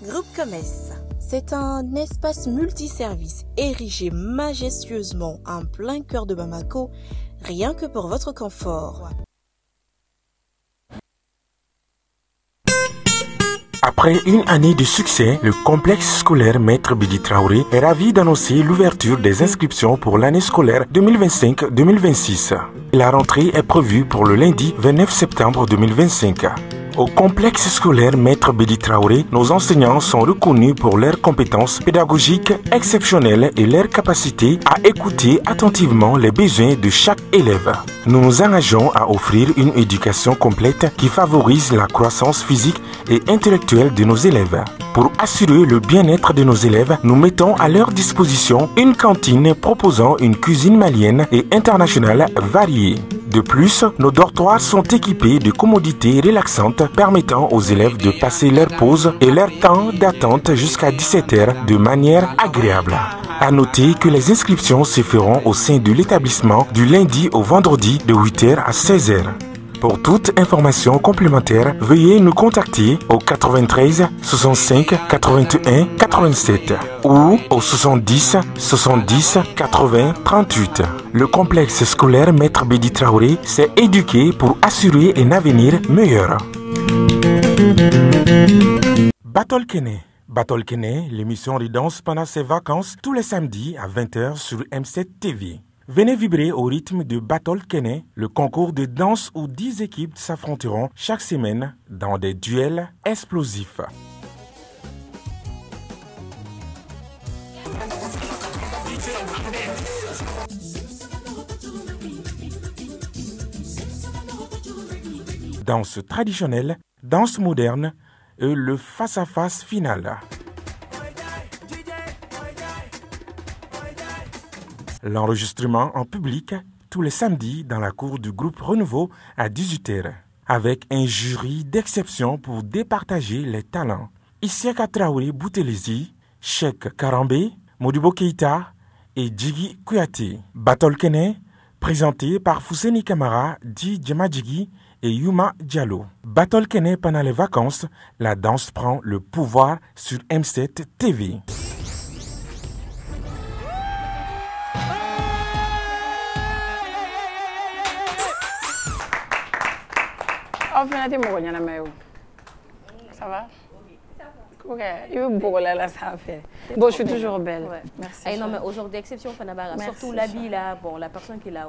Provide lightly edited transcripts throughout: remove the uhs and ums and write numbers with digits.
Groupe Commerce. C'est un espace multiservice érigé majestueusement en plein cœur de Bamako, rien que pour votre confort. Après une année de succès, le complexe scolaire Maître Bidi Traoré est ravi d'annoncer l'ouverture des inscriptions pour l'année scolaire 2025-2026. La rentrée est prévue pour le lundi 29 septembre 2025. Au complexe scolaire Maître Bidi Traoré, nos enseignants sont reconnus pour leurs compétences pédagogiques exceptionnelles et leur capacité à écouter attentivement les besoins de chaque élève. Nous nous engageons à offrir une éducation complète qui favorise la croissance physique et intellectuelle de nos élèves. Pour assurer le bien-être de nos élèves, nous mettons à leur disposition une cantine proposant une cuisine malienne et internationale variée. De plus, nos dortoirs sont équipés de commodités relaxantes permettant aux élèves de passer leur pause et leur temps d'attente jusqu'à 17h de manière agréable. À noter que les inscriptions se feront au sein de l'établissement du lundi au vendredi de 8h à 16h. Pour toute information complémentaire, veuillez nous contacter au 93 65 81 87 ou au 70 70 80 38. Le complexe scolaire Maître Bidi Traoré s'est éduqué pour assurer un avenir meilleur. Battle Kene. Battle Kene, l'émission de danse pendant ses vacances tous les samedis à 20h sur M7 TV. Venez vibrer au rythme de Battle Kene, le concours de danse où 10 équipes s'affronteront chaque semaine dans des duels explosifs. Danse traditionnelle, danse moderne et le face-à-face final. L'enregistrement en public tous les samedis dans la cour du groupe Renouveau à 18h, avec un jury d'exception pour départager les talents. Isiaka Traoré Boutelezi, Cheikh Karambe, Modibo Keita et Djigi Kouyaté. Battle Kene, présenté par Fousseni Kamara, Di Djamadjigi et Yuma Diallo. Battle Kene pendant les vacances, la danse prend le pouvoir sur M7 TV. Ça va? Ok, bon, je suis toujours belle. Ouais. Merci. Ah, non, mais aujourd'hui, exception, Fanabara. Surtout l'habit là, bon, la personne qui l'a.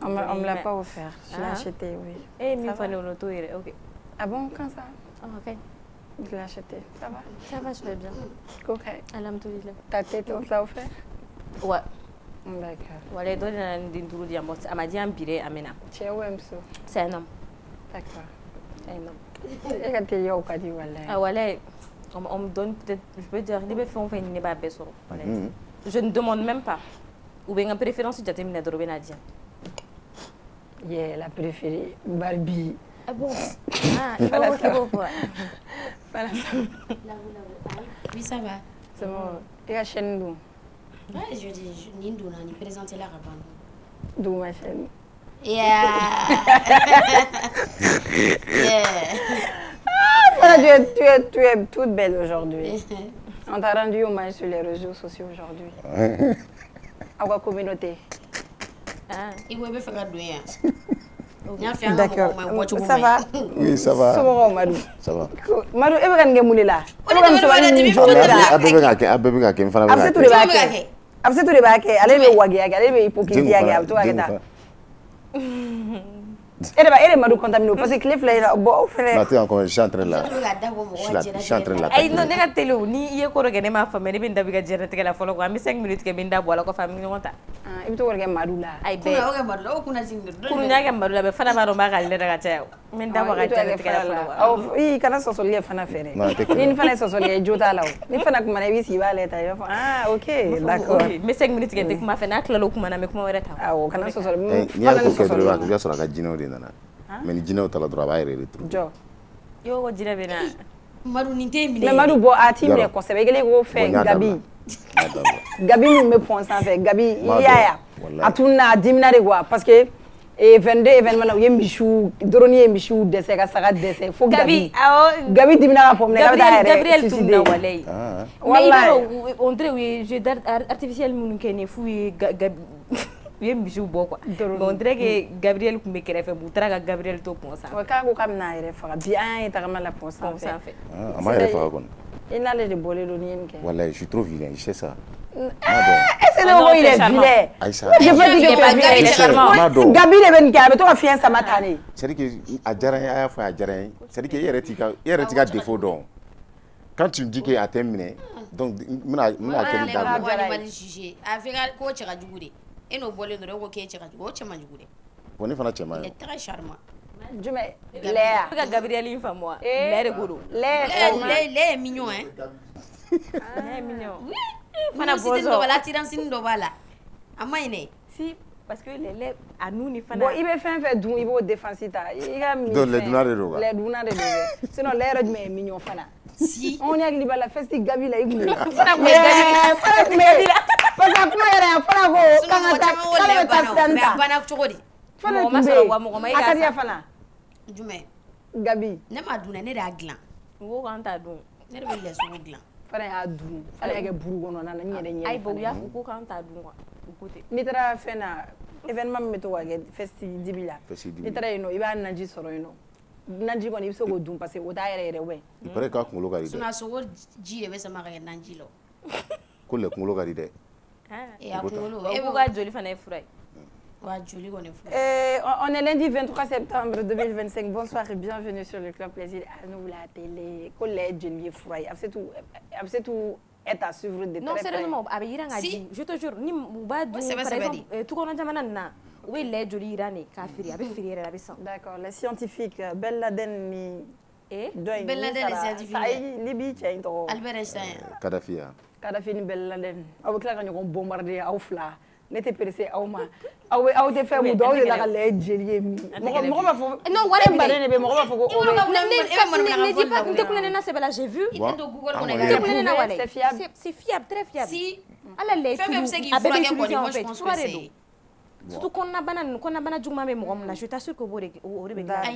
On ne me l'a pas offert. Je l'ai acheté, oui. Eh, mais ok. Ah bon, quand ça? Ah, ok. Je l'ai acheté. Ça va? Ça va, je vais bien. Ok. Alhamdoulilah. Ta tête, on l'a offert? Ouais. D'accord. Voilà, il donne un m'a dit un biré à Mena. Tu es où, Mso? C'est un homme. D'accord. Un homme. Ah voilà, on me donne peut-être, je peux dire, je ne demande même pas. Ou bien une préférence, tu as terminé de Robin Nadia. Yeah, la préférée, Barbie. Ah bon? Ah, il faut voir. Oui, ça va. C'est bon. Et la chaîne d'où? Ouais, je dis, Nindou, on a présenté la rabbin. D'où ma chaîne? Yeah. Tu es toute belle aujourd'hui. On t'a rendu hommage sur les réseaux sociaux aujourd'hui. À quoi communauté? Il veut faire un douille. D'accord. Ça va? Oui, ça va. Ça va. Madou, tu es moulé là. Tu es Madou contaminé parce que les fleurs bon frère. Maintenant encore je suis en train là. Je suis en train là. Ay non nega télé ni ye ko rogene ma famille ben dabiga jerete la folo ko ami 5 minutes ke bin dabo la ko famille ngonta. Ah ibito worge Madou la. Ay be. Kuna worge Madou la kuna zinga. Kuna nyaga Madou la be fana baro ma galle daga taw. Men dabo ga jerete la folo. Oh i kana sosolier fana fere. Ni fana sosolier jota law. Ni fana kuma na wisi ba leta yo. Ah OK, d'accord. Mais 5 minutes ke kuma fana klalo kuma na me kuma wera taw. Ah kana sosolier. Fana sosolier. Ya sura ka jino de nana. Mais jino tala droit ba yere retrouver. Jo. Yo ko jira bena. Madou ni te mine. Mais Madou bo atim le conseil gele go fait Gabi. Gabi nous me prend ça fait Gabi yaya. Atuna dimina de quoi parce que Et 22 événements là, il y a Michou, Droni Michou, décès, Saga décès, faut Gabi. Gabi Dimina pour me Gabriel Toumna Walay. Mais on dirait jeu d'art artificiel Mounkene fou Gabi. Oui, Michou Boko. On dirait que Gabriel me crée fait Boutra Gabriel Top pour ça. Ouais, quand on comme na il bien et t'as mal la pour ça. Ah, moi il faut qu'on. Il n'a les de boler le nien. Voilà, je suis trop vilain, je sais ça. C'est le il est vilain. Je veux dire que Gabi est venu car toi fier ça matane. C'est que a jaré a fa a jaré. C'est que hier tika défaut donc. Quand tu me dis qu'il a terminé, donc mena quel dame. On va juger. Avec coach à juger. Et nos bolés de roquet à juger. Coach à juger. On est fan chema. Il est très charmant. Je mets Léa. Gabriel une femme moi. Léa gourou. Léa mignon hein. Léa mignon. Oui. Fana bozo. La tirancine d'ovala. Amaine. Si parce que les lèvres à nous ni fana. Bon, il veut faire d'où il va défenser ta. Il a mis. Donc les dounades de roba. Les dounades de roba. Sinon l'air est mignon fana. Si. On y a liba la fête Gabi la ignou. Fana Gabi. Parce que moi il fana go. Quand ta bana chogodi. Fana ma sala wa mo ma ika. Akadi fana. Jume. Gabi. Ne ma duna ne da glan. Wo kan ta dun. Ne be le so glan. Fana ya dun. Fana ya buru gono na nyere nyere. Ai bo ya fu ko kan ta dun quoi. Côté. Ni tara fena événement meto wa ge festival dibila. Ni tara ino iba nanji soro ino. Nanji ko ni biso go dun parce que o ta yere we. Il paraît ka kulo gari de. Suna so go ji be sama ga nanji lo. Ko le kulo gari de. Et à kulo. Et vous ga joli fana furai. Wa joli on est furai. On est lundi 23 septembre 2025. Bonsoir et bienvenue sur le Club Plaisir à nous la télé. Collège joli furai. C'est tout est à suivre de non sérieusement avec Iranga dit je te jure ni muba du par exemple tout qu'on jamana na oui les joli irani kafiri avec firiere la besan d'accord les scientifiques Ben Laden ni Ben Laden les scientifiques libi tiens to Albert Einstein Kadhafi ni Ben Laden aw kla ka ñoko bombarder aw fla n'était pressé aw ma aw te fait mu do la les jeli mi mo ba fo non wala bare ne be mo ba fo ko j'ai vu c'est fiable très fiable si ala les c'est surtout qu'on a bana juma me mo na je t'assure que bore ay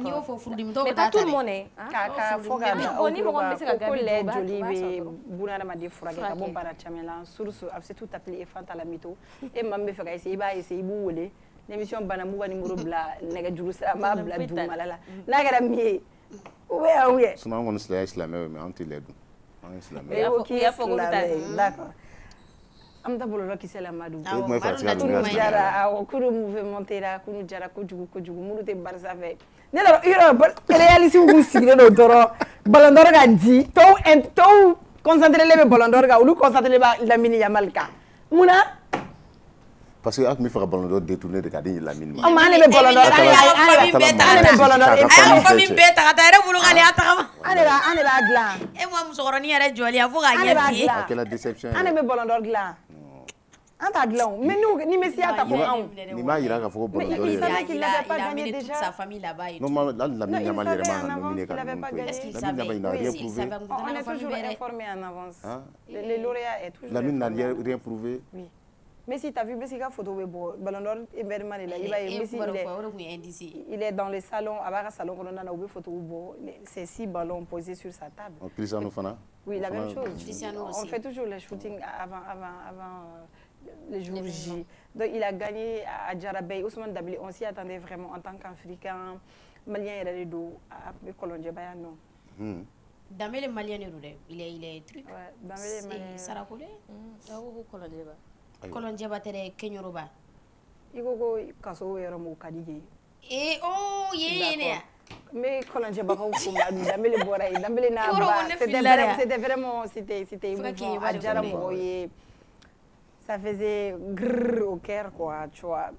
ni o fo furdi mi to mais pas tout le monde ka fo ga ni mo be se ga gabi joli be buna ma di fura ga bon para chamela source c'est tout appelé fanta la mito e mambe fe ga essayer ba essayer bu wole l'émission bana mu wani muro bla nega juru sa ma bla du malala na ga mi ouais suma ngon islamé mais anti ledu il faut d'accord amta bolo ki sela madu jara aw kuru mouvementer la kunu jara ko jugu mulu te barza fe ne la iro réaliser wu sigre do doro ballon d'or ga di to concentrer le ballon d'or ga ou concentrer la mini yamalka muna parce que ak mi fa ballon d'or détourner de cadre la mini o mane be ballon d'or famille beta ta re bulu gali atama ane la glan e mo musoroni yare joli afu ga nyefi quelle déception ane be ballon d'or glan anta glan mais nous ni messi ata ko ni ma yira ka fo ballon d'or il a amené toute sa famille là-bas et non la mini yamal yere ma nominé ka est-ce qu'il savait on est toujours informé en avance les lauréats est toujours la mine n'a rien prouvé oui. Mais si tu as vu Messi ka photo webo ballon d'or événement là il est dans les salons à salon on a une photo webo c'est 6 ballons posés sur sa table. Cristiano Fana. Oui, la même chose. On fait toujours les shootings avant les jours J. Donc il a gagné à Djarabey, Ousmane Dabili, on s'y attendait vraiment en tant qu'Africain, Malien et les deux à Colombie Bayano. Dans les Maliens il est truc. Ouais, dans les Maliens. Sarakole. Colombie batere Kenyoroba. Igogo kaso yero mo kadije. Oh yéné. Mais Colombie ba ko damele boray damele na ba c'était vraiment c'était ça faisait grrr au cœur quoi tu vois.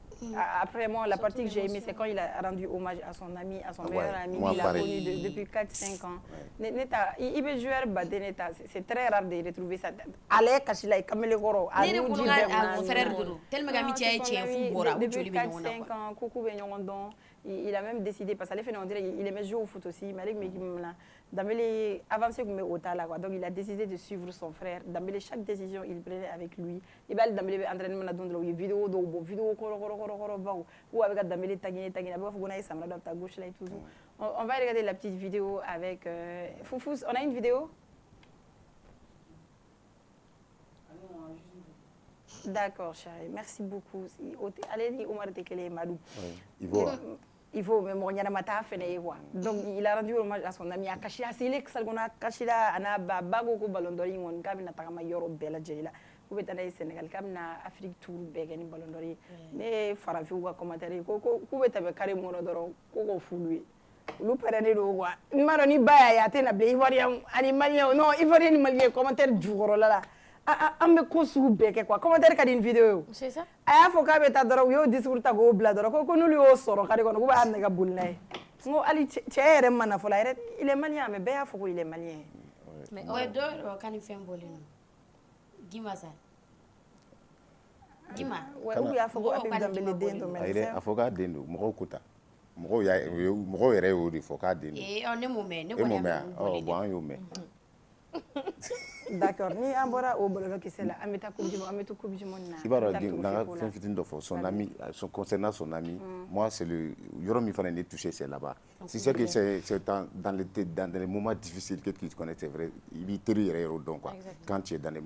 Après moi la partie que j'ai aimée c'est quand il a rendu hommage à son ami à son meilleur ami qu'il a connu depuis 4-5 ans. Neta il est joueur badé neta c'est très rare de retrouver ça. Allez kashila kamele goro tellement amitié est fou bora depuis 4-5 ans coucou be nyondon il a même décidé parce que on dirait il aimait jouer au foot aussi mais Dambélé avancé comme autant là quoi. Donc il a décidé de suivre son frère. Dambélé chaque décision il prenait avec lui. Il va Dambélé entraînement na don la vidéo do vidéo koro ou avec Dambélé taguiner ba faut qu'on aille samedi à gauche là et tout. On va regarder la petite vidéo avec Foufous. On a une vidéo? D'accord, chérie. Merci beaucoup. Allez, Omar Tekele Madou. Il faut même on y a mata fene quoi. Donc il a rendu hommage à son ami Akashira Selek Salgona Kashira ana bago ko ballon d'or ngon kabina takama yoro bela jela. Ku betana Sénégal kabina Afrique tour begani ballon d'or. Ne farafi ko commentaire ko ku betabe kare mono doro ko fulu. Lu perene do quoi. Maro ni baya ya tena be ivoirien animalien non ivoirien malien commentaire jugoro là. An bɛ ko sugu bɛɛ kɛ quoi commentaire ka di une vidéo c'est ça a y'a fɔ k'a bɛ taa dɔrɔn u y'o discours ta k'o bila dɔrɔn ko n'olu y'o sɔrɔ kare kɔnɔ k'u b'a nɛgɛ boli n'a ye n ko hali cɛ yɛrɛ ma na fɔlɔ a yɛrɛ il est malien mais bɛɛ y'a fɔ ko il est malien mais o ye dɔ yɛrɛ ka ni fɛn bɔlen don Dima sa Dima u y'a fɔ ko Apip Dambélé den don mais a fɔ k'a den don mɔgɔw ko ta mɔgɔw yɛrɛ y'o de fɔ k'a den don ne m'o mɛn ne kɔni y'a mɛn bon an y'o mɛn. D'accord. Ni an bɔra o bɔlɔlɔ kisɛ la an bɛ taa coupe du monde an bɛ to coupe du monde na. I b'a dɔn n'an ka fɛn fitinin dɔ fɔ son ami concernant son ami moi c'est le yɔrɔ min fana ne touché c'est là-bas. Si c'est que c'est dans les moments difficiles que tu connais c'est vrai i b'i teri yɛrɛ yɛrɛ dɔn quoi. Quand tu es dans les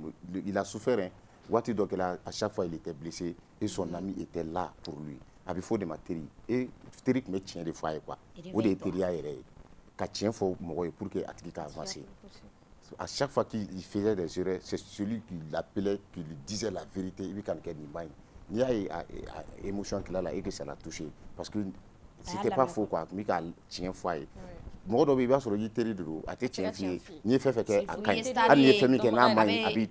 il a souffert hein. Waati dɔ kɛra à chaque fois il était blessé et son ami était là pour lui. A bɛ fɔ de ma teri et teri tun bɛ tiɲɛ de fɔ a ye quoi. O de ye teriya yɛrɛ ye ka tiɲɛ fɔ mɔgɔ ye pour que a tigi ka avancer. À chaque fois qu'il faisait des erreurs, c'est celui qui l'appelait, qui lui disait la vérité. Il y a une émotion qu'il a là et que ça l'a touché. Parce que c'était pas faux quoi. Mais quand tient foyer. Moi donc il va sur le terrain de l'eau. À te tient fille. Ni fait que à ni fait que n'a main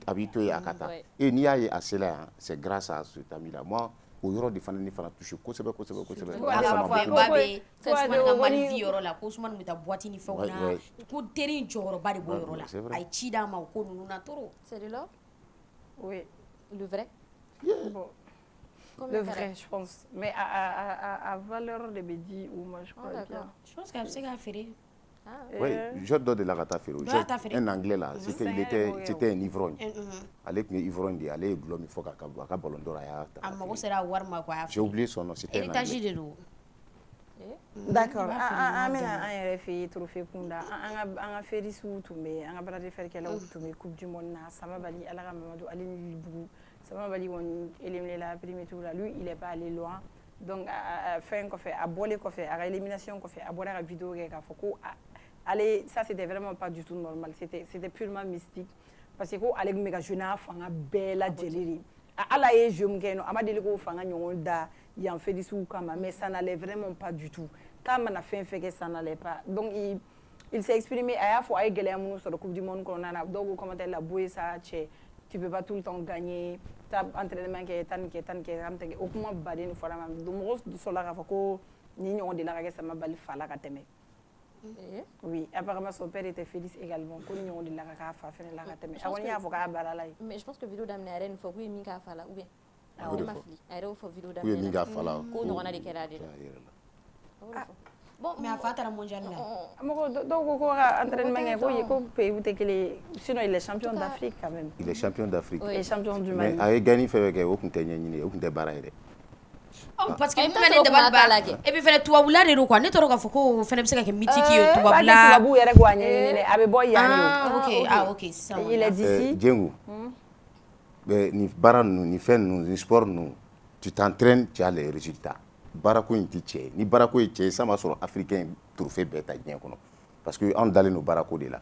habitué à Kata. Et ni a à cela, c'est grâce à cet ami là. Moi o yɔrɔ de fana ni fana touché kosɛbɛ kosɛbɛ kosɛbɛ. Ala fɔ ba bɛ Sumani ka Mali vie yɔrɔ la ko Sumani bɛ taa boîte ni fɛnw na ko teri jɔyɔrɔba de b'o yɔrɔ la a ye ci d'a ma o ko ninnu na trop. C'est de là? Oui. Le vrai? Bon. Le vrai, je pense. Mais à valeur de Bédi ou moi, je crois bien. Je pense qu'elle sait qu'à faire. Oui, je donne de la gata ferro. Un anglais là, c'était un ivrogne. Avec mes ivrognes, il allait glommer faut qu'à ballon d'or à j'ai oublié son nom, c'était un anglais. D'accord. Un RFI trophée kunda. Un féris ou tombé, un barrage de fer qu'elle a tombé coupe du monde na sama bali ala Mamadou Ali Libu. Sama bali on éliminé la première tour là. Lui, il est pas allé loin. Donc fin qu'on fait à boler qu'on fait à élimination qu'on fait à boire la vidéo qu'il a fait allez ça c'était vraiment pas du tout normal c'était purement mystique parce que ko ale mega jeuna fanga bela jeliri ala ye je mkeno amadeli ko fanga nyonda yan fait du sou kama mais ça n'allait vraiment pas du tout comme on a fait que ça n'allait pas donc il s'est exprimé à la fois avec Guélémou sur la Coupe du Monde qu'on a donc comment elle a boué ça tu peux pas tout le temps gagner t'as entraînement qui est tan au comment bader une fois la même donc moi sur la rafako ni on de la ça m'a bali fala ka teme. Oui, apparemment son père était félix également. Mais je pense que vidéo d'amener à Rennes, il faut que mi ka fala ou bien. Vidéo bon, mais à faire la mondiale là. Donc, entraînement, sinon il est champion d'Afrique quand même. Il est champion d'Afrique. Il est champion du Mali. Mais avec gagné fait que aucun tenir aucun débarras. Parce que vous faites des débats et puis faites tout aboula de quoi. N'êtes pas faut faire ça que mythique tout aboula. Ok, ça. Il est d'ici. Djengo. Ni bara ni fait ni sport nous. Tu t'entraînes, tu as les résultats. Barako inti ni barako est ça m'a sur africain trophée beta bien kono. Parce que on d'aller nos barako de là.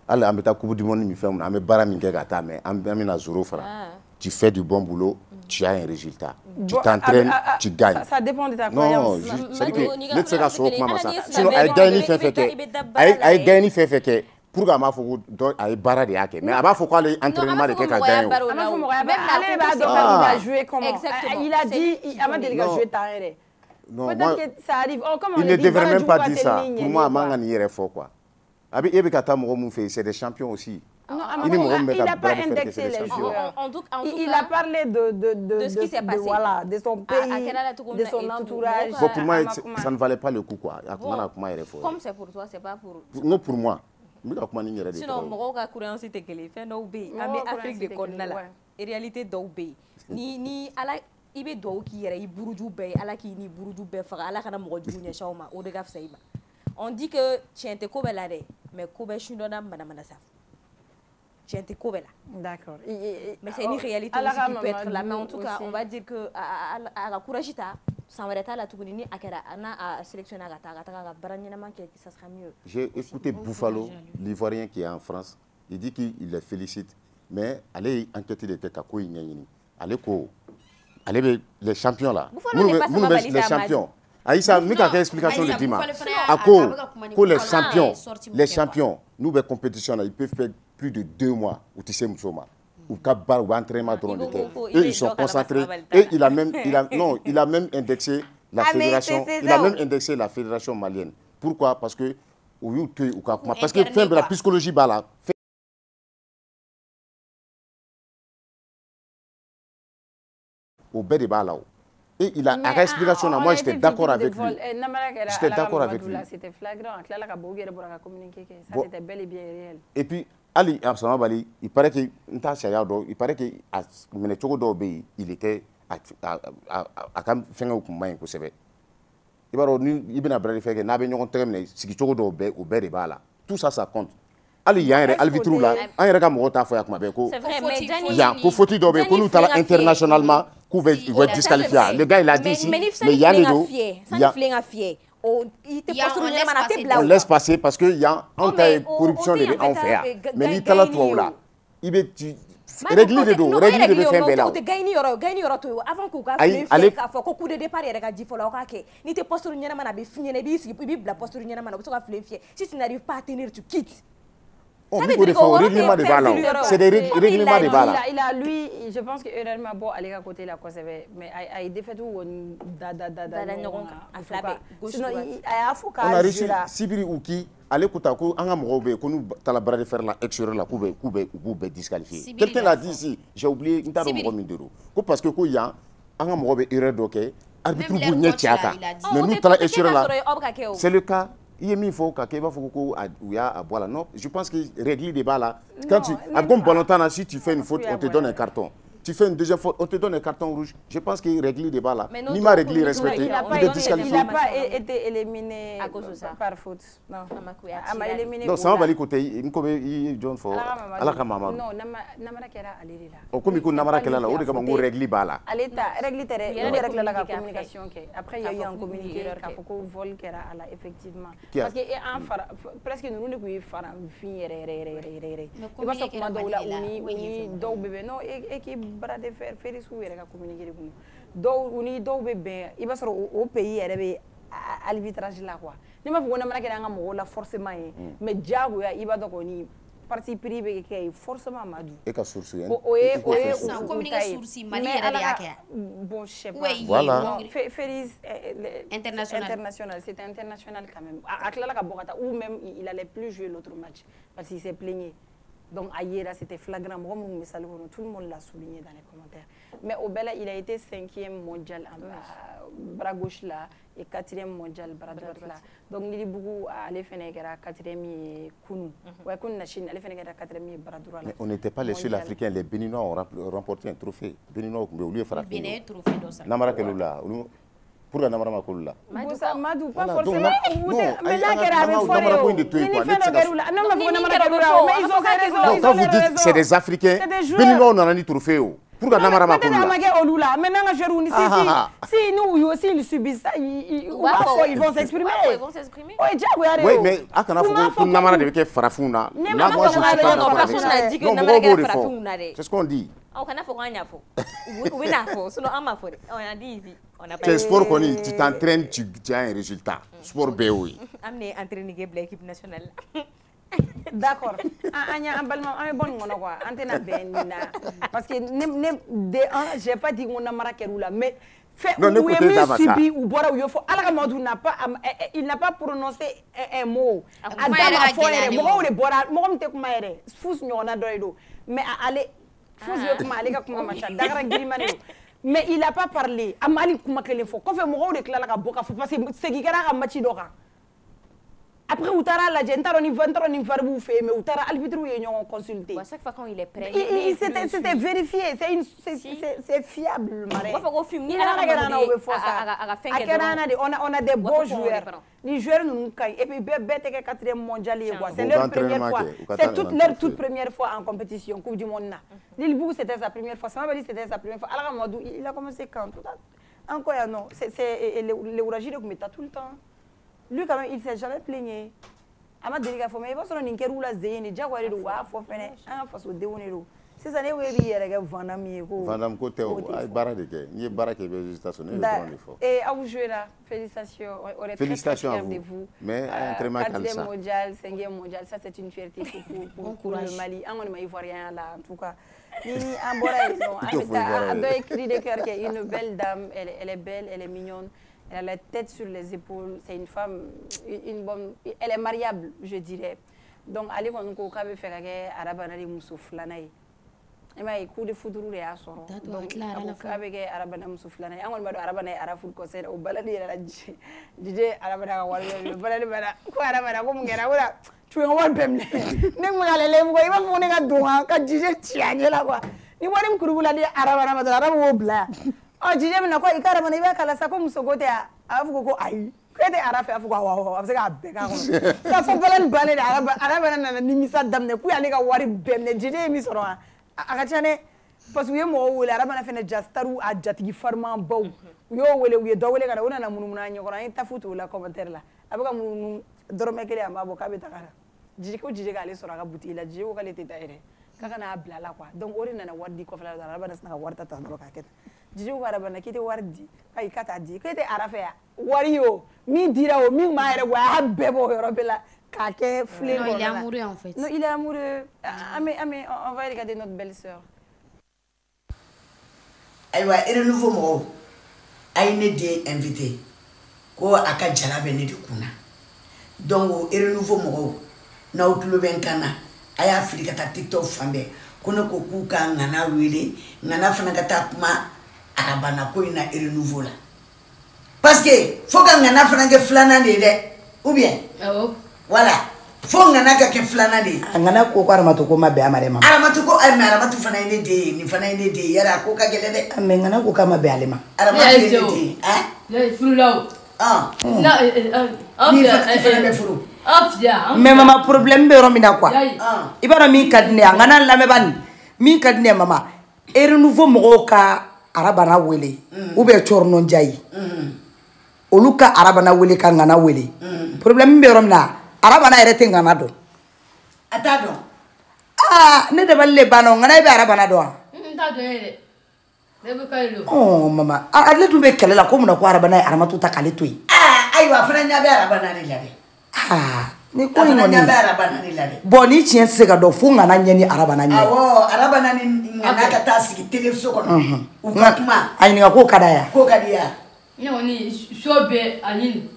Allez, on coupe du monde mi fait on met bara mi gata mais on na zéro franc. Tu fais du bon boulot. Tu as un résultat. Tu t'entraînes, tu gagnes. Ça dépend de ta croyance. Non, c'est que ne te fais pas sauver maman ça. Sinon, elle gagne fait que, elle gagne fait que. Pour que ma faut aller barrer des hackers. Mais avant faut quoi les entraînements de quelqu'un gagne. Il a joué comment? Il a dit, avant de jouer t'arrêter. Peut-être que ça arrive. Il ne devrait même pas dire ça. Pour moi, Manga n'y est fort quoi. Abi Ebekata Moromu fait, c'est des champions aussi. Non, il n'a pas indexé les joueurs. Il a parlé de ce qui s'est passé. Voilà, de son pays, de son entourage. Pour moi, ça ne valait pas le coup quoi. Comme c'est pour toi, c'est pas pour... Non, pour moi. sinon mɔgɔw ka croyance tɛ kelen fɛn dɔw bɛ yen an bɛ Afrique de kɔnɔna la réalité dɔw bɛ yen ni ala i bɛ dugawu k'i yɛrɛ i buruju bɛɛ ye ala k'i ni buruju bɛɛ faga ala kana mɔgɔ jugu ɲɛsin aw ma o de ka fisa i ma on dit que tiɲɛ tɛ ko bɛɛ la dɛ mais ko bɛɛ sun dɔ da manamana sa tiɲɛ tɛ ko bɛɛ la. D'accord. Mais c'est une réalité aussi qui peut être là mais en tout cas on va dire que a ka courage ta san wɛrɛ t'a la tuguni ni a kɛra n'a a sélectionné ka taga ka baara ɲɛnama kɛ ça sera mieux. J'ai écouté Buffalo, l'Ivoirien qui est en France, il dit qu'il les félicite mais allez enquêter de tête à quoi il ɲɛɲini ale ko ale bɛ les champions là minnu bɛ les champions Aïssa mi ka kɛ explication de d'i ma a ko les champions n'u bɛ compétition là ils peuvent faire plus de 2 mois u tɛ se muso ma u ka baara u bɛ entraînement dɔrɔn de kɛ et ils sont concentrés et il a même indexé la fédération malienne. Pourquoi? Parce que u y'u to yen u ka kuma parce que fɛn bɛɛ la psychologie b'a la. Au bas de bas et il a une explication. Moi, j'étais d'accord avec lui. J'étais d'accord avec lui. C'était flagrant. Ça, c'était bel et bien réel. Et puis, Ali Absalom Bali, il paraît qu'il il était à quand faire un coup de main. Il va revenir tout ça, ça compte. Ali y a un arbitre là, un regard morota foi avec c'est vrai, mais il y a pour faut dire qu'on nous talent internationalement qu'on va disqualifier. Le gars il a dit ici, mais il y a les deux. On laisse passer parce que il y a en cas corruption de en faire. Mais il talent toi là, il veut régler les deux, régler les faire belle là. Avant qu'on allez faire coup de départ et regarder follow OK. Ni te poste nyana mana be fini na bi bi la poste nyana mana so ka flenfier. Si tu n'arrives pas à tenir tu quittes. C'est des règlements de balle. Il a lui, je pense que heureusement bon aller à côté la cause mais il défait tout sinon il a faut on a reçu Sibiri Ouki aller Koutako anga mogobe ko nous tala bras de faire la extérieur la coube disqualifié. Quelqu'un l'a dit ici, j'ai oublié une taro mogo mindero. Parce que ko ya anga mogobe erreur doké arbitre bu ñetiaka. Mais nous tala extérieur là. C'est le cas. Il est mis faux qu'à voilà. Non, je pense que régler des balles là. Quand tu as comme Bolantana, si tu fais une faute, on te donne un carton. Tu fais une deuxième faute, on te donne un carton rouge. Je pense qu'il régler des balles là. Ni m'a réglé respecté. Il n'a pas été éliminé à cause de ça par faute. Non. Non, ça va aller côté. Il me John Ford. Allah Kamama. Non, Namara Kera allez là. Au comme il Namara Kera là, on est comme on régler balle là. Allez ta régler terre. On règle la communication. Après il y a eu un communiqué qui a beaucoup vol Kera à la effectivement. Parce que presque nous ne pouvons faire un fin. Il va se commander là uni do bébé non et qui bras de fer faire sous et communiquer do uni do bébé il va se au pays et arbitrage là quoi ni ma fona mana kera ngamo la forcément mais jago ya iba do ni parti privé qui est forcément madu et ka source on communique source mali yake bon chef voilà Féris international c'était international quand même akla la ka bokata ou même il allait plus jouer l'autre match parce qu'il s'est plaigné. Donc ailleurs c'était flagrant, tout le monde l'a souligné dans les commentaires. Mais au Bella, il a été 5e mondial en bras gauche là et 4e mondial bras droite là. Donc Lili Bougou allait faire 4e Kounou. Ouais, Kounou na Chine allait faire 4e bras droit là. Mais on n'était pas les seuls Africains, les Béninois ont remporté un trophée. Béninois au lieu de faire un trophée dans ça. Namara Keloula. Pour la Namara Makoula. Madou, pas forcément. Mais là, quand vous dites c'est des Africains, Béninois on a un trophée. Pour la Namara Makoula. Si nous aussi ils subissent ça, ils vont s'exprimer. Oui, mais à quand Namara de Farafuna. C'est ce qu'on dit. C'est sport qu'on dit, tu t'entraînes, tu as un résultat. Sport BOI. Amener entraîner l'équipe nationale. D'accord. Parce que j'ai pas dit qu'on a marqué là, mais il n'a pas prononcé un mot. Mais allez. Mais il n'a pas parlé. Amali kuma kelen fo. Ko fe mo de kala ka boka fo parce que c'est qui kara ka match doka. Après, où t'as la gente, on y va, on y va, vous faites, mais où t'as l'arbitre où ils ont consulté. À chaque fois quand il est prêt, c'était vérifié, c'est fiable. On a des bons joueurs. Les joueurs nous caillent. Et puis, bête est 4e mondial. C'est leur première fois. C'est leur toute première fois en compétition, Coupe du Monde. Lille c'était sa première fois. Ça m'a dit c'était sa première fois. Alors, il a commencé quand? Encore non. C'est l'Euragie de Koumeta tout le temps. Lui, quand même, il ne s'est jamais plaigné. Ama delika fo me ba so ni keru la zeni jagwari do wa fo fene an fa so de woni c'est ça ne we bi yere ga Vandam ko Vandam ko tew ay bara de ke ni bara ke be station ne le fo et à vous jouer là félicitations on est félicitations très à fiers de vous mais un très mal comme ça 4e mondial 5e mondial ça c'est une fierté pour le Mali on est ivoirien là en tout cas ni en bora ils ont un cri de cœur qui est une belle dame elle est belle elle est mignonne. Elle a la tête sur les épaules. C'est une femme, une bonne. Elle est mariable, je dirais. Donc, allez, on peut faire que Arabana de Moussouflanaï. Et moi, il coup de foudre et à son. Donc, avec Arabana Moussouflanaï. On va Arabana Arafou concert au balade à la DJ Arabana Wallet. Balade quoi Arabana comme Gera. Tu es un peu. N'est-ce pas les lèvres? Il va vous donner un doigt. Quand DJ tient là quoi. Il va me courir la Arabana de Arabana bla. Oh, DJ me na quoi Arabana il va kala sa comme Sogote a ko ayi kete arafe afu ko wa a se ka be ka ko sa fo balen bale araba na nimisa damne ku ale ka wari bemne jide mi soro a ka chane parce que mo wole araba na fene jastaru a jatigi farman baw yo wole wi do wole kana wona na munumuna nyoko na ta futu la commentaire la abaka munum dorome kele amabo ka be takara jide ko jide ka ale soro ka buti la jide ko kale teta ere kaka na abla la quoi donc ori na wardi ko fala araba na ka warta ta dro ka ket jiji ko arabana kite wardi ay kata di kete arafa wari yo mi dira o mi ma ere wa bebo yorobela ka ke flé non il est amoureux en fait non il est amoureux on va regarder notre belle-sœur aywa ere nouveau mo ay ne de invité ko aka jarabe ne de kuna donc ere nouveau mo na utulo benkana aya afrika ta TikTok fambe kono ko ku ka ngana wele ngana fana kata kuma Arabana ko ina ere nouveau là parce que faut que ngana fana ke flana de ou bien voilà faut ngana ka ke flana de ngana ko ko aramatu ko mabe amare mama aramatu ko ay aramatu fana ine de ni fana ine de yara ko ka gele de ame ngana ko ka mabe alema aramatu ine de ya fulu na ni fana be fulu mais mama problème be romina quoi ibara mi kadne ngana lame ban mi kadne mama ere nouveau mo ka Arabana wele ou bien chornon jayi oluka Arabana wele ka ngana wele problème be romna Arabana erete ngana do atado ne de balle bano ngana be Arabana do ntado ele debe kaylo oh mama adle tu be kelela ko muna ko Arabana aramatu ta kale toyi aywa fana nya be Arabana ni lade ni ko ni nya be Arabana ni lade bon ni tien se ga do fu ngana nyeni Arabana nyeni Arabana ni ngana ka ta sigi television kono ukatuma ayini ko kadaya ko kadiya ni shobe anini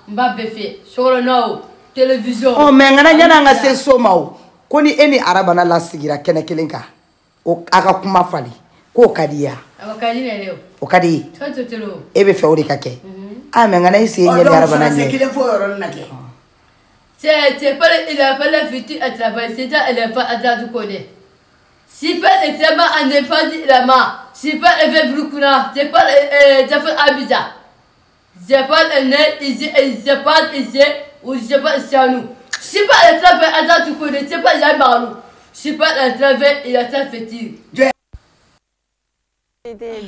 mba befe solo no television oh mais ngana nyana nga se somao ko ni eni Arabana la sigira kene kelenka o aka kuma fali ko kadiya akadi ne leo o kadi tototelo ebe fe ori kake mais ngana isi nyeni Arabana ni c'est qu'il faut ronake c'est pas il a pas la future à travailler c'est ça elle va à tout connaître si pas extrêmement indépendant la main si pas avec Brukuna c'est pas Jafar Abiza c'est pas un ici c'est pas ici ou c'est pas chez nous si pas le travail à tout connaître c'est pas Jean Barlou si pas le travail il a ta future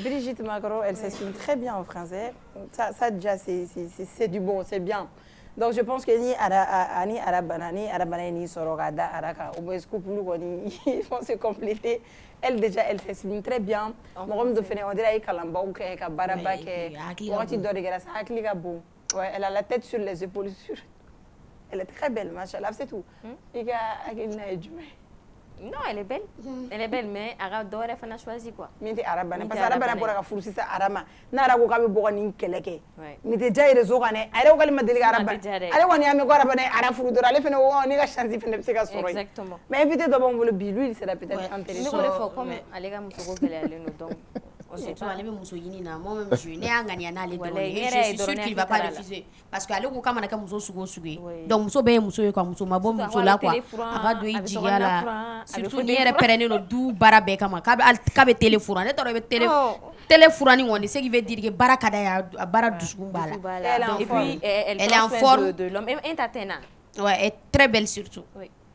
Brigitte Macron, elle s'exprime très bien en français. Ça déjà, c'est du bon, c'est bien. Donc je pense que ni Arabana ni Sorogada, Araka, au moins ils vont se compléter. Elle déjà, elle s'exprime très bien. On dirait Kalamba ou Baraba, elle a la tête sur les épaules. Elle est très belle, machallah, c'est tout. Non, elle est belle. Elle est belle, mais Arabe d'or, elle a choisi quoi. Mais c'est Arabana, parce que Arabana pour la fourche, c'est Arama. N'a pas de bourrani keleke. Mais déjà, il est zorané. Elle est au calme de l'Arabana. Elle est au Niamé Arabana, Arafour, elle est fait on est la chance de faire des séquences. Exactement. Mais invitez d'abord le bilou, il sera peut-être intéressant. Comme Allega Moussogo, elle est donc. Surtout ale bɛ muso ɲini na moi même je ne y'a ŋaniya n'ale dɔrɔn je suis sûre qu'il va pas refuser parce que ale ko k'a mana kɛ muso sugu o sugu ye donc muso bɛɛ ye muso ye quoi muso ma bɔ muso la quoi a ka don i jigiya la surtout ni yɛrɛ pɛrɛnnen don du baara bɛɛ kama k'a bɛ télé furan ne t'a dɔn i bɛ télé furanni kɔni ce qui veut dire que baara ka d'a ye a baara dusukun b'a la et puis elle est en forme de l'homme entertainant ouais elle est très belle surtout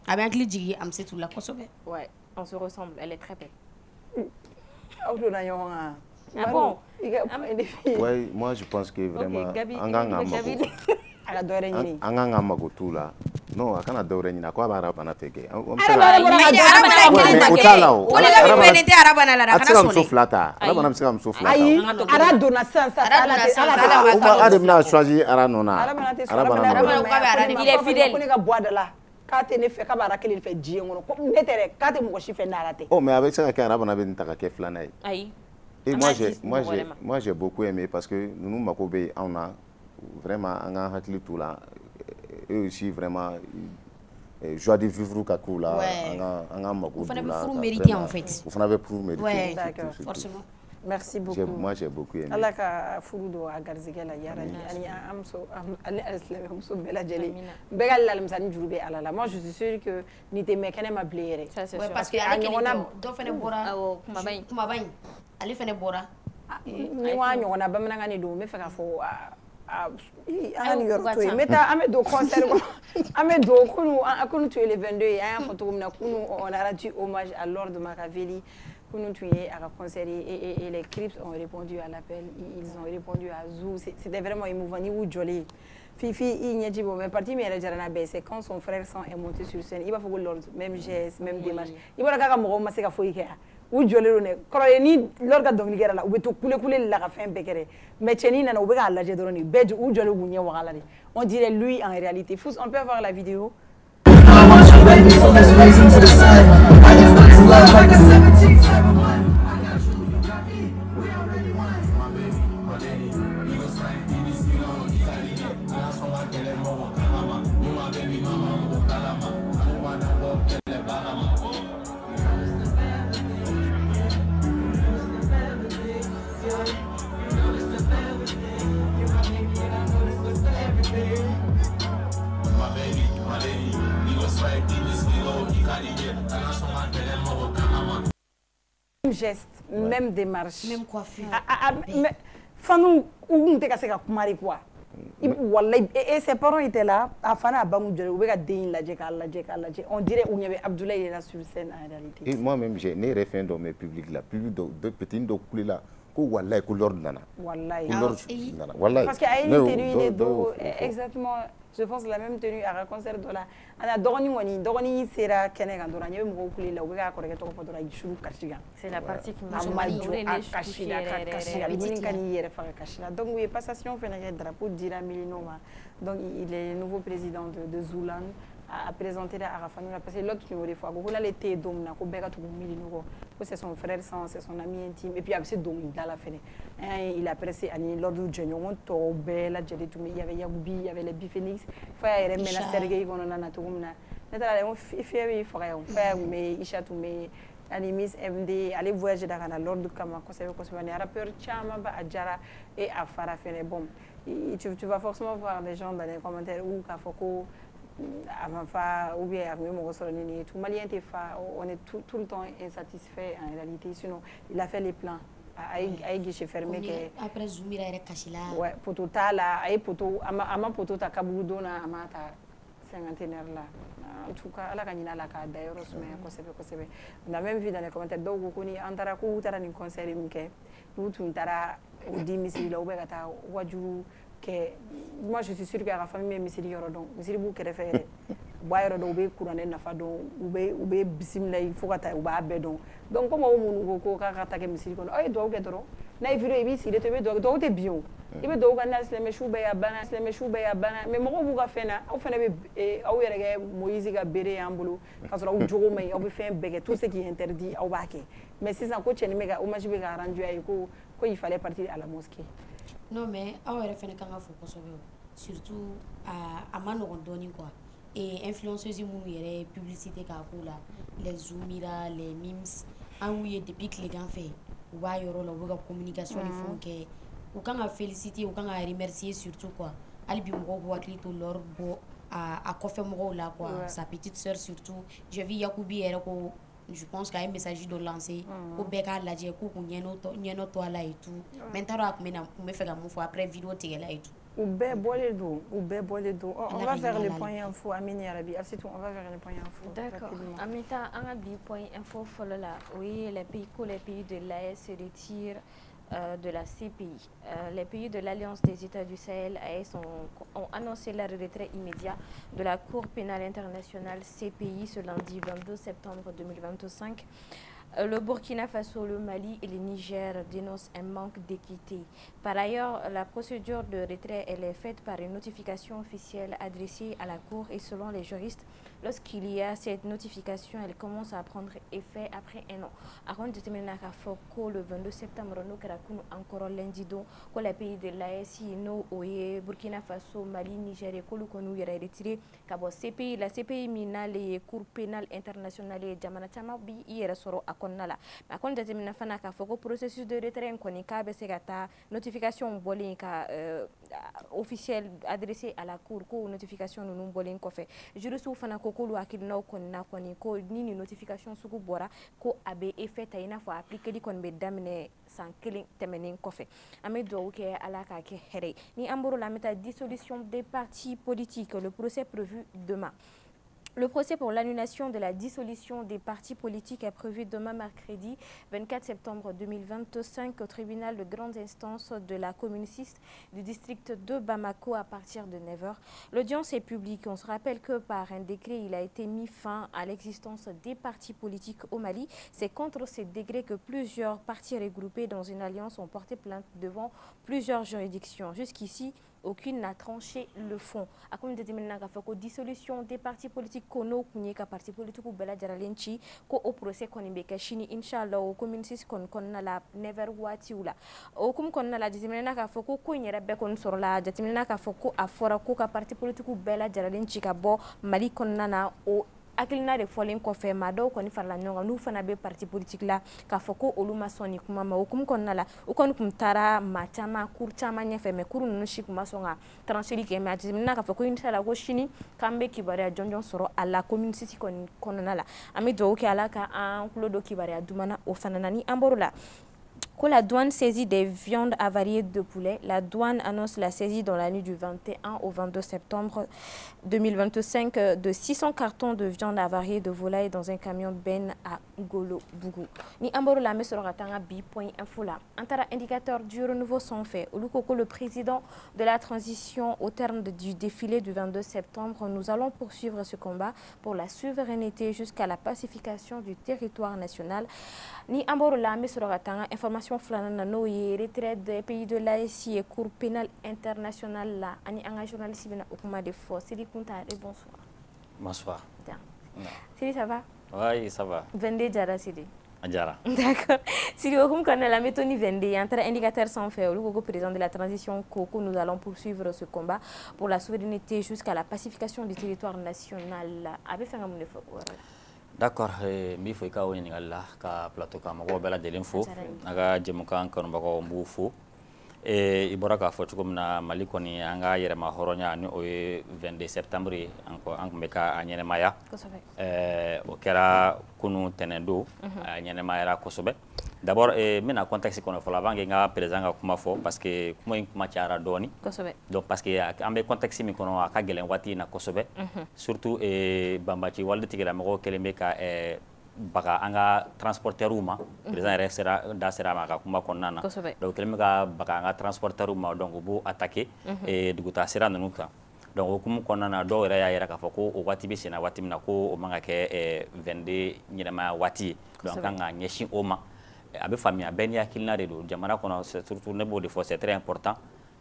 a bɛ an hakili jigin Amsatou la kosɛbɛ ouais on se ressemble elle est très belle. Ah bon? Ouais, moi je pense que vraiment Anga mago tout là. Non, akana dawre nyina ko abara bana feke. Kate ne fɛ ka bara kelen fɛ diɲɛ kɔnɔ ko ne tɛ kate mɔgɔ si fɛ n'ala tɛ. Oh mais avec ça ka arabana bɛ ta ka kɛ filanan ye. Ayi. Et moi j'ai beaucoup aimé parce que nous mako bɛ anw na vraiment an ka hakili t'u la eux aussi vraiment joie de vivre ka k'u la an ka mako d'u la. O fana bɛ furu mériter en fait. O fana bɛ furu mériter. Ouais, d'accord, forcément. Merci beaucoup. Moi j'ai beaucoup aimé. Allah ka furu do a garzigɛ la yarabi ani amso ale alsilamɛmuso bɛɛ lajɛlen bɛɛ ka lalimisani juru bɛ ala la. Moi je suis sûre que ni tɛ mɛn kɛnɛ ma bilen yɛrɛ. Parce que a ɲɔgɔnna dɔ fana bɔra kumaba in ale fana bɔra. Ni wa ɲɔgɔnna bamanankan de don n bɛ fɛ ka fɔ an ka nin yɔrɔ to yen n bɛ taa an bɛ don concert kɔnɔ an bɛ don kunu tun ye le 22 ye an y'a fɔ cogo min na kunu on a rendu hommage à Lord Machiavelli. Et les Crips ont répondu à l'appel, ils ont répondu à Zou, c'était vraiment émouvant. Fifi, il n'y a pas de parti, mais c'est quand son frère sang est monté sur scène, il va falloir l'ordre, même geste, même démarche. Il va falloir que je fasse ce ou jolé quand ni l'orga donc la ou to couler la fin bekere mais cheni na oubega la jedroni bedj ou jolé ou wala on dirait lui en réalité on peut avoir la vidéo. Même geste, même démarche, même coiffure. Fanou, où on était à kumari quoi. Et ses parents étaient là, à Fana Bangoudjere, où on dirait où il y avait Abdoulaye là sur scène en réalité. Et moi-même, j'ai né refait dans mes publics là, plus de petits de coulées là, que Wallahi couleur nana. Wallahi. Parce qu'il y a une tenue exactement. Je pense la même tenue à un concert de la. Ana Doroni sera Kenegan Dorani, Mokuli, la Ouga, Correcto, Chou Kashiga. C'est la partie qui m'a Kashila. Donc, oui, passation fait un drapeau d'Ira Milinoma. Donc, il est le nouveau président de Zoulan. A présenté à Arafan, parce que l'autre numéro des fois, il a été domné, c'est son frère, c'est son ami intime, et puis il dans la fenêtre. Il a pressé à l'ordre du génie, il y avait Yagoubi, il y avait les Biphénix, il y avait les Sergei, on a tout le monde. Mais Ishatou, mais Animis, MD, aller voyager dans l'ordre du Kama, il y a rappeur Chama, Adjara et Afara Fenebom. Tu vas forcément voir des gens dans les commentaires où Kafoko. Ou bien tout Malien on est tout le temps insatisfait en réalité, sinon il a fait les plans à guichet fermé après Zoumira et Kachila ouais poto tala ay poto ama poto ta kabugu dona amata cinquantenaire là en tout cas ala kanina la ka d'ailleurs on a même vu dans les commentaires donc koni antara ko utara ni concert mike nous tara dimisi la ubegata waju. Moi je suis sûre que la famille est misiri yoro donc misiri bu kéré boyoro do be couronné nafa do ube bismillah il faut ka uba be donc comme o munu ko ka ta ke misiri ko ay do ke doro na vidéo ibi si de te do te bio ibe do ka na sleme shuba ya bana mais mo bu ka fena au fena be au yere ke Moïse ga béré ambulu ka so u jogo mai au be fait bege tout ce qui est interdit au ba ke mais si ça ko cheni mega o majibe ga rendu ay ko il fallait partir à la mosquée. Non mais aw yɛrɛ fɛnɛ kan ka fɔ kosɛbɛ surtout a ma nɔgɔn dɔɔnin quoi et influenceuse minnu yɛrɛ publicité k'a k'u la les Zoumira les Mims an y'u ye depuis tilegan fɛ u b'a yɔrɔ la u bɛ ka communication ni fɛnw kɛ u kan ka féliciter u kan ka remercier surtout quoi hali bi mɔgɔw k'u hakili to Laure bɔ a kɔfɛ mɔgɔw la quoi sa petite sœur surtout j'ai vu Yakubi yɛrɛ ko je pense qu'il y a un message de lancer ko bɛɛ k'a lajɛ k'u kun ɲɛnɔ to a la et tout mais n t'a dɔn a kun bɛ fɛ ka mun fɔ après vidéo tigɛla et tout. Ou bien on va faire les points info Amine Arabi on va faire les points info. D'accord. Amita un bi point info follow là oui les pays de l'AES se retirent de la CPI. Les pays de l'Alliance des États du Sahel AES ont annoncé leur retrait immédiat de la Cour pénale internationale CPI ce lundi 22 septembre 2025. Le Burkina Faso, le Mali et le Niger dénoncent un manque d'équité. Par ailleurs, la procédure de retrait elle est faite par une notification officielle adressée à la Cour et selon les juristes, lorsqu'il y a cette notification, elle commence à prendre effet après un an. Avant de terminer le 22 septembre, nous avons encore lundi que les pays de l'AES, Burkina Faso, Mali, Niger et nous retiré CPI, la CPI mina les cours pénales internationales et Jamanatama bi soro akonnala. Mais quand determine fana ka foko processus de retrait koni ka be segata notification bolin ka officiel adressé à la cour ko notification nous bolin ko fait. Juriste fana ko ko akil no konna koni ko ni notification suku bora ko abe effet tayina fo appliquer di kon be damine sans killing temenin ko fait. Amedo ke alaka ke here. Ni amboro la méthode dissolution des partis politiques, le procès prévu demain. Le procès pour l'annulation de la dissolution des partis politiques est prévu demain mercredi 24 septembre 2025 au tribunal de grande instance de la commune 6 du district de Bamako à partir de 9h. L'audience est publique. On se rappelle que par un décret, il a été mis fin à l'existence des partis politiques au Mali. C'est contre ce décret que plusieurs partis regroupés dans une alliance ont porté plainte devant plusieurs juridictions. Jusqu'ici, aucune n'a tranché le fond. À comme déterminé la dissolution des partis politiques kono kunye ka parti politique bela jaralenchi ko au procès konibeka chini inshallah au commune 6 kon na la never watiula au kum kon na la déterminé ka foko ko nyera be kon sur la déterminé ka foko afora ko ka parti politique bela jaralenchi ka bo Mali kon na o akilina de folen ko fe ma do ko ni farla nyonga nu fana be parti politique la ka foko oluma soni kuma ma okum kon nala o kon kum tara matama kurchama nyefe me kuru nu shi kuma songa transferi ke ma timina ka foko inshala go shini kambe kibare jonjon soro ala commune city kon nala ami do ke ala ka an klodo kibare dumana o fanana ni amborola. Que la douane saisit des viandes avariées de poulet. La douane annonce la saisie dans la nuit du 21 au 22 septembre 2025 de 600 cartons de viande avariée de volaille dans un camion Ben à Ngolo-Bougou. Ni amboro la mesure ratanga bi.info là. Antara indicateur du renouveau sont faits. Olukoko, le président de la transition au terme du défilé du 22 septembre, nous allons poursuivre ce combat pour la souveraineté jusqu'à la pacification du territoire national. Ni amboro la mesure ratanga information flanana no ye retrait des pays de l'AES et cour pénale internationale là ani anga journaliste bina okuma de force Sidi Kunta et bonsoir. Bonsoir. Bien. Sidi ça va? Oui, ça va. 22 Jara Sidi. Jara. D'accord. Sidi okum connaît la méthode 22 entre indicateurs sans faire le président de la transition Koko nous allons poursuivre ce combat pour la souveraineté jusqu'à la pacification du territoire national. Avec un monde fort. D'accord, mi fo ka woni ngalla ka plateau ka mago bela de l'info aga jemukan kan bago mbufu ibora ka fo tukum na Mali koni anga yere ma horonya ni o 22 septembre an meka anyene maya o kera kunu tenendo anyene maya kosobe d'abord mena contexte kono fo avant nga président nga kuma fo parce que kuma tiara doni kosobe donc parce que ambe contexte mi kono aka gelen wati na kosobe surtout bambaci walde tigela mako kelembe ka baga anga transporteur uma président restera da sera maka kuma konnana donc kelembe ka baga anga transporteur uma donc bo attaquer duguta sera nanuka donc kuma konnana do re ya yera ka fo ko o wati bi sena wati mina ko o manga ke 22 nyirama wati donc anga nyeshi oma abe famille ben yakilna de do jamana kono surtout ne bo de fo c'est très important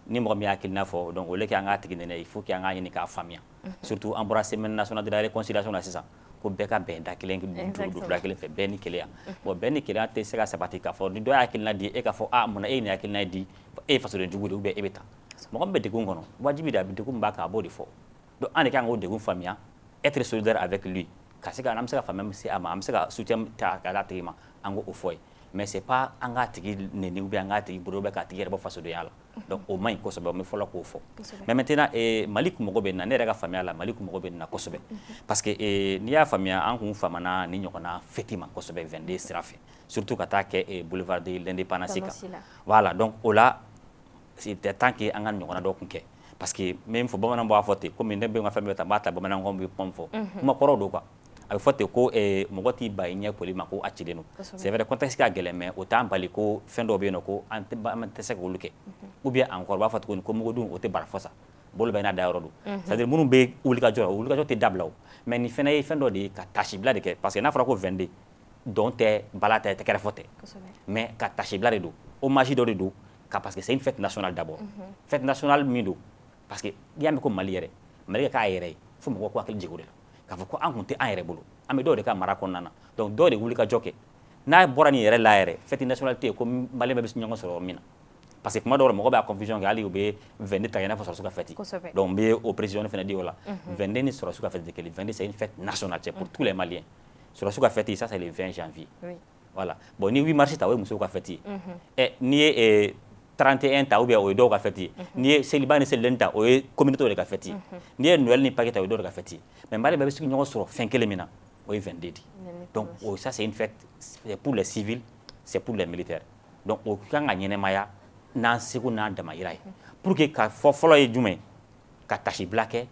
ni mo mi yakilna fo donc o le ki anga tigine il faut ki anga ni ka famille surtout embrasser semaine nationale de la réconciliation là c'est ça ko beka ben dakilen du dakilen fe ben kilia bo ben kilia te sega sabati ka fo do yakilna di e ka fo mona e ni yakilna di e faso de jugude ube ebeta mo be de kungono wajibi da bi de kumba ka bo de fo do ane ka ngo de kun famille être solidaire avec lui kasi ka nam sega famille si ama am sega soutien ta kala tema ango o foy mais c'est pas an ka tigi neni ou bien an ka tigi bolo bɛ ka tigi yɛrɛ bɔ fasoden la donc o man ɲi kosɛbɛ n bɛ fɔlɔ k'o fɔ mais maintenant Mali kun mago bɛ na ne yɛrɛ ka faamuya la Mali kun mago bɛ na kosɛbɛ parce que n'i y'a faamuya an kun famana ni ɲɔgɔnna fêti ma kosɛbɛ 22 sira fɛ surtout ka taa kɛ boulevard de l'indépendance kan voilà donc o la c'était temps que an ka ɲɔgɔnna dɔ kun kɛ parce que même fɔ bamananw b'a fɔ ten komi ne bɛ n ka fɛn bɛɛ ta n b'a ta bamananw bɛ kuma fɔ kuma kɔrɔw don quoi a bɛ fɔ ten ko mɔgɔ t'i ba i ɲɛ koli ma ko a cilen don c'est vrai contexte ka gɛlɛn mais o t'an bali ko fɛn dɔw bɛ yen nɔ ko an tɛ se k'olu kɛ ou bien encore u b'a fɔ tuguni ko mugudenw o tɛ bara fɔ sa bolo bɛɛ n'a dayɔrɔ don c'est à dire minnu bɛ wulikajɔ la wulikajɔ tɛ dabila o mais nin fana ye fɛn dɔ de ye ka tasibila de kɛ parce que n'a fɔra ko 22 dɔn tɛ bala tɛ kɛrɛfɔ tɛ mais ka tasibila de don hommage dɔ de don parce que c'est une fête nationale d'abord fête nationale min don parce que n'i y'a mɛn ko Mali yɛrɛ Mali k'a yɛrɛ ye fo mɔgɔw k'u hakili jigin o de la k'a fɔ ko an kun tɛ an yɛrɛ bolo an bɛ dɔw de ka mara kɔnɔna na donc dɔw de wuli ka jɔ kɛ n'a bɔra nin yɛrɛ la yɛrɛ fête nationale tɛ yen ko Mali bɛ ɲɔgɔn sɔrɔ min na parce que kuma dɔw la mɔgɔ b'a confusion kɛ hali u bɛ 22 ta i n'a fɔ sɔrɔsiw ka fête donc n bɛ o précision fana di o la 22 ni sɔrɔsiw ka fête tɛ kelen 22 c'est une fête nationale c'est pour tous les Maliens sɔrɔsiw ka fête ça c'est le 20 janvier voilà bon ni 8 mars ta o ye musow ka fête ye n'i ye 31 ta ou bien o ye dɔw ka fête ye n'i ye seliba ni selideni ta o ye communauté de ka fête ye n'i ye Noël ni Pâques ta o ye dɔw de ka fête ye mais Mali bɛɛ bɛ se ɲɔgɔn sɔrɔ fɛn kelen min na o ye 22 di donc ça c'est une fête c'est pour les civils c'est pour les militaires donc o kan ka ɲɛnɛmaya n'an seko n'an damayira ye pour que ka fɔ fɔlɔ ye jumɛn ka tasibila kɛ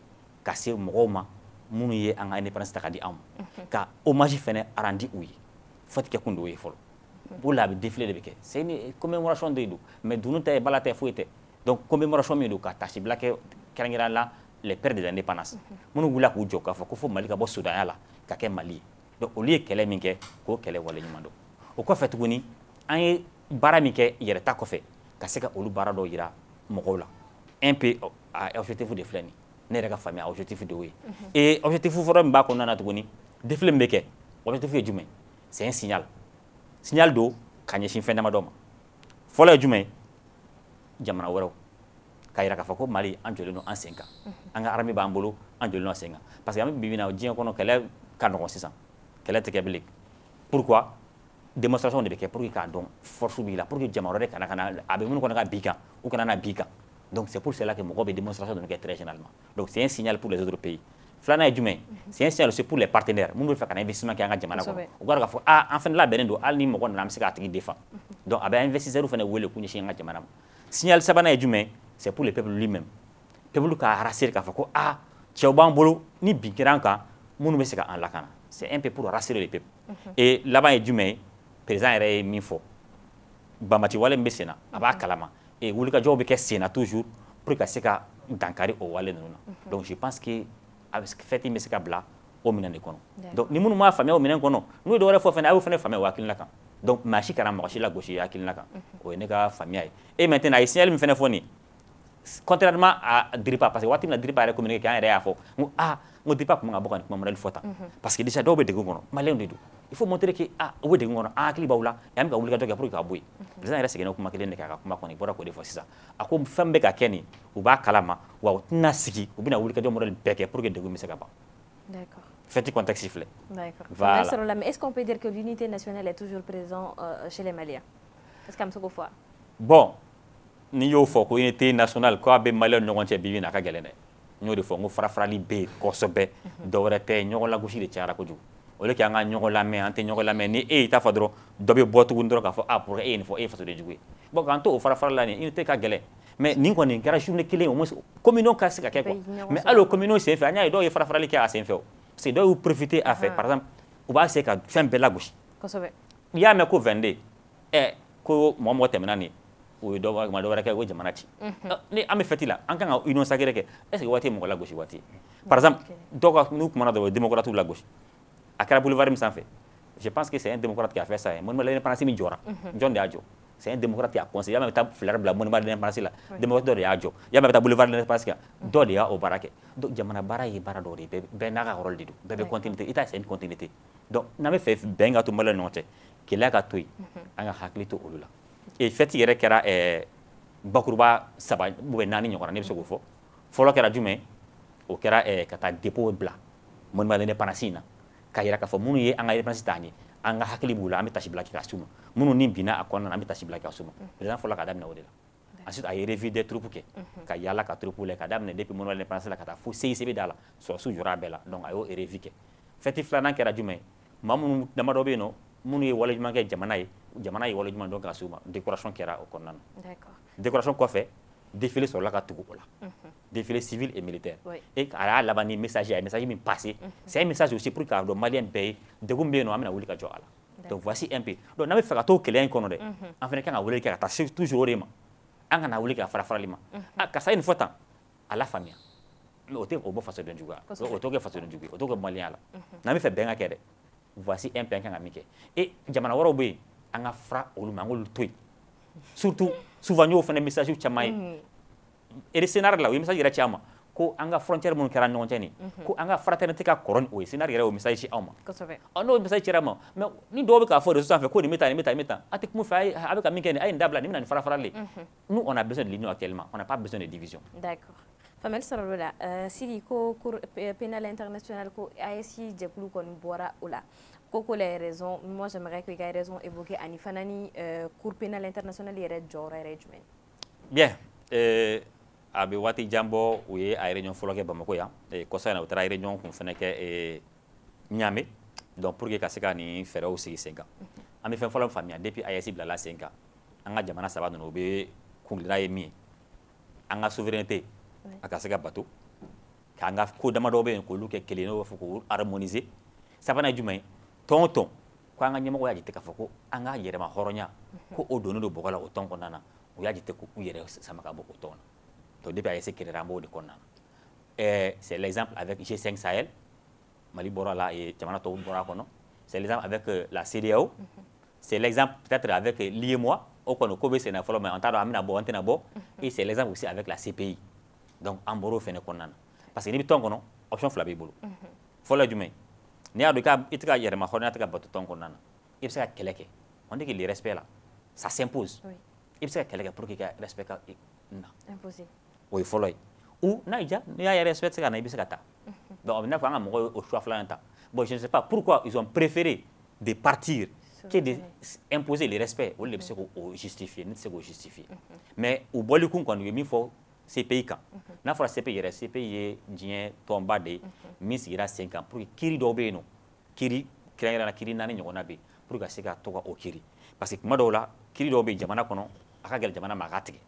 ka se mɔgɔw ma minnu ye an ka indépendance ta ka di anw ma ka hommage fɛnɛ rendre u ye fête kɛ kun de o ye fɔlɔ pour la défilé de bɛ c'est une commémoration de do mais dunu tɛ bala tɛ foyi tɛ donc commémoration min do ka tasibila kɛ kɛrɛnkɛrɛnnenya la les pères de l'indépendance minnu wulila k'u jɔ k'a fɔ ko fo Mali ka bɔ sudanya la ka kɛ Mali ye donc olu ye kɛlɛ min kɛ k'o kɛlɛ waleɲuman dɔn o kɔfɛ tuguni an ye baara min kɛ yɛrɛta kɔfɛ ka se ka olu baara dɔw yira mɔgɔw la un peu objectif de filɛ nin ne yɛrɛ ka faamuya objectif de y'o ye et objectif fɔlɔ min b'a kɔnɔna na tuguni défilé min bɛ kɛ objectif ye jumɛn c'est un signal do ka ɲɛsin fɛn damadɔ ma fɔlɔ ye jumɛn ye jamana wɛrɛw ka yira k'a fɔ ko Mali an jɔlen don an sen kan an ka armée b'an bolo an jɔlen don an sen kan parce que an bɛ bi na diɲɛ kɔnɔ kɛlɛ ka nɔgɔn sisan kɛlɛ tɛ kɛ bilen pourquoi démonstration de bɛ kɛ pour que k'a dɔn force b'i la pour que jamana wɛrɛ kana a bɛ minnu kɔnɔ ka b'i kan u kana na b'i kan donc c'est pour cela que mɔgɔw bɛ démonstration de kɛ très généralement donc c'est un signal pour les autres pays filanan ye jumɛn c'est un signal aussi pour les partenaires minnu bɛ fɛ ka na investissement kɛ an ka jamana kɔnɔ u k'a dɔn k'a fɔ an fana labɛnnen don hali ni mɔgɔ nana an bɛ se k'a tigi défend donc a bɛ investisseurs fana wele k'u ɲɛsin an ka jamana ma signal sabanan ye jumɛn c'est pour le peuple lui-même peuple ka rassurer k'a fɔ ko cɛw b'an bolo ni bin kɛra an kan minnu bɛ se ka an lakana c'est un peu pour rassurer le peuple et laban ye jumɛn ye président yɛrɛ ye min fɔ banbati wale min bɛ sen na a b'a kalama et wulikajɔw bɛ kɛ sen na toujours pour ka se ka dankari o wale ninnu na donc je pense que fête in bɛ se ka bila o minɛn de kɔnɔ donc ni minnu m'a faamuya o minɛn kɔnɔ n'u ye dɔwɛrɛ fɔ fana a y'o fana faamuya o hakilina kan donc maa si kana mɔgɔ si lagosi hakilina kan o ye ne ka faamuya ye et maintenant a ye signal min fana fɔ nin contrairement à Diripa parce que waati min na Diripa yɛrɛ communiqué kɛ an yɛrɛ y'a fɔ n ko Diripa tun man ka bɔ ka nin kuma modèle fɔ tan parce que déjà dɔw bɛ degun kɔnɔ maliyɛnw de don il faut montrer que o bɛ degun kɔnɔ an hakili b'aw la et an bɛ ka wulikajɔ kɛ pour que k'a bɔ yen président yɛrɛ seginna o kuma kelen de kan a ka kuma kɔni bɔra k'o de fɔ sisan a ko fɛn bɛ ka kɛ nin u b'a kalama wa u tɛna sigi u bɛna wulikajɔ modèle bɛɛ kɛ pour que degun bɛ se ka ban. D'accord. Faites contexte sifflé. D'accord. Voilà. Mais est-ce qu'on peut dire que l'unité nationale est toujours présente chez les Maliens? Est-ce qu'on peut fois? Bon, ni y'o fɔ ko unité nationale ko a bɛ Maliens ɲɔgɔn cɛ bi bi in na a ka gɛlɛn dɛ. N y'o de fɔ n ko farafarali bɛ yen kosɛbɛ dɔwɛrɛ tɛ ɲɔgɔn lagosi de cayara kojugu. O de kɛ an ka ɲɔgɔn lamɛn an tɛ ɲɔgɔn lamɛn ni e y'i ta fɔ dɔrɔn dɔ bɛ bɔ tuguni dɔrɔn k'a fɔ pour que e ye nin fɔ e ye fasoden jugu ye. Bon k'an to o farafarali la nin unité ka gɛlɛn. Mais nin kɔni kɛra journée kelen au moins communion ka se ka kɛ quoi. Mais hali o communion sen fɛ an y'a ye dɔw ye farafarali kɛ a sen fɛ o. Parce que dɔw y'u profiter a fɛ par exemple u b'a se ka fɛn bɛɛ lagosi. Kosɛbɛ. N'i y'a mɛn ko 22 ko mɔgɔ mɔgɔ tɛmɛna nin o ye dɔ wɛrɛ kɛ o ye jamana ci. Ni an bɛ fête la an kan ka union sacrée kɛ est ce que waati ye mɔgɔ lagosi waati ye. Par exemple dɔw ka n'u kumana dɔrɔn démocrates lagosi a kɛra boulevard min sanfɛ je pense que c'est un démocrate qui a fait ça monument de l'indépendance min jɔra jɔn de y'a jɔ c'est un démocrate qui a conseillé y'a mɛ bɛ taa fleur bila monument de l'indépendance la démocrate dɔ de y'a jɔ y'a mɛ bɛ taa boulevard de l'indépendance kan dɔ de y'a o baara kɛ donc jamana baara ye baara dɔ de ye bɛɛ n'a ka rôle de don bɛɛ bɛ continuité i t'a c'est une continuité donc n'an bɛ fɛ bɛn ka to Maliens ni ɲɔgɔn cɛ gɛlɛya ka to yen an ka hakili to olu la et fête yɛrɛ kɛra bakuruba 3 ou 4 ɲɔgɔnna ne bɛ se k'o fɔ fɔlɔ kɛra jumɛn o kɛra ka taa dépôt bila monument de l'indépendance in na k'a yira k'a fɔ minnu ye an ka indépendance ta an ye anga hakili bula ambi tashi blaki kasuma munu ni bina akona ambi tashi blaki kasuma président fola kadam na odela ensuite ay revu des troupes ke ka yala ka troupe le kadam ne depuis mono l'indépendance la kata fo CICB dala so su jura bela donc ayo revu ke feti flana ke rajume mamu damado be no munu ye wala juma ke jamana ye wala juma donc kasuma décoration kera au konnan d'accord décoration quoi fait défilé sur la Katugu défilé civil et militaire et à la bani message mi passé c'est un message aussi pour que le Malien paye de combien nous amène à Wulika Joala donc voici un peu donc n'avait fait tout que l'un connaît en fait quand à Wulika t'as toujours rema en à Wulika fara lima ah ça une fois temps à la famille mais au temps au bon façon de jouer au temps que façon de jouer au temps que Malien là n'avait fait bien à kere voici un peu quand amike et jamana waro be en a fra au mangol toi surtout souvent nous faisons des messages où chamay et le scénario là où message ira chama ko anga frontière mon kera non tani ko anga fraternité ka koron o scénario ira o message chi ama no message ira ma mais ni do be ka fo de ça fait ko ni meta atek mu fay avec ami ken ay ndabla ni na fara le nous on a besoin de l'union actuellement on n'a pas besoin de division d'accord Famel Sorola sidi ko cour pénal international ko ASI jeklu kon bora ola Koko les raisons, moi j'aimerais que les raisons évoquées à Nifanani, Cour pénale internationale et Red Jor et Regiment. Bien, abe wati jambo ouye a réunion foloke Bamako ya, et kosa na outra réunion qu'on fait que Niamey, donc pour que kaseka ni faire aussi 5 ans. Ami fait follow famille depuis ASI blala 5 ans. Anga jamana saba no be kunglina yemi. Anga souveraineté akaseka bateau. Kanga ko damado be ko luke keleno foko harmoniser. Ça va na jumai. Tonton ko anga nyama ko yajite ka foko anga yere ma horonya ko odono do bogala o tonko nana o yajite ko yere sama ka boko tona to depuis ayese kere rambo de konna c'est l'exemple avec G5 Sahel Mali Bora là et jamana to Bora kono c'est l'exemple avec la CEDEAO c'est l'exemple peut-être avec l'IEMOA au kono ko be sena folo mais entado amina bo antena bo et c'est l'exemple aussi avec la CPI donc amboro fene konna parce que ni tonko no option flabe bolo folo du mai ni adu ka itka yere ma khona taka batu tonko nana ibsa keleke on dit que le respect là ça s'impose oui ibsa keleke pour que respect ka na imposé oui follow ou naija ni ya respect ka na ibsa kata donc on a fait un mo au choix flanta bon je ne sais pas pourquoi ils ont préféré de partir que de imposer le respect au lieu de se justifier ni se justifier mais au boli kun quand il faut CPI kan na fora CPI yɛrɛ CPI ye diɲɛ tɔnba de ye min sigira sen kan pour que kiri dɔw bɛ yen nɔ kiri kɛrɛnkɛrɛnna kiri 4 ɲɔgɔnna bɛ yen pour que ka se ka to ka o kiri parce que kuma dɔw la kiri dɔw bɛ yen jamana kɔnɔ a ka gɛlɛn jamana ma a k'a tigɛ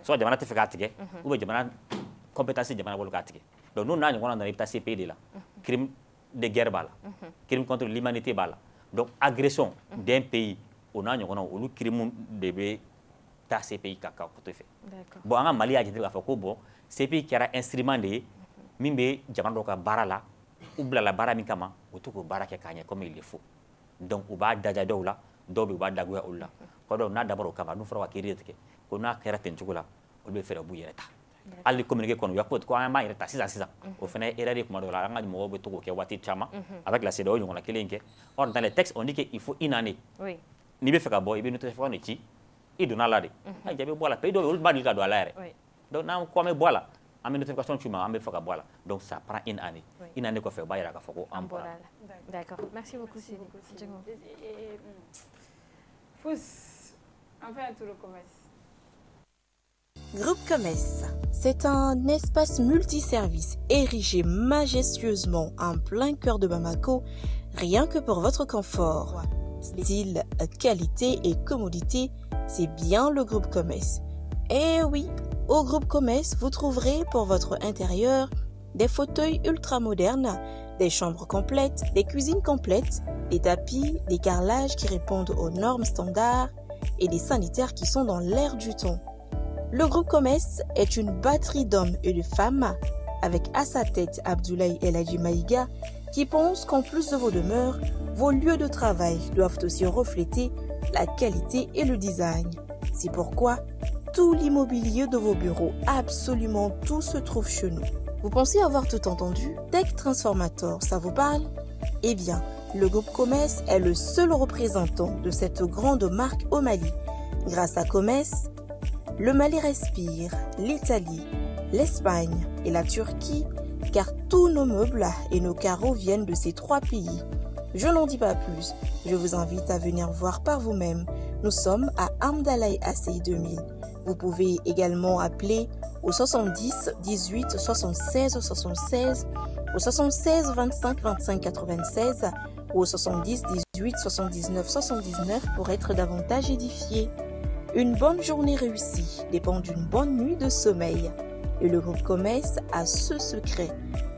soit jamana tɛ fɛ k'a tigɛ ou bien jamana compétence jamana bolo k'a tigɛ donc n'o n'a ɲɔgɔnna nana i bɛ taa CPI de la crime de guerre b'a la crime contre l'humanité b'a la donc agression d'un pays o n'a ɲɔgɔnna olu crime de bɛ ta CPI ka koto fe bon anga Mali a jité ka fako bon CPI kɛra instrument de min be jamana dɔ ka baara la u bila la baara min kama o to ko baara kɛ ka ɲɛ comme il le faut donc u b'a daja dɔw la dɔw be u b'a dagoya olu la ko dɔw n'a dabɔra o kama n'u fɔra ka kiiri tigɛ ko n'a kɛra ten cogo la olu be fɛrɛ b'u yɛrɛ ta hali communiqué kɔnɔ u y'a ko an b'a yɛrɛ ta sisan o fana erreur de kuma dɔw la an ka mɔgɔw be to k'o kɛ waati caman avec la CEDEAO ɲɔgɔnna kelen kɛ or dans les textes on dit que il faut une année n'i bɛ fɛ ka bɔ i bɛ notification de ci i donna la de a jabi bɔ la pays dɔw olu b'a deli ka don a la yɛrɛ donc n'an ko an bɛ bɔ a la an bɛ notification ci ma an bɛ fɛ ka bɔ a la donc ça prend une année kɔfɛ o b'a yira k'a fɔ ko an bɔra la. D'accord, merci beaucoup Sidi. Fous, on fait un tour de commerce. Groupe Commerce, c'est un espace multiservice érigé majestueusement en plein cœur de Bamako, rien que pour votre confort. Style, qualité et commodité, c'est bien le Groupe Commerce. Et oui, au Groupe Commerce, vous trouverez pour votre intérieur des fauteuils ultra modernes, des chambres complètes, des cuisines complètes, des tapis, des carrelages qui répondent aux normes standards et des sanitaires qui sont dans l'air du temps. Le Groupe Commerce est une batterie d'hommes et de femmes avec à sa tête Abdoulaye El Hadji Maïga qui pense qu'en plus de vos demeures, vos lieux de travail doivent aussi refléter la qualité et le design. C'est pourquoi tout l'immobilier de vos bureaux, absolument tout se trouve chez nous. Vous pensez avoir tout entendu? Tech Transformator, ça vous parle? Eh bien, le Groupe Commerce est le seul représentant de cette grande marque au Mali. Grâce à Commerce, le Mali respire, l'Italie, l'Espagne et la Turquie, car tous nos meubles et nos carreaux viennent de ces 3 pays. Je n'en dis pas plus. Je vous invite à venir voir par vous-même. Nous sommes à Amdalaï ACI 2000. Vous pouvez également appeler au 70 18 76 76, au 76 25 25 96 ou au 70 18 79 79 pour être davantage édifié. Une bonne journée réussie dépend d'une bonne nuit de sommeil. Et le groupe Commerce a ce secret,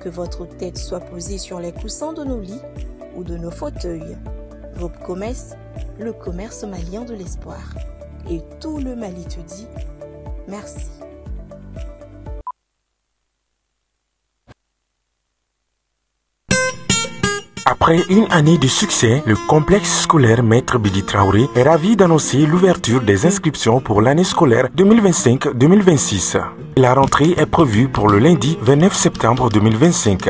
que votre tête soit posée sur les coussins de nos lits ou de nos fauteuils. Groupe Commerce, le commerce malien de l'espoir. Et tout le Mali te dit merci. Après une année de succès, le complexe scolaire Maître Bidi Traoré est ravi d'annoncer l'ouverture des inscriptions pour l'année scolaire 2025-2026. La rentrée est prévue pour le lundi 29 septembre 2025.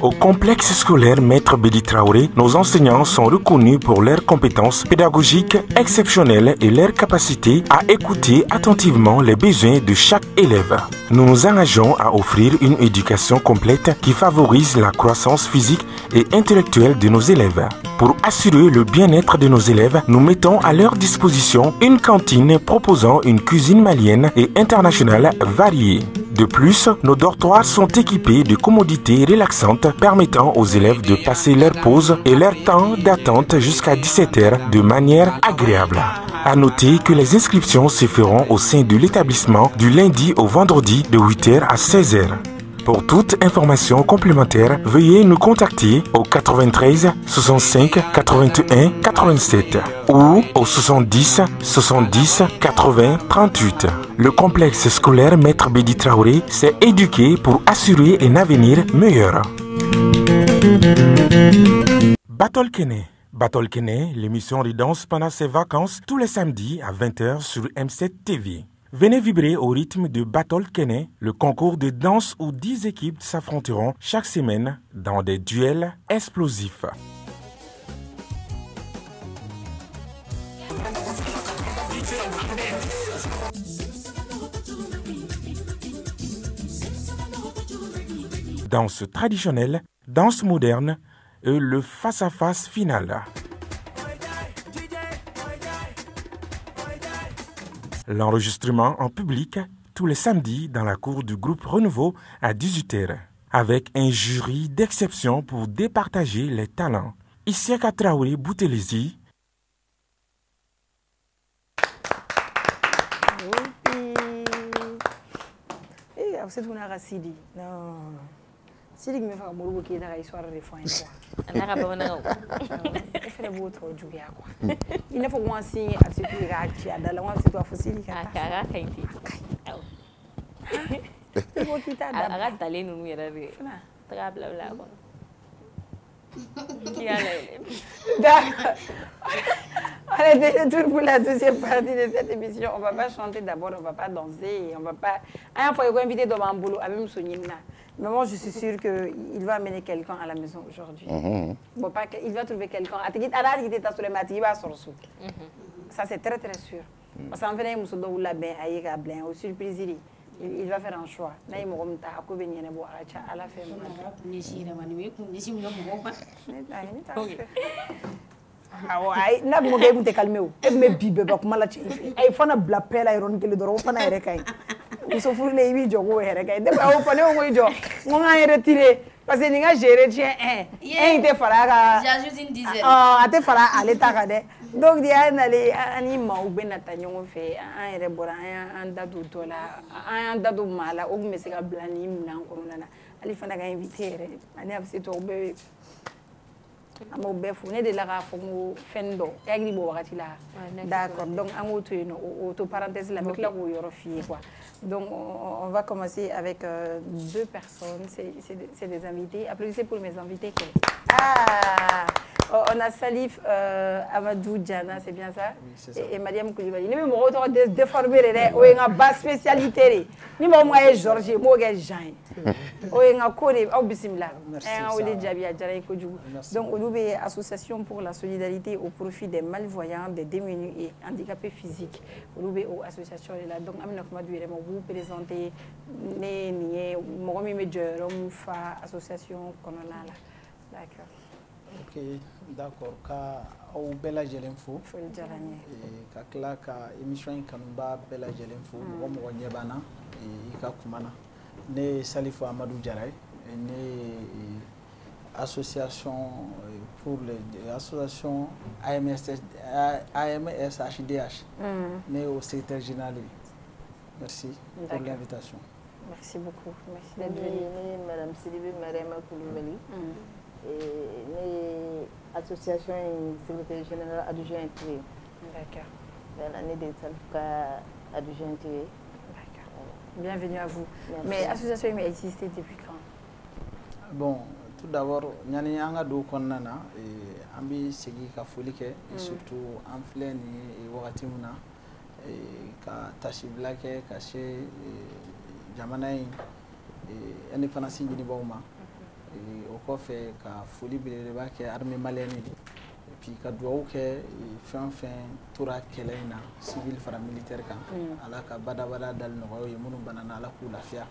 Au complexe scolaire Maître Bidi Traoré, nos enseignants sont reconnus pour leurs compétences pédagogiques exceptionnelles et leur capacité à écouter attentivement les besoins de chaque élève. Nous nous engageons à offrir une éducation complète qui favorise la croissance physique et intellectuelle de nos élèves. Pour assurer le bien-être de nos élèves, nous mettons à leur disposition une cantine proposant une cuisine malienne et internationale variée. De plus, nos dortoirs sont équipés de commodités relaxantes permettant aux élèves de passer leur pause et leur temps d'attente jusqu'à 17 h de manière agréable. À noter que les inscriptions se feront au sein de l'établissement du lundi au vendredi de 8 h à 16 h. Pour toute information complémentaire, veuillez nous contacter au 93 65 81 87 ou au 70 70 80 38. Le complexe scolaire Maître Bidi Traoré s'est éduqué pour assurer un avenir meilleur. Battle Kene. Battle Kene, l'émission de danse pendant ses vacances tous les samedis à 20 h sur M7 TV. Venez vibrer au rythme de Battle Kene, le concours de danse où 10 équipes s'affronteront chaque semaine dans des duels explosifs. Danse traditionnelle, danse moderne et le face-à-face final. L'enregistrement en public tous les samedis dans la cour du groupe Renouveau à 18 h, avec un jury d'exception pour départager les talents. Isiaka Traoré Boutelesi. Sidi me fa muru ki da histoire de fois quoi. Ana ka bana ko. E fere bo to juya quoi. Il faut moi signer à ce qui rachi à la moi c'est toi fossile ka. Ka kaiti. E bo kita da. Aga tale nunu yera re. Tra bla bla ko. Qui a D'accord. On est de retour pour la deuxième partie de cette émission. On ne va pas chanter d'abord, on ne va pas danser, on ne va pas... Un fois, il va inviter dans mon boulot, à même Sonina. Mais moi, je suis sûre qu'il va amener quelqu'un à la maison aujourd'hui. Bon, pas il va trouver quelqu'un. Ça, c'est très, très sûr. Parce qu'en fait, il va faire un choix. Là, il ay na mo gay muté calmé wu e me bibe ba kuma la ci ay fana bla pela ay ron gele doro fana yere kay so furu le wi jogo yere kay de ba o fane o ngoy jo mo nga retiré parce que ni nga gérer tien te fara ga j'ajoute une dizaine ate fara ale ta ga de donc dia na le ani ma u bena ta nyongo fe an yere bora an dadu dola an dadu mala o me se ga blani mnan ko nana ali fana ga inviter ani avse to be amo befu ne de la ga fongo fendo yagri bo wakati la d'accord donc en auto parenthèse la mec là où yoro fille quoi donc on va commencer avec deux personnes c'est des invités applaudissez pour mes invités on a Salif Amadou Diana c'est bien ça et Mariam Koulibaly ni me mo to déformer les o nga bas spécialité ni mo moye Georges mo ga Jean o nga kone au bismillah on les jabia jara ko djugu donc on est association pour la solidarité au profit des malvoyants des démunis et handicapés physiques on est association là donc amina kuma duire mo vous présenter né ni mo mi me jero mu fa association konona là d'accord Ok, d'accord. Ka aw bɛɛ lajɛlen fo. Foli diyara n ye. Ka tila ka émission in kanuba bɛɛ lajɛlen fo. Mɔgɔ mɔgɔ ɲɛ b'an na i ka kuma na. Ne ye Salifu Amadu Jara ye. Ne ye association pour les association AMS HDH. Ne ye au secrétaire général. Merci pour l'invitation. Merci beaucoup. Merci d'être venue. Madame Sidibé Mariama Koulibaly. L'association secrétaire général adjoint intégré. D'accord. L'année des Salfka adjoint intégré. D'accord. Bienvenue à vous. Merci. Mais l'association a existé depuis quand? Bon, tout d'abord, ñani anga do konnana ambi segi ka foli kɛ et surtout en filɛ ni wagati mun na ka tasibila kɛ ka se jamana in indépendance ɲinibaaw ma. O kɔfɛ ka foli belebeleba kɛ armée malienne et puis ka duwawu kɛ fɛn fɛn tora kɛlɛ in na civil fara militaire kan ala ka badabada dali nɔgɔya ye minnu banana ala k'u lafiya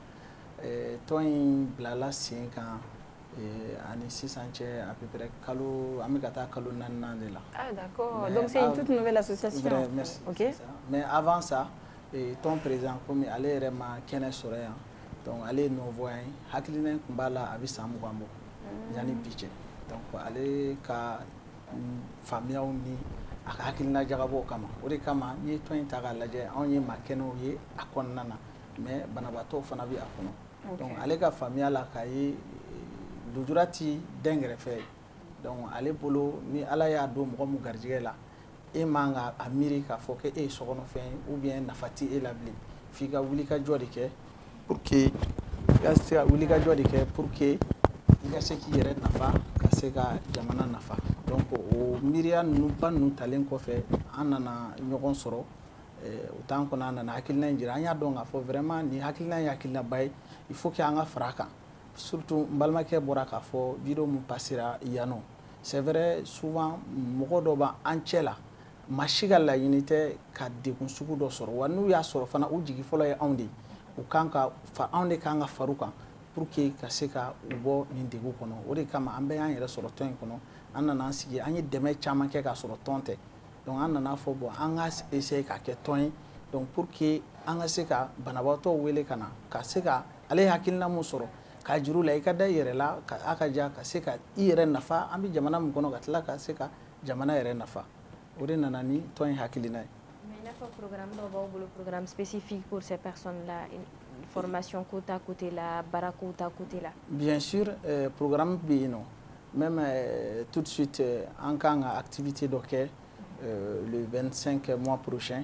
tɔn in bilala sen kan ani sisan cɛ à peu près kalo an bɛ ka taa kalo 4 de la. Ah d'accord, donc c'est une toute nouvelle association. Vrai, merci. Ok. Mais avant ça ton président comme ale yɛrɛ ma kɛnɛ sɔrɔ yan. Donc ale ye non-voyant ye hakilina in tun b'a la a bɛ san 20 bɔ yanni bi cɛ donc ale ka faamuyaw ni a ka hakilina jagabɔw kama o de kama n'i ye tɔn in ta k'a lajɛ anw ye maa kɛnɛw ye a kɔnɔna na mais banabaatɔw fana bɛ a kɔnɔ donc ale ka faamuya la k'a ye lujura ti den kɛrɛfɛ donc ale bolo ni ala y'a don mɔgɔ min garijɛgɛ la e man ka a miiri k'a fɔ k'e ye sokɔnɔfɛn ye ou bien nafa ti e la bilen f'i ka wuli ka jɔ de kɛ pour que i ka se ka wuli ka jɔ de kɛ pour que i ka se k'i yɛrɛ nafa ka se ka jamana nafa donc o miiriya ninnu ba ninnu talen kɔfɛ an nana ɲɔgɔn sɔrɔ o temps kɔnɔ an nana hakilina in jira an y'a dɔn k'a fɔ vraiment nin hakilina ye hakilinaba ye il faut que an ka fara a kan surtout n balimakɛ bɔra k'a fɔ video min passera yan nɔ c'est vrai souvent mɔgɔ dɔ b'an cɛ la maa si ka laɲini tɛ ka degun sugu dɔ sɔrɔ wa n'u y'a sɔrɔ fana u jigi fɔlɔ ye anw de ye u kan ka anw de kan ka far'u kan pour que ka se ka u bɔ nin degun kɔnɔ o de kama an bɛɛ y'an yɛrɛ sɔrɔ tɔn in kɔnɔ an nana an sigi an ye dɛmɛ caman kɛ k'a sɔrɔ tɔn tɛ donc an nana fɔ bon an ka essayer ka kɛ tɔn ye donc pour que an ka se ka banabaatɔw wele ka na ka se ka ale ye hakilina mun sɔrɔ k'a jir'u la i ka da i yɛrɛ la a ka ja ka se ka i yɛrɛ nafa an bɛ jamana min kɔnɔ ka tila ka se ka jamana yɛrɛ nafa o de nana ni tɔn in hakilina ye. Mais il y a un programme, un programme spécifique pour ces personnes-là, une formation côté à côté là, bara côté à côté là. Bien sûr, programme bien même tout de suite en cas d'activité d'OKE le 25 mois prochain.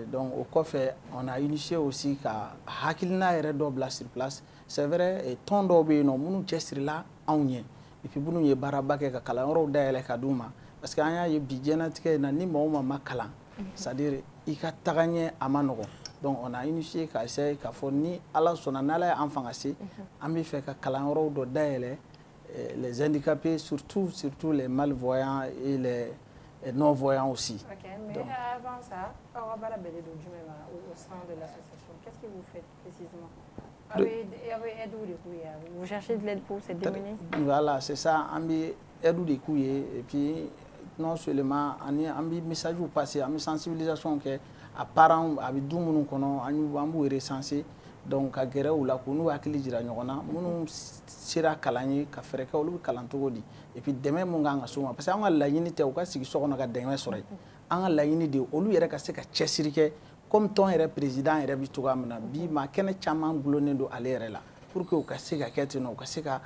Donc au COFE, on a initié aussi ka hakilina yɛrɛ dɔ bila sur place. C'est vrai, ton dɔ bɛ yen nɔ minnu cɛsirila anw ye et puis minnu ye baaraba kɛ ka kalanyɔrɔw dayɛlɛ ka d'u ma parce que an y'a ye bi diɲɛlatigɛ in na ni mɔgɔ ma kalan c'est-à-dire i ka taga ɲɛ a ma nɔgɔn donc on a initié ka essayer k'a fɔ ni ala sɔnna n'ala y'an fanga se an bɛ fɛ ka kalanyɔrɔw dɔ dayɛlɛ les handicapés surtout les malvoyants et les non-voyants aussi. Ok, mais donc, avant ça, au sein de l'association, qu'est-ce que vous faites précisément? Vous cherchez de l'aide pour ces démunis? Voilà, c'est ça, on a aide de couiller et puis non seulement on a un message ou passer, on a sensibilisation que à parents avec tout le monde on a recensé donc à guerre ou la qu'on a accueilli jira ɲɔgɔnna minnu sera kalan ye ka fɛrɛ kɛ olu bɛ kalan cogo di et puis dɛmɛ mun kan ka s'u ma parce que an ka laɲini tɛ u ka sigi so kɔnɔ ka dɛmɛ sɔrɔ an ka laɲini de olu yɛrɛ ka se ka cɛsiri kɛ comme tɔn yɛrɛ président yɛrɛ bɛ cogoya min na bi maa kɛnɛ caman gulonnen don ale yɛrɛ la pour que u ka se ka kɛ ten nɔ u ka se ka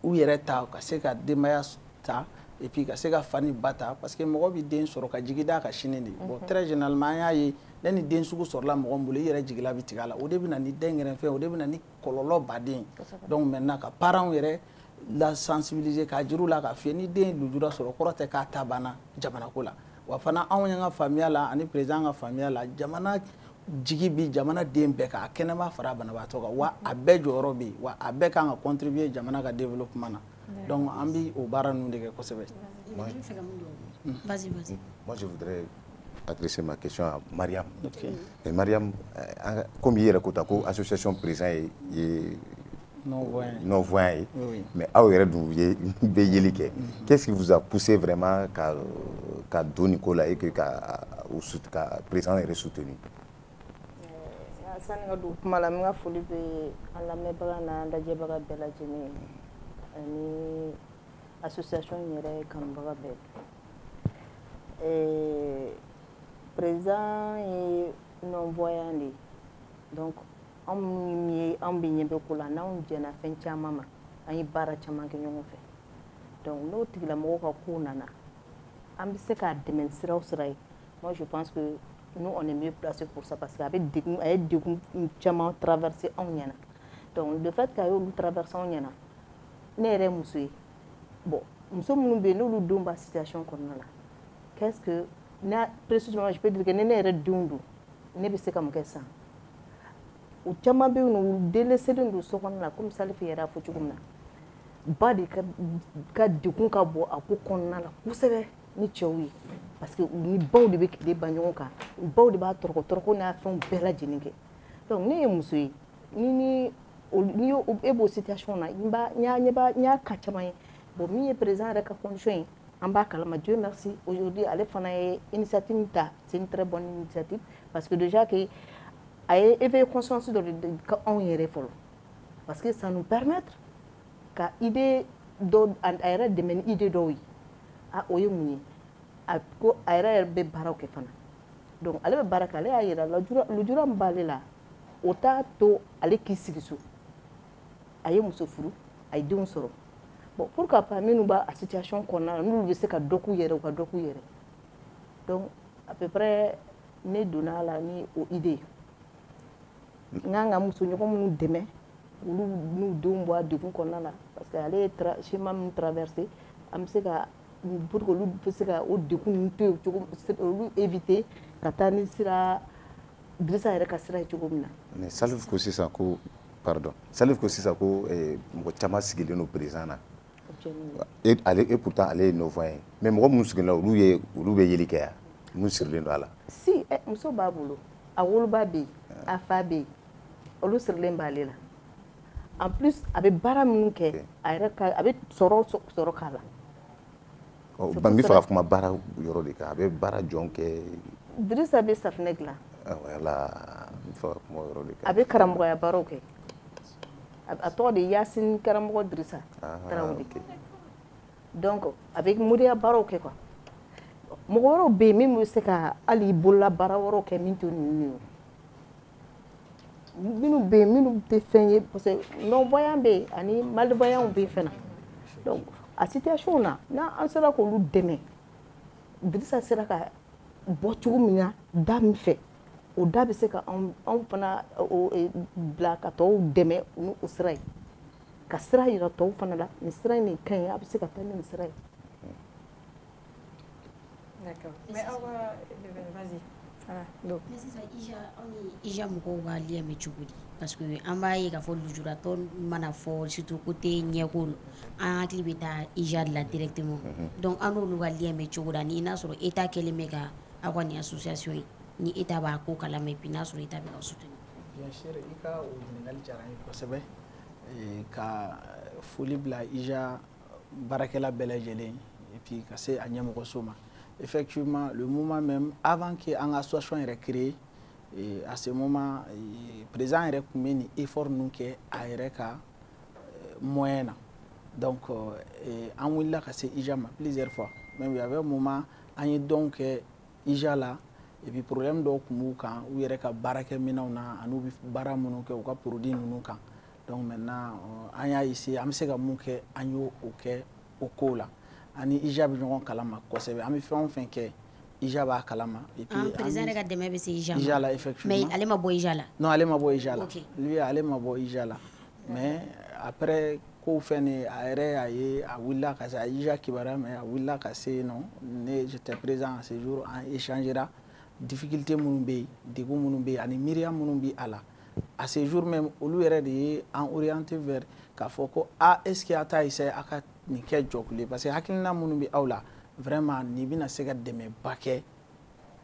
u yɛrɛ ta u ka se ka denbaya ta et puis ka se ka fa ni ba ta parce que mɔgɔ bɛ den sɔrɔ ka jigi d'a ka sini de bon très généralement an y'a ye ne ni den sugu sɔrɔla mɔgɔ min bolo i yɛrɛ jigila bɛ tigɛ a la o de bɛ na ni den gɛrɛfɛ o de bɛ na ni kɔlɔlɔ baden donc maintenant ka parents yɛrɛ la sensibiliser k'a jir'u la k'a fiyɛ ni den ye lujura sɔrɔ kɔrɔ tɛ k'a ta banna jamanako la wa fana anw y'an ka faamuya la ani président ka faamuya la jamana jigi bi jamana den bɛɛ kan a kɛnɛma fara banabaatɔ kan wa a bɛɛ jɔyɔrɔ bɛ yen wa a bɛɛ kan ka contribuer jamana ka développement na donc an bɛ o baara ninnu de kɛ kosɛbɛ. Vas-y. Moi, je voudrais adresser ma question à Mariam. Okay. Et Mariam, comme hier, l'association président est non-voyants. Mais à qu'est-ce qui vous a poussé vraiment qu'à donner Nicolas et que le président est soutenu? Association yɛrɛ kanubaga bɛɛ président ye non-voyant de donc anw bɛ ɲɛ bɛ ko la n'anw jɛna fɛn caman ma an ye baara caman kɛ ɲɔgɔn fɛ donc n'o tigilamɔgɔw ka kow nana an bɛ se k'a dɛmɛ sira o sira ye. Moi je pense que nous on est mieux placé pour ça parce que a ye degun caman traversé anw ɲɛna donc le fait qu'a y'olu traversé anw ɲɛna ne yɛrɛ muso ye bon muso minnu bɛ yen n'olu denw b'a situation kɔnɔna la qu'est-ce que précisément je peux dire que ne yɛrɛ denw don ne bɛ se ka mun kɛ sisan o caman bɛ yen nɔ u délaisselen don so kɔnɔna la comme Salifu yɛrɛ y'a fɔ cogo min na ba de ka degun ka bɔ a ko kɔnɔna la kosɛbɛ ni cɛw ye parce que ni baw de bɛ tile ban ɲɔgɔn kan baw de b'a tɔrɔkɔ n'a fɛnw bɛɛ lajɛlen kɛ donc ne ye muso ye ni e b'o situation na n y'a ka caman ye bon min ye président yɛrɛ ka condition ye an b'a kalama Dieu merci aujourd'hui ale fana ye initiative ta c'est une très bonne initiative parce que déjà que a ye éveillé conscience dɔ de ka anw yɛrɛ fɔlɔ parce que ça nous permettre ka idée dɔ a yɛrɛ dɛmɛ ni idée dɔw ye o ye mun ye a ko a yɛrɛ bɛ baaraw kɛ fana donc ale bɛ baara kɛ ale y'a yira lujura min b'ale la o t'a to ale k'i sigi so a ye muso furu a ye denw sɔrɔ bon pourquoi pas minnu b'a situation kɔnɔna la n'olu bɛ se ka dɔ k'u yɛrɛ u ka dɔ k'u yɛrɛ donc à peu près ne donna a la ni o idée n kan ka musoɲɔgɔn minnu dɛmɛ olu n'u denw bɔ a degun kɔnɔna la parce que ale ye chemin min traversé an bɛ se ka pour que olu bɛ se ka o degun ninnu to yen cogo olu éviter ka taa ni sira Dirisa yɛrɛ ka sira ye cogo min na. mais Salif ko sisan ko pardon Salif ko sisan ko mɔgɔ caman sigilen don président na et pourtant ale ye non-voyant mais mɔgɔ minnu sigilen olu bɛ yeli kɛ yan n'u sirilen don a la. si muso b'a bolo a woloba bɛ yen a fa bɛ yen olu sirilen b'ale la en plus a bɛ baara minnu kɛ a yɛrɛ ka a bɛ sɔrɔ k'a la. ban bɛ fɛ ka kuma baara yɔrɔ de kan a bɛ baara jɔn kɛ. Dirisa bɛ safinɛ dilan. Voilà n bɛ fɛ ka kuma o yɔrɔ de kan. a bɛ karamɔgɔya baaraw kɛ a tɔgɔ de Yasini karamɔgɔ Dirisa Tarawele donc a bɛ moriya baaraw kɛ quoi mɔgɔ wɛrɛw bɛ yen min bɛ se ka hali bolola baara wɛrɛw kɛ min tɛ ninnu ye minnu bɛ yen minnu tɛ fɛn ye parce que non-voyant bɛ yen ani malvoyant bɛ yen fana donc a situation na n'an sera k'olu dɛmɛ Dirisa sera ka bɔ cogo min na da min fɛ o da bɛ se ka anw fana bila ka tɔw dɛmɛ ni o sira ye ka sira yira tɔw fana la nin sira in de ka ɲi a bɛ se ka taa ni nin sira ye. D'accord. Mais vas-y. Mais sisan Ija mɔgɔw b'a liyɛmɛ cogo di parce que an b'a ye k'a fɔ lujuratɔ mana fɔ surtout côté ɲɛko an hakili bɛ taa Ija de la directement donc an n'olu ka liyɛmɛ cogo da ni n'a sɔrɔ État kɛlen bɛ ka aw ka nin association ye ni État b'a ko kalama et puis n'a sɔrɔ État bɛ ka soutenir. Bien sûr i ka o ɲininkali diyara n ye kosɛbɛ ka foli bila Ija baarakɛla bɛɛ lajɛlen et puis ka se a ɲɛmɔgɔso ma. Effectivement, le moment même, avant que l'association soit créée, à ce moment, le président a mis un effort à moyen. Donc, on a fait Ija plusieurs fois. Même il y avait un moment, on a donc Ija là, et puis le problème de quand il y a des barraques minana, on a barra monoke ou produit nunuka. Donc maintenant, on a ici, on sait que on a au cola. Ani Ija bɛ ɲɔgɔn kalama kosɛbɛ an bɛ fɛn o fɛn kɛ Ija b'a kalama et puis président yɛrɛ ka dɛmɛ bɛ se Ija la effectivement mais ale ma bɔ Ija la non ale ma bɔ Ija la lui ale ma bɔ Ija la mais après kow fɛn a yɛrɛ y'a ye a wulila ka se a Ija kibaruya mais a wulila ka se yen nɔ ne j'étais présent à ce jour an échangera difficulté minnu bɛ yen degun minnu bɛ yen ani miiriya minnu bɛ a la à ce jour même olu yɛrɛ de ye an orienté vers k'a fɔ ko est ce que a t'a essayer a ka nin kɛ jɔkule parce que hakilina minnu bɛ aw la vraiment nin bɛna se ka dɛmɛba kɛ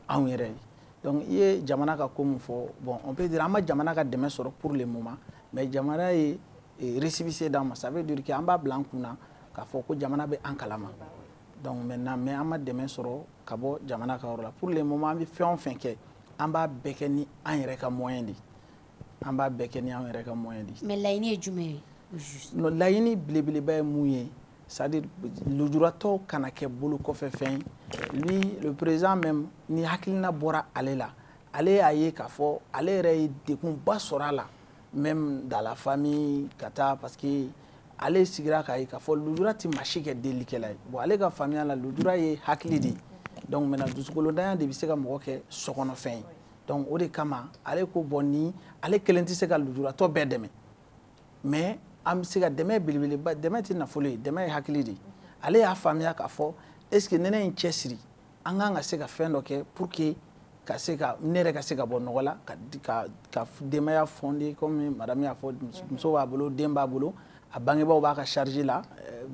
anw yɛrɛ ye donc i ye jamana ka ko min fɔ bon on peut dire an ma jamana ka dɛmɛ sɔrɔ pour le moment mais jamana ye récépissé d'an ma ça veut dire que an b'a bila an kunna k'a fɔ ko jamana bɛ an kalama donc maintenant mais an ma dɛmɛ sɔrɔ ka bɔ jamana ka yɔrɔ la pour le moment an bɛ fɛn o fɛn kɛ an b'a bɛɛ kɛ ni an yɛrɛ ka moyen de an b'a bɛɛ kɛ ni an yɛrɛ ka moyen de mais laɲini ye jumɛn ye laɲini belebeleba ye mun ye c'est-à-dire lujuratɔ kana kɛ bolo kɔfɛ fɛn lui le président même ni hakilina bɔra ale la ale y'a ye k'a fɔ ale yɛrɛ ye degunba sɔrɔ a la même dans la famille ka taa parce que ale sigira k'a ye k'a fɔ lujura tɛ maa si kɛ delikɛla ye bon ale ka faamuya la lujura ye hakili de ye donc maintenant dusukolondanya de bɛ se ka mɔgɔ kɛ sokɔnɔfɛn ye donc o de kama ale ko bon ni ale kelen tɛ se ka lujuratɔ bɛɛ dɛmɛ mais an bɛ se ka dɛmɛ belebeleba dɛmɛ tɛ nafolo ye dɛmɛ ye hakili de ye ale y'a faamuya k'a fɔ est ce que ni ne ye n cɛsiri an kan ka se ka fɛn dɔ kɛ pour que ka se ka ne yɛrɛ ka se ka bɔ nɔgɔ la ka denbaya fɔnde comme madame y'a fɔ muso b'a bolo den b'a bolo a bangebaaw b'a ka charge la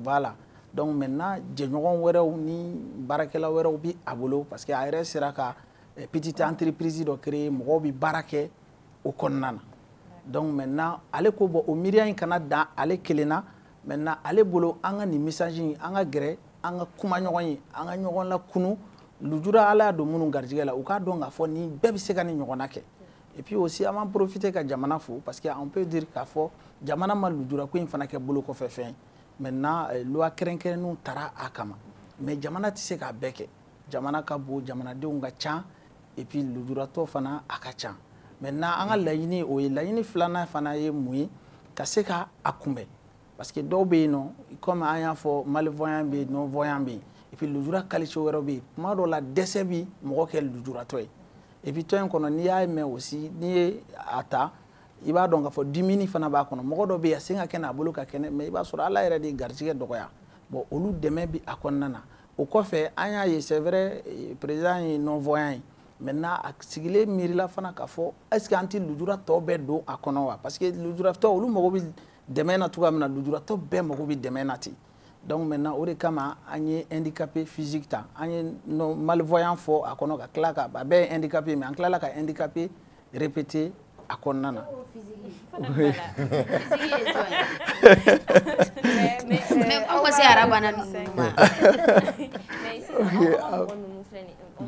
voilà donc maintenant jɛɲɔgɔn wɛrɛw ni baarakɛla wɛrɛw bi a bolo parce que a yɛrɛ sera ka petite entreprise dɔ créer mɔgɔw bi baara kɛ o kɔnɔna na donc maintenant ale ko bɔ o miiriya in kana dan ale kelen na maintenant ale bolo an ka nin message in an ka gɛrɛ an ka kuma ɲɔgɔn ye an ka ɲɔgɔn lakunu lujura ala y'a don minnu garijɛgɛ la u k'a dɔn k'a fɔ ni bɛɛ bɛ se ka nin ɲɔgɔnna kɛ et puis aussi an b'an profiter ka jamana fo parce que on peut dire k'a fɔ jamana ma lujura ko in fana kɛ bolo kɔfɛ fɛn maintenant loi kɛrɛnkɛrɛnnenw tara a kama mais jamana tɛ se k'a bɛɛ kɛ jamana ka bon jamanadenw ka ca et puis lujuratɔ fana a ka ca maintenant an ka laɲini o ye laɲini filanan fana ye mun ye ka se ka a kunbɛn parce que dɔw bɛ yen nɔ comme an y'a fɔ malvoyant bɛ yen non voyant bɛ yen et puis lujura qualité wɛrɛw bɛ yen tuma dɔw la dɛsɛ bi mɔgɔ kɛ lujuratɔ ye et puis tɔn in kɔnɔ n'i y'a mɛn aussi n'i ye a ta i b'a dɔn k'a fɔ dimini fana b'a kɔnɔ mɔgɔ dɔ bɛ yen a sen ka kɛnɛ a bolo ka kɛnɛ mais i b'a sɔrɔ ala yɛrɛ de garijɛgɛ dɔgɔya bon olu dɛmɛ bi a kɔnɔna na o kɔfɛ an y'a ye c'est vrai président ye non voyant ye maintenant a sigilen miirila fana k'a fɔ est ce que an tɛ lujura tɔ bɛɛ don a kɔnɔ wa parce que lujuratɔ olu mago bɛ dɛmɛ na cogoya min na lujuratɔ bɛɛ mago bɛ dɛmɛ na ten donc maintenant o de kama an ye handicapé physique ta an ye malvoyant fɔ a kɔnɔ ka tila ka a bɛɛ ye handicapé mais an tilala ka handicapé répété a kɔnɔna na mais aw ka se arabana ninnu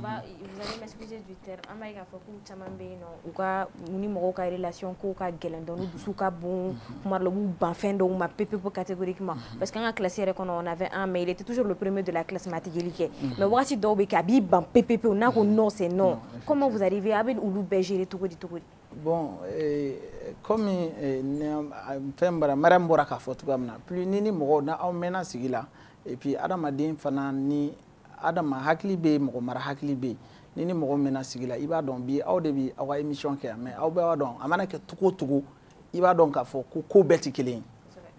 ma vous allez m'excuser du terme an b'a ye k'a fɔ k'u caman bɛ yen nɔ u ka ni mɔgɔw ka relation kow ka gɛlɛn dɔn n'u dusu ka bon kuma dɔ la u b'u ban fɛn dɔw ma pepewu catégoriquement parce que an ka classe yɛrɛ kɔnɔ on avait un mais il était toujours le premier de la classe mais a tɛ yeli kɛ mais wagati dɔw bɛ kɛ a b'i ban pepewu n'a ko non c'est non comment vous arrivez a bɛ olu bɛɛ gérer cogo di bon comme fɛn bara mariam bɔra k'a fɔ cogoya min na plus ni mɔgɔw na aw mɛnna sigi la et puis adamaden fana ni adama hakili bɛ yen mɔgɔ mara hakili bɛ yen ni mɔgɔ mɛnna sigi la i b'a dɔn bi aw de bɛ aw ka émission kɛ mais aw bɛɛ b'a dɔn a mana kɛ cogo o cogo i b'a dɔn k'a fɔ ko bɛɛ tɛ kelen ye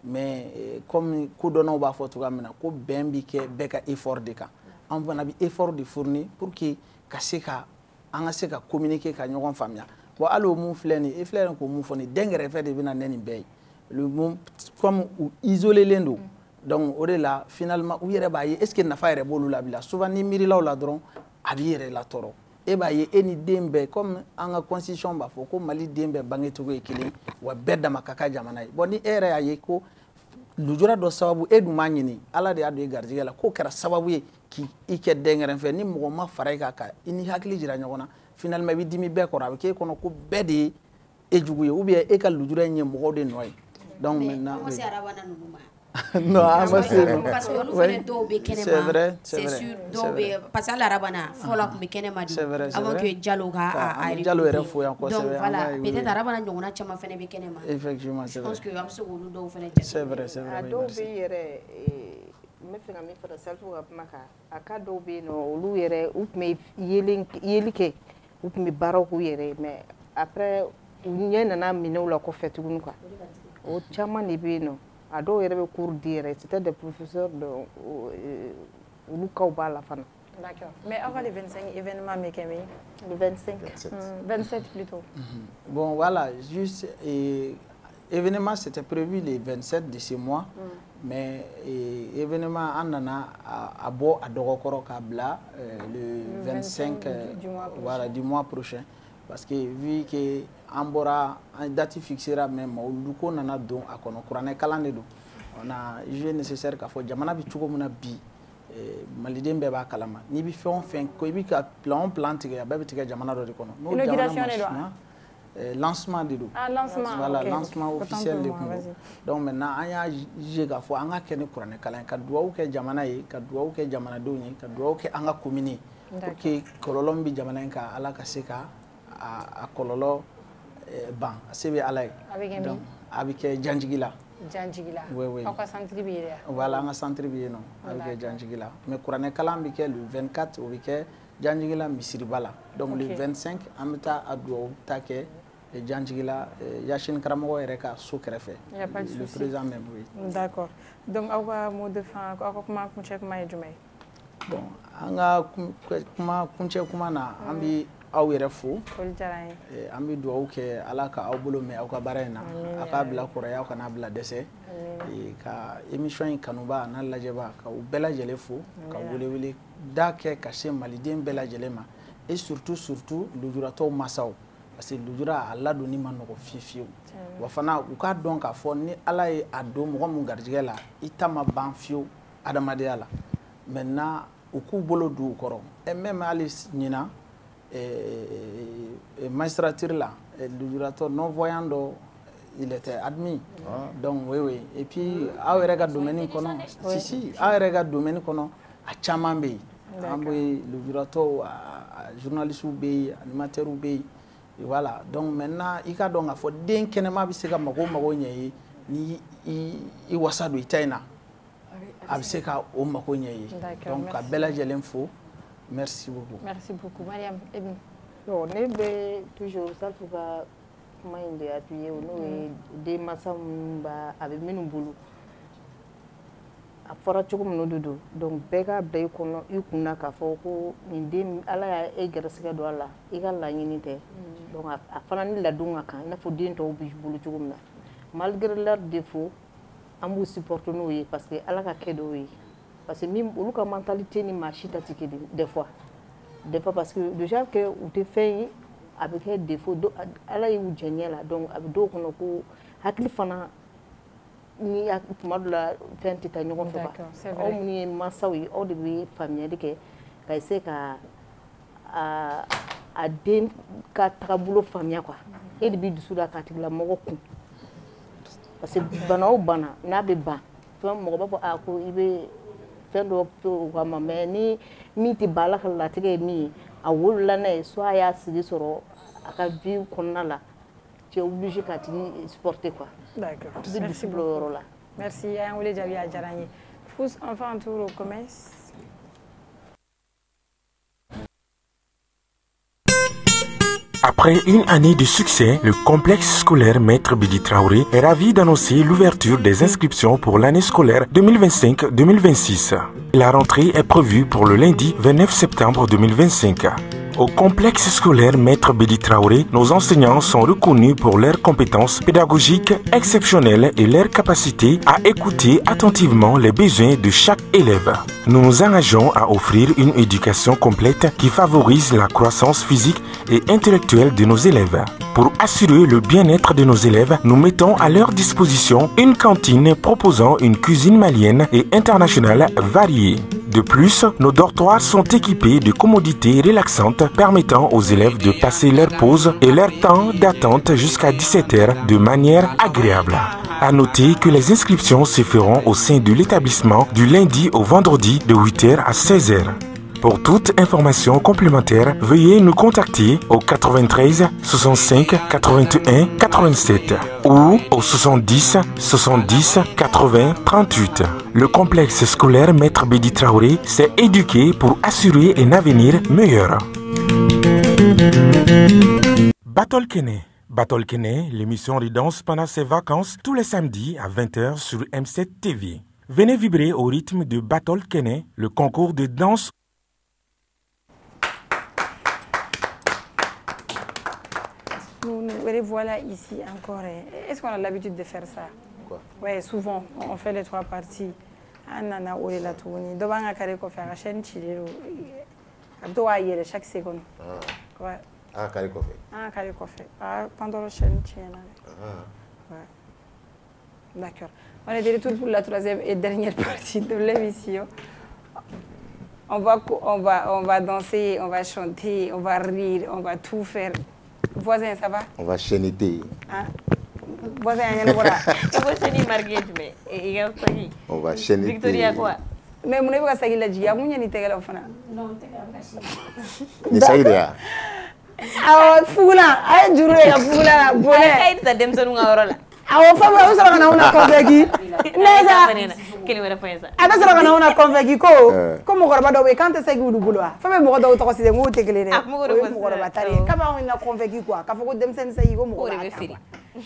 mais comme kodɔnnaw b'a fɔ cogoya min na ko bɛn bɛ kɛ bɛɛ ka effort de kan an fana bɛ effort de fournir pour que ka se ka an ka se ka communiquer ka ɲɔgɔn faamuya bon hali o mun filɛ nin ye e filɛ nin k'o mun fɔ nin den kɛrɛfɛ de bɛ na ne nin bɛɛ ye comme u isolelen don donc o de la finalement u yɛrɛ b'a ye est ce que nafa yɛrɛ b'olu la bila souvent ni miirilaw la dɔrɔn a b'i yɛrɛ la tɔɔrɔ e b'a ye e ni den bɛɛ comme an ka constitution b'a fɔ ko mali den bɛɛ bangecogo ye kelen wa bɛɛ dama ka ka jamana ye bon ni e yɛrɛ y'a ye ko lujura dɔ sababu e dun m'a ɲini ala de y'a don e garijɛgɛ la k'o kɛra sababu ye k'i kɛ den kɛrɛfɛ ni mɔgɔ ma fara i kan ka i ni hakili jira ɲɔgɔn na finalement i bɛ dimi bɛɛ kɔrɔ a bɛ k'e kɔnɔ ko bɛɛ de ye e jugu ye ou bien e ka lujura in ye mɔgɔw de nɔ ye donc maintenant non parce que olu fana dɔw bɛ kɛnɛma c'est sûr dɔw bɛ parce que hali arabana fɔlɔ tun bɛ kɛnɛma de avant que Jalo ka Jalo yɛrɛ fo yan kosɛbɛ donc voilà peut-être arabana ɲɔgɔnna caman fana bɛ kɛnɛma effectivement je pense que an bɛ se k'olu dɔw fana jate c'est vrai a dɔw bɛ yɛrɛ n bɛ fɛ ka min fara Salifu ka kuma kan a ka dɔw bɛ yen nɔ olu yɛrɛ u tun bɛ yeli kɛ u tun bɛ baaraw k'u yɛrɛ mais après u ɲɛ nana minɛw la kɔfɛ tuguni quoi o caman de bɛ yen nɔ a dɔw yɛrɛ bɛ cours di yɛrɛ c'était des professeurs de olu kaw b'a la fana. D'accord. Mais aw ka le 25 événement bɛ kɛ min? Le 25. 27 plutôt. Bon voilà, juste événement c'était prévu le 27 de ce mois. Mais événement an nana a bɔ a dɔgɔkɔrɔ k'a bila le 25 voilà du mois prochain. parce que vu que an bɔra an date fixera mais mawludu ko nana don a kɔnɔ kuranɛ kalan de don on a jugé nécessaire k'a fɔ jamana bɛ cogo min na bi maliden bɛɛ b'a kalama n'i bɛ fɛn o fɛn ko i bɛ ka plan o plan tigɛ a bɛɛ bɛ tigɛ jamana dɔ de kɔnɔ n'o jamana ma suma lancement de don voilà lancement officiel de kun don donc maintenant an y'a jugé k'a fɔ an ka kɛ ni kuranɛ kalan ye ka dugawu kɛ jamana ye ka dugawu kɛ jamanadenw ye ka dugawu kɛ an ka commune ye pour que kɔlɔlɔ min bɛ jamana in kan ala ka se ka a kɔlɔlɔ ban a se bɛ ala ye donc a bɛ kɛ janjigi la. Janjigila. Oui, oui. Aw ka centre bɛ yen. Voilà, an ka centre bɛ yen nɔ a bɛ kɛ janjigila mais kuranɛ kalan bɛ kɛ le 24 o bɛ kɛ janjigila misiriba la donc le 25 an bɛ taa a dugawu ta kɛ janjigila Yacine karamɔgɔ yɛrɛ ka so kɛrɛfɛ le président même oui. D'accord donc aw ka mot de fin aw ka kuma kuncɛ kuma ye jumɛn ye. Bon an ka kuma kuncɛ kuma na an bɛ aw yɛrɛ fo an bɛ dugawu kɛ ala ka aw bolo mɛn aw ka baara in na a k'a bila kɔrɔya aw kana bila dɛsɛ ka émission in kanuba n'a lajɛba ka u bɛɛ lajɛlen fo ka welewele da kɛ ka se maliden bɛɛ lajɛlen ma et surtout lujuratɔw masaw parce que lujura a ladonni ma nɔgɔ fiyewu wa fana u k'a dɔn k'a fɔ ni ala ye a don mɔgɔ min garijɛgɛ la i ta ma ban fiyewu adamadenya la maintenant u k'u bolo don u kɔrɔ et même hali ɲina magistrature là, le non-voyant, il était admis. Donc, oui. Et puis, à un domaine, si, à un domaine, à Chamambé, le jurateur, journaliste, animateur, et voilà. Donc, maintenant, il y a donc à faire d'un kenema biseka mago ni i wasadu itaina abiseka o mako nyayi. Donc, à bella jelenfo. Merci beaucoup. Merci beaucoup. Mariam, Ebin. Non, ne bɛ toujours salfu ka kuma in de appuyer n'o ye denmansa minnu b'a a bɛ minnu bolo a fɔra cogo min de don donc bɛɛ ka bila i kunna k'a fɔ ko nin den ala y'a e gɛrɛsɛgɛ don a la i ka laɲini tɛ donc a fana ni ladon ka kan i n'a fɔ den tɔw b'i bolo cogo min na malgré leur défaut an b'u supporter n'o ye parce que ala ka kɛ dɔw ye parce que min olu ka mentalité ni maa si ta tɛ kelen des fois parce que déjà que u tɛ fɛn ye a bɛ kɛ défaut ala y'u jɛɲɛ la donc a bɛ dɔw kɔnɔ ko hakili fana ni tuma dɔ la fɛn tɛ taa ɲɔgɔn fɛ quoi aw minnu ye mansaw ye aw de bɛ faamuyali kɛ ka essayer ka a den ka tagabolo faamuya quoi e de bɛ dusu da k'a tigilamɔgɔ kun parce que bana o bana n'a bɛ ban fɛn mɔgɔ b'a fɔ a ko i bɛ fɛn dɔ pe o kama mais ni min tɛ ban ala ka latigɛ ye min ye a wolola n'a ye soit a y'a sigi sɔrɔ a ka vie kɔnɔna la tu es obligé k'a tigi supporter quoi. D'accord. Merci beaucoup. Merci. Y'an wele jaabi a diyara n ye. Fous enfants tour au commerce. Après une année de succès, le complexe scolaire Maître Bidi Traoré est ravi d'annoncer l'ouverture des inscriptions pour l'année scolaire 2025-2026. La rentrée est prévue pour le lundi 29 septembre 2025. Au complexe scolaire Maître Bidi Traoré, nos enseignants sont reconnus pour leurs compétences pédagogiques exceptionnelles et leur capacité à écouter attentivement les besoins de chaque élève. Nous nous engageons à offrir une éducation complète qui favorise la croissance physique et intellectuelle de nos élèves. Pour assurer le bien-être de nos élèves, nous mettons à leur disposition une cantine proposant une cuisine malienne et internationale variée. De plus, nos dortoirs sont équipés de commodités relaxantes permettant aux élèves de passer leur pause et leur temps d'attente jusqu'à 17 h de manière agréable. À noter que les inscriptions se feront au sein de l'établissement du lundi au vendredi de 8 h à 16 h. Pour toute information complémentaire, veuillez nous contacter au 93 65 81 87 ou au 70 70 80 38. Le complexe scolaire Maître Bidi Traoré s'est éduqué pour assurer un avenir meilleur. Battle Kene, l'émission de danse pendant ses vacances tous les samedis à 20 h sur M7 TV. Venez vibrer au rythme de Battle Kene, le concours de danse. Nous revoilà ici encore. Est-ce qu'on a l'habitude de faire ça? Quoi? Oui, souvent, on fait les 3 parties. Anana ou la tournée. Devant un carré qu'on fait la chaîne, chaque seconde. Ouais. Ah, carré coffee. Ah, carré coffee. Ah, pendant le chaîne, ouais. D'accord. On est de retour pour la troisième et dernière partie de l'émission. On va danser, on va chanter, on va rire, on va tout faire. Voisin, ça va? On va chéniter. Hein? Voisin, il y a on va chéniter. Victoria quoi? Mais mon époque, ça y est, la dia, mon yéni tegala ofana. Non, tegala. Ni ça y est. Ah, fula, ay juru ya fula, bonne. Ay ta dem sanu ngawrola. Ah, fama o sala kana una konfegi. Neza. Kele wala pensa. Aba sala kana una konfegi ko. Ko mo gorba do be kante segi udu bulwa. Fama mo do to ko side ngo tegele ne. Mo gorba tari. Kaba on na konfegi quoi. Ka foko dem sen segi ko mo gorba.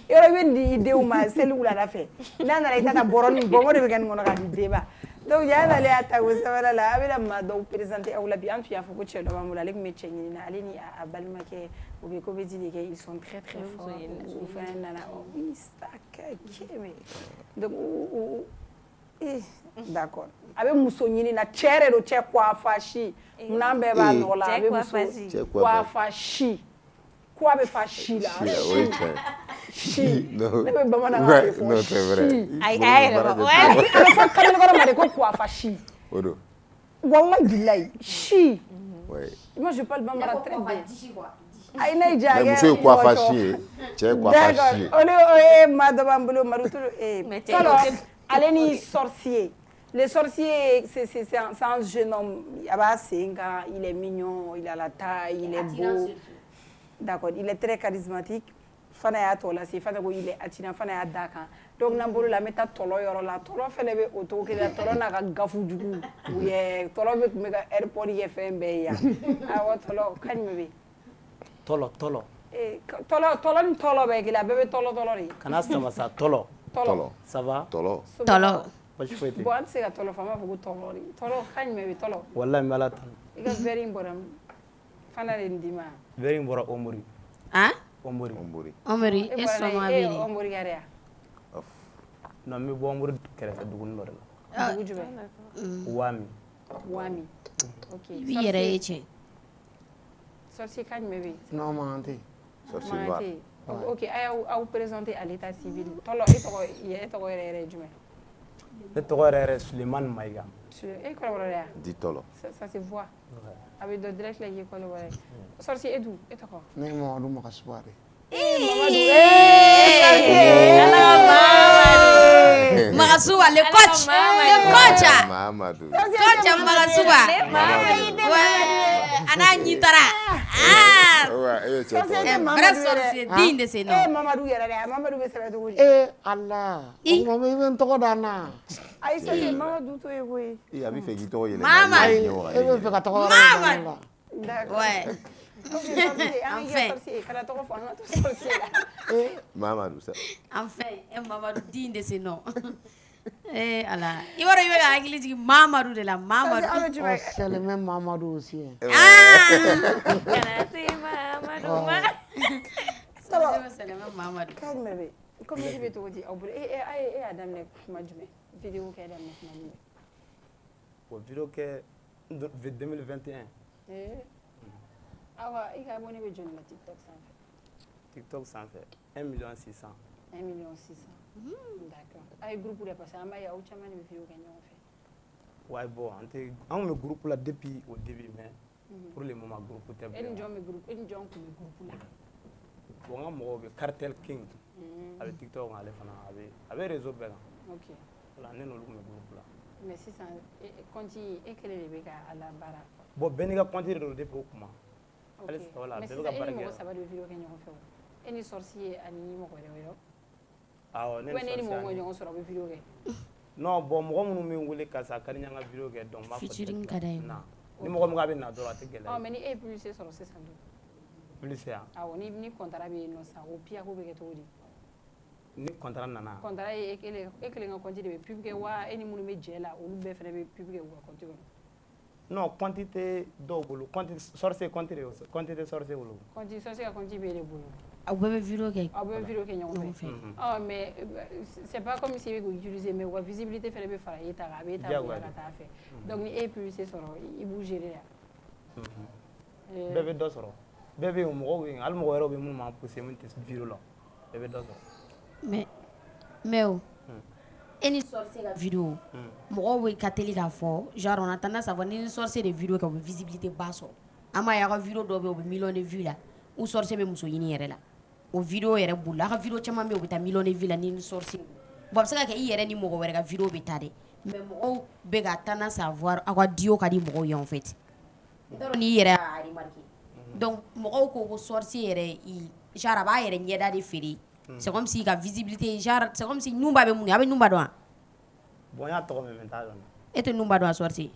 Yoro wendi ideu ma selula la fe. Nana la itata boroni bongo de be kan ngona ka deba. Donc il y a allé à Taoussawala là avec la madame présenter à la bien puis il faut que tu le vois avec mes chénis na allez ni à Balmaké ou bien comme dit ils sont très très forts ou faire nana oui stack donc d'accord avec musonini na chere do che kwa fashi nambe ba no la avec muso kwa fashi quoi be fashi là chi non c'est vrai ay ouais fa kan ngora mare ko quoi fashi odo wallahi billahi chi ouais moi je parle bambara très bien ay nay jage mais monsieur quoi fashi che quoi fashi ole madame Mbolo marutu alors allez sorcier les sorciers c'est un jeune homme il est mignon il a la taille il est beau d'accord il est très charismatique fana ya tola si fana ko il est attirant fana ya daka donc nambolo la meta tolo yoro la tolo fene be auto ke la tolo na ka gafu jugu ye tolo be mega airport ye fembe ya awa tolo kan mebe tolo tolo be ke la bebe tolo ri kana sama sa tolo ça va tolo bon c'est ka tolo fama fugo tolo ri tolo kan mebe tolo wallahi mala tan iga very important fana le ndima very important omori hein Omori et soma biri Omori garea non mi bo Omori kere dugun lor la dugu jube wami ok bi yere eche sorcier kan mebe non manté sorcier ok ay au présenter à l'état civil tolo eto yere jume eto yere Suleiman Maïga collaborer dit tolo ça se voit avec de direct là qui collaborer sorcier edu etoko ne mo du maka soirée Magasouba, le coach Mamadou Magasouba Ana Nitara vrai sorcier digne de ses noms Mamadou yara Mamadou be sebe to Allah o mo ben to dana ay c'est Mamadou to yego abi fe gi to yele Mama be fe ka to Mama d'accord ouais enfin Mamadou ça enfin Mamadou digne de ses noms Allah iwaro ibe ga agili jigi Mamadou de la Mamadou c'est le même Mamadou aussi kana si Mamadou c'est le même Mamadou calme comme je vais te dire Adam ne majme vidéo que Adam ne majme pour vidéo que 2021 awa il a abonné avec John la TikTok sans fait 1,6 million 1,6 million d'accord ay groupe de parce que ya oucha mani vidéo que on fait ouais bon on le groupe là depuis au début mais pour le moment groupe t'es bien une jom groupe là bon mo be Cartel King avec TikTok on allait fana avec réseau ben OK là ne no le groupe là mais si ça continue et quel est le béga à la bara bon beniga continue de depuis comment allez voilà mais ça va de vidéo que on fait et ni sorcier ani mo ko rewo ah on est mo ñoo soro be vidéo que non bon mo mo mi wule ka sa kari ñanga vidéo que donc ma featuring kadai na ni mo ko ngabe na do ate gele ah mais ni plus c'est soro c'est ça plus ya ah ni contrat be no sa o pia ko be ke to di ni contrat nana contrat e kele nga quantité be publier wa eni munu me jela o lu be fere be publier wa quantité non quantité double quantité sorcier quantité sorcier wolo quantité sorcier quantité be le bolo abebe vidéo ke ñoo fait ah mais c'est pas comme si vous utilisez mais wa visibilité fere be fara yeta ga be ta ta fait donc ni et puis c'est soro il bouge là bébé do soro bébé o mɔgɔw bɛ yen hali mɔgɔ wɛrɛw bɛ minnu m'an pousser min tɛ vidéo la bɛɛ bɛ dɔ sɔrɔ. mais o e ni sorcier ka vidéo mɔgɔw bɛ ka teli k'a fɔ genre on a tendance à voir ni sorcier de vidéo kɛ o bɛ visibilité ba sɔrɔ an b'a ye a ka vidéo dɔw bɛ yen o bɛ million de vues la ou sorcier bɛ muso ɲini yɛrɛ la o vidéo yɛrɛ boli a ka vidéo caman bɛ yen o bɛ taa million de vues la ni sorcier bon a bɛ se ka kɛ i yɛrɛ ni mɔgɔ wɛrɛ ka vidéo bɛ taa dɛ mais mɔgɔw bɛ ka tendance à voir aw ka dio ka di mɔgɔw ye en fait i t'a dɔn n'i yɛrɛ y'a remarqué donc mɔgɔw ko ko sorcier yɛrɛ genre a b'a yɛrɛ ɲɛda de feere c'est comme si ka visibilité genre c'est comme si Numba bɛ mun ye a bɛ Numba dɔn wa. bon n y'a tɔgɔ mɛn mais n t'a dɔn. e tɛ Numba dɔn a sorcier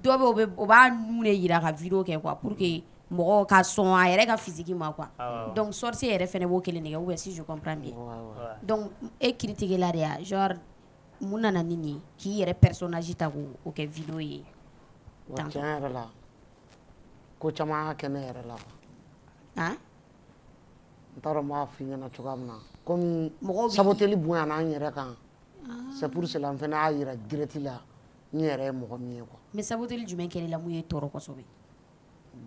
dɔw bɛ o b'a nu de yira ka vidéo kɛ quoi pour que mɔgɔw ka sɔn a yɛrɛ ka physique ma quoi donc sorcier yɛrɛ fɛnɛ b'o kelen de kɛ ou bien si je comprends bien donc e critiquer la de ya genre mun nana ni nin ye k'i yɛrɛ personnage ta k'o kɛ vidéo ye. tiɲɛ yɛrɛ la ko caman y'a kɛ ne yɛrɛ la quoi. n t'a dɔn n b'a f'i ɲɛna cogoya min na komi saboteli bonyana an yɛrɛ kan c'est pour cela n fɛnɛ y'a yira direct la n yɛrɛ ye mɔgɔ min ye quoi. mais saboteli jumɛn kɛra la mun ye tɔɔrɔ kosɛbɛ.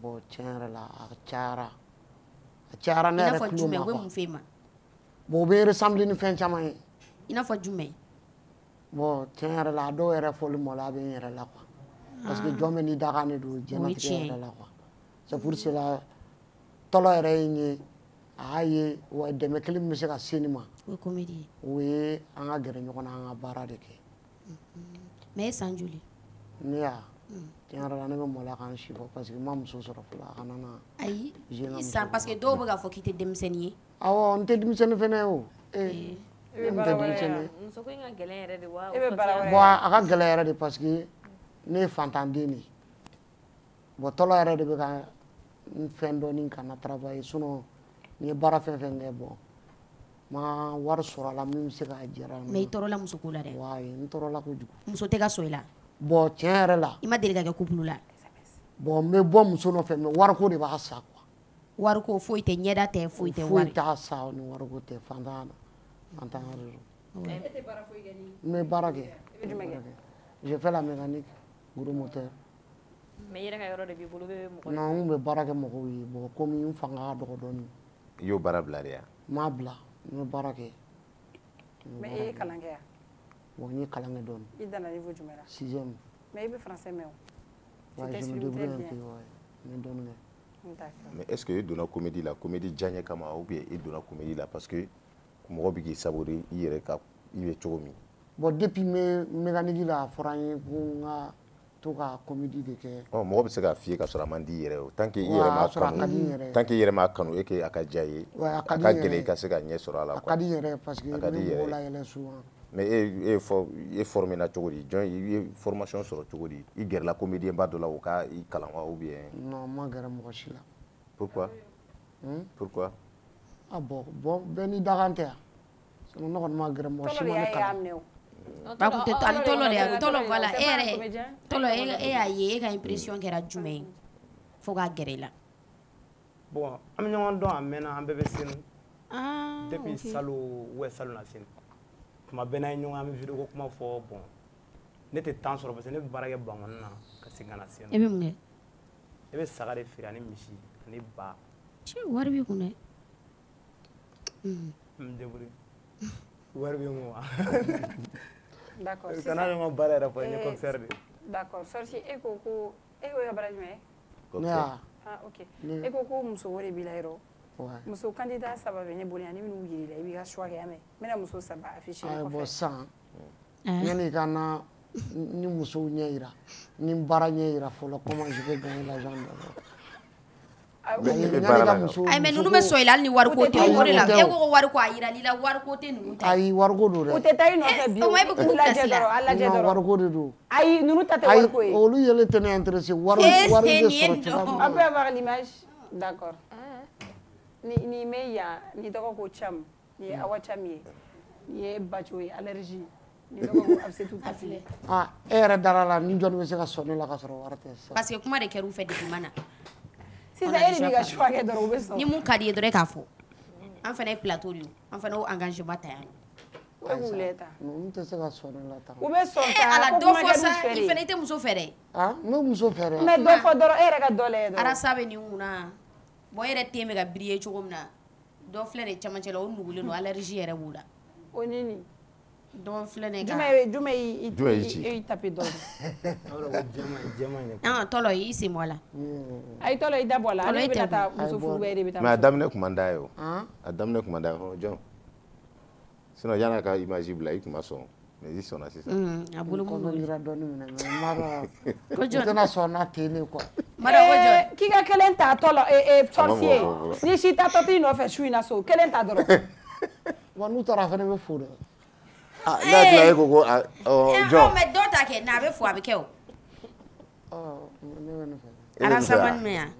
bon tiɲɛ yɛrɛ la a cayara ne yɛrɛ tulo ma quoi. i n'a fɔ jumɛn u bɛ mun f'e ma. bon u bɛ ressemble ni fɛn caman ye. i n'a fɔ jumɛn. bon tiɲɛ yɛrɛ la a dɔw yɛrɛ fɔli mɔla bɛ n yɛrɛ la quoi. parce que jɔn bɛ ni daga ne don diɲɛlatigɛ yɛrɛ la quoi. c'est pour cela tɔlɔ yɛrɛ ye n ye a y'a ye wa dɛmɛ kelen min bɛ se ka se nin ma. o ye comédie ye. o ye an ka gɛrɛ ɲɔgɔn na an ka baara de kɛ. mais e san joli. ne ya tiɲɛ yɛrɛ la ne bɛ mɔla k'an si bɔ parce que n ma muso sɔrɔ fɔlɔ a kana na. ayi i san parce que dɔw bɛ k'a fɔ k'i tɛ denmisɛnnin ye. awɔ n tɛ denmisɛnnin fɛnɛ ye o. n tɛ denmisɛnnin ye. muso ko in ka gɛlɛn yɛrɛ de wa. bon a ka gɛlɛn yɛrɛ de parce que ne ye fantanden de ye bon tɔlɔ yɛrɛ de bɛ ka n fɛn dɔɔni ka na travailler sinon n ye baara fɛn fɛn kɛ bon ma wari sɔrɔ a la min bɛ se k'a diyara n ye. mais i tɔɔrɔla muso ko la dɛ. wayi n tɔɔrɔla kojugu. muso tɛ ka sɔn i la. bon tiɲɛ yɛrɛ la. i ma deli ka kɛ couple la. bon n bɛ bɔ muso nɔfɛ mais wariko de b'a sa quoi. wariko foyi tɛ ɲɛda tɛ foyi tɛ foyi wari. t'a sa ni wariko tɛ fantanya de don. e tɛ baara foyi kɛ ni. n bɛ baara kɛ. i bɛ jumɛn kɛ. j'ai fait la mécanique gros moteur. mais i yɛrɛ ka yɔrɔ de b'i bolo bɛ mɔgɔ. non n bɛ baara kɛ mɔgɔw ye bon komi n fanga ka dɔgɔ dɔɔni. i y'o baara bila de ya. n m'a bila n bɛ baara kɛ. mais e ye kalan kɛ yan. bon n ye kalan kɛ dɔɔni. i danna niveau jumɛn la. 6e. mais i bɛ français mɛn o. ouais je me débrouille un peu ouais n bɛ dɔɔni kɛ. mais est ce que i donna comédie la comédie diyaɲɛ kama ou bien i donna comédie la parce que mɔgɔ bɛ k'i saboter i yɛrɛ ka i bɛ cogo min. bon depuis n bɛ mécanique la a fɔra n ye ko n ka to ka comédie de kɛ. mɔgɔ bɛ se k'a f'i ye k'a sɔrɔ a man di i yɛrɛ ye tant que i yɛrɛ m'a kanu tant que i yɛrɛ m'a kanu et que a ka diya i ye a ka gɛlɛn i ka se ka ɲɛ sɔrɔ a la. a ka di n yɛrɛ parce que n bɛ mɔgɔw layɛlɛn souvent. mais e formé na cogo di jɔn i ye formation sɔrɔ cogo di i gɛrɛla comédien ba dɔ la o ka i kalan wa ou bien. non n ma gɛrɛ mɔgɔ si la. pourquoi. pourquoi. ah bon bɛɛ ni dakan tɛ yan sinon ne kɔni ma gɛrɛ mɔgɔ si ma ne kalan. tɔlɔ de y'a tɔlɔ voilà e yɛrɛ tɔlɔ e y'a ye e ka impression kɛra jumɛn ye fo k'a gɛrɛ i la. bon an bɛ ɲɔgɔn dɔn a mɛnna an bɛɛ bɛ senu depuis salon na senu tuma bɛɛ n'an ye ɲɔgɔn an bɛ vidéo ko kuma fɔ bon ne tɛ temps sɔrɔ parce que ne bɛ baara kɛ bangɔni na ka segin ka na senu. e bɛ mun kɛ. e bɛ saga de feere ani misi ani ba. wari b'i kun dɛ. n bɛ débrouiller wari bɛ n kun wa. d'accord sisan kana ɲɔgɔn baara yɛrɛ fɔ n ye commissaire de. d'accord sorcier e ko ko e ko i ka baara jumɛn ye. ne ya. ah ok e ko ko muso o de b'i la yɔrɔ. muso candidat 3 bɛ ne bolo yan ni minnu yir'i la i b'i ka choix kɛ yan mɛ n bɛna muso 3 afficher i kɔfɛ. bon sisan yanni ka na ni musow ɲɛ yira ni baara ɲɛ yira fɔlɔ comment je vais gagner l'argent d'abord. ayi mais ninnu bɛ sɔn i la hali ni wariko tɛ o de la e ko ko wariko a yirali la wariko tɛ ninnu ta ye. ayi wariko don dɛ. u tɛ taa i nɔfɛ bi o e bɛ k'u pilasi la. a lajɛ dɔrɔn wariko de don. ayi ninnu ta tɛ wariko ye. olu yɛlɛ tɛ ne intéressé wari bɛ sɔrɔ cogoya min na. on peut avoir l'image d'accord ni mɛ yan ni tɔgɔ ko Cam ni ye Awa Cam ye ni ye Baco ye allergie ni tɔgɔ ko Abisetu Tafile. ah e yɛrɛ dara la ni jɔnni bɛ se ka sɔn ne la ka sɔrɔ wari tɛ. parce que kuma de kɛra u fɛ depuis ma na. sisan e de b'i ka choix kɛ dɔrɔn u bɛ sɔn. ni mun ka di ye dɔrɔn e k'a fɔ an fana ye plateau de ye an fana y'o engagement ta yan. u bɛ k'u lɛ ta. n tɛ se ka sɔn ne la tan. u bɛ sɔn sa ala dɔ fɔ sa i fana i tɛ muso fɛ dɛ. ah n bɛ muso fɛ dɛ. mais dɔ fɔ dɔrɔn e yɛrɛ ka dɔ lajɛ dɔrɔn. arasa bɛ nin kunna. bon yɛrɛ te bɛ ka briller cogo min na dɔ filɛ nin camancɛ la o nugulen don allergie yɛrɛ b'u la o nini dɔ filɛ nin jumɛn i taper dɔ tɔlɔ i sen bɔ a la ayi tɔlɔ i da bɔ a la ale bɛ taa muso furu bɛɛ de bɛ taa mais a daminɛ tun man d'a ye o a daminɛ tun man d'a ye jɔn sinon yan'a ka image bila i tun ma sɔn mais i sɔnna sisan a bolo mun yira dɔɔni minɛ mais mara ko jɔn tɛna sɔn n'a télé quoi k'i ka kelen ta tɔlɔ sorcier ni si tatɔ t'i nɔfɛ su in na so kelen ta dɔrɔn wa n'u taara fɛnɛ bɛ fo dɛ n'a tila e ko ko jɔn mais dɔw ta kɛ n'a bɛ fo a bɛ kɛ o ala sabali mɛ yan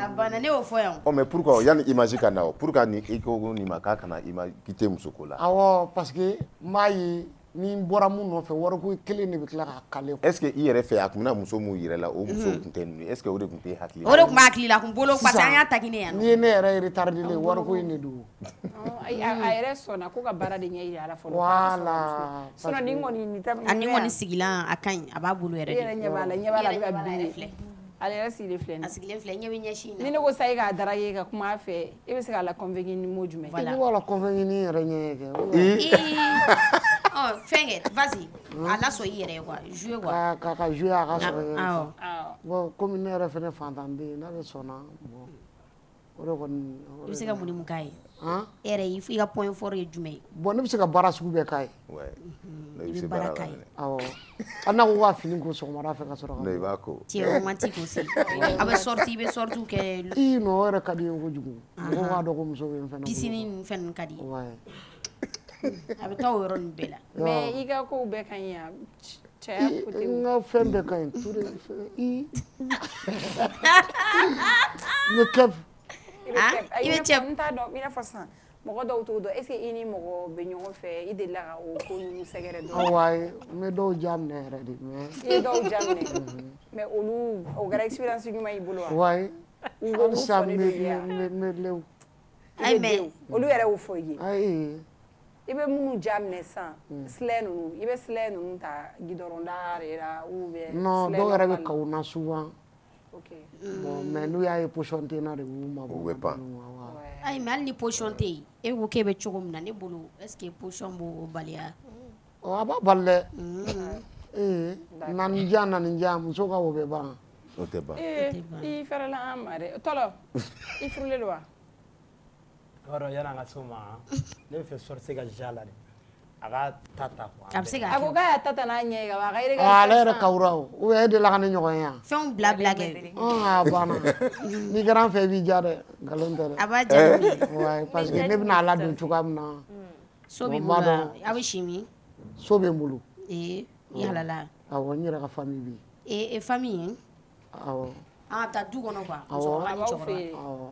a banna ne y'o fɔ yan mais pourquoi yanni image ka na o pourquoi ni i ko nin ma k'a kana image k'i tɛ muso ko la awɔ parce que m'a ye ni n bɔra mun nɔfɛ wariko kelen de bɛ tila k'a kale est ce que i yɛrɛ fɛ a tun bɛna muso mun yɛrɛ la o muso tun tɛ ninnu est ce que o de tun tɛ hakili o de tun b'a hakili la a kun bolo parce que an y'a ta ɲini yan n'i ye ne yɛrɛ retardé le wariko in de don a yɛrɛ sɔnna ko ka baara de ɲɛ yira a la fɔlɔ voilà sinon ni kɔni ni kɔni sigilan a ka ɲi a b'a bolo yɛrɛ de yɛrɛ ɲɛ b'a la a bɛ ka bin ale yɛrɛ sigilen filɛ a sigilen filɛ ɲɛ bɛ ɲɛsin na ni ne ko sa e k'a darage ka kuma a fɛ e bɛ se k'a la convaincre ni mot jumɛn voilà b'a la convaincre ni yɛrɛ ɲɛ kɛ fɛn kɛ vas-y a lasɔ i yɛrɛ ye quoi jouer quoi ka jouer a ka sɔrɔ bon comme ne yɛrɛ fɛnɛ fantan bɛ yen n'a bɛ sɔnna bon o de kɔni i bɛ se ka mun ni mun k'a ye e yɛrɛ i ka point fort ye jumɛn ye bon ne bɛ se ka baara sugu bɛɛ k'a ye i bɛ baara k'a ye awɔ hali n'a ko k'a fini ko sɔgɔmada fɛ ka sɔrɔ ka i b'a ko tu es romantique aussi a bɛ sortie i bɛ sortie kɛ i nɔ o yɛrɛ ka di n ye kojugu mɔgɔw k'a dɔn ko muso bɛ n fɛnɛ piscine ni fɛn ninnu ka di a bɛ taa o yɔrɔ ninnu bɛɛ la mais i ka kow bɛɛ ka ɲi yan cɛya côté n ka fɛn bɛɛ ka ɲi tout ne kɛp i bɛ cɛ n t'a dɔn i n'a fɔ sisan mɔgɔ dɔw t'o dɔn est ce que i ni mɔgɔ bɛ ɲɔgɔn fɛ i delila ka o ko ninnu sɛgɛrɛ dɔn awɔ ayi n bɛ dɔw ja minɛ yɛrɛ de mais i ye dɔw ja minɛ mais olu o kɛra expérience ɲuman y'i bolo wa wayi halisa n bɛ lew ayi mais olu yɛrɛ y'o fɔ i ye ayi i bɛ minnu ja minɛ sisan silɛ ninnu i bɛ silɛ ninnu ta gidɔrɔnda de la ou bien non dɔw yɛrɛ bɛ kaw na souvent bon mais n'u y'a ye position tɛ n na de b'u mabɔ u bɛ pan ayi mais hali ni position tɛ yen e ko k'e bɛ cogo min na ne bolo est ce que position b'o baliya a b'a bali dɛ naninja muso ka o bɛ ban o tɛ ban i fɛrɛla an ma dɛ tɔlɔ i furulen don wa i b'a dɔn yanni an ka se o ma ne bɛ fɛ sorcier ka ja la de a ka ta quoi a bɛ se ka a ko k'a y'a ta n'a ɲɛ ye ka ban a ka yɛrɛ ale yɛrɛ kawura o ou bien e delila ka ne ɲɔgɔn ye yan fɛnw bila kɛ a banna n'i kɛra an fɛ i b'i ja dɛ nkalon tɛ dɛ a b'a ja ouais parce que ne bɛna a ladon cogoya min na so b'i bolo a bɛ si min so bɛ n bolo i halala awɔ n yɛrɛ ka famille bɛ yen famille awɔ an ka taa du kɔnɔ quoi musokɔrɔba ni cɛkɔrɔba awɔ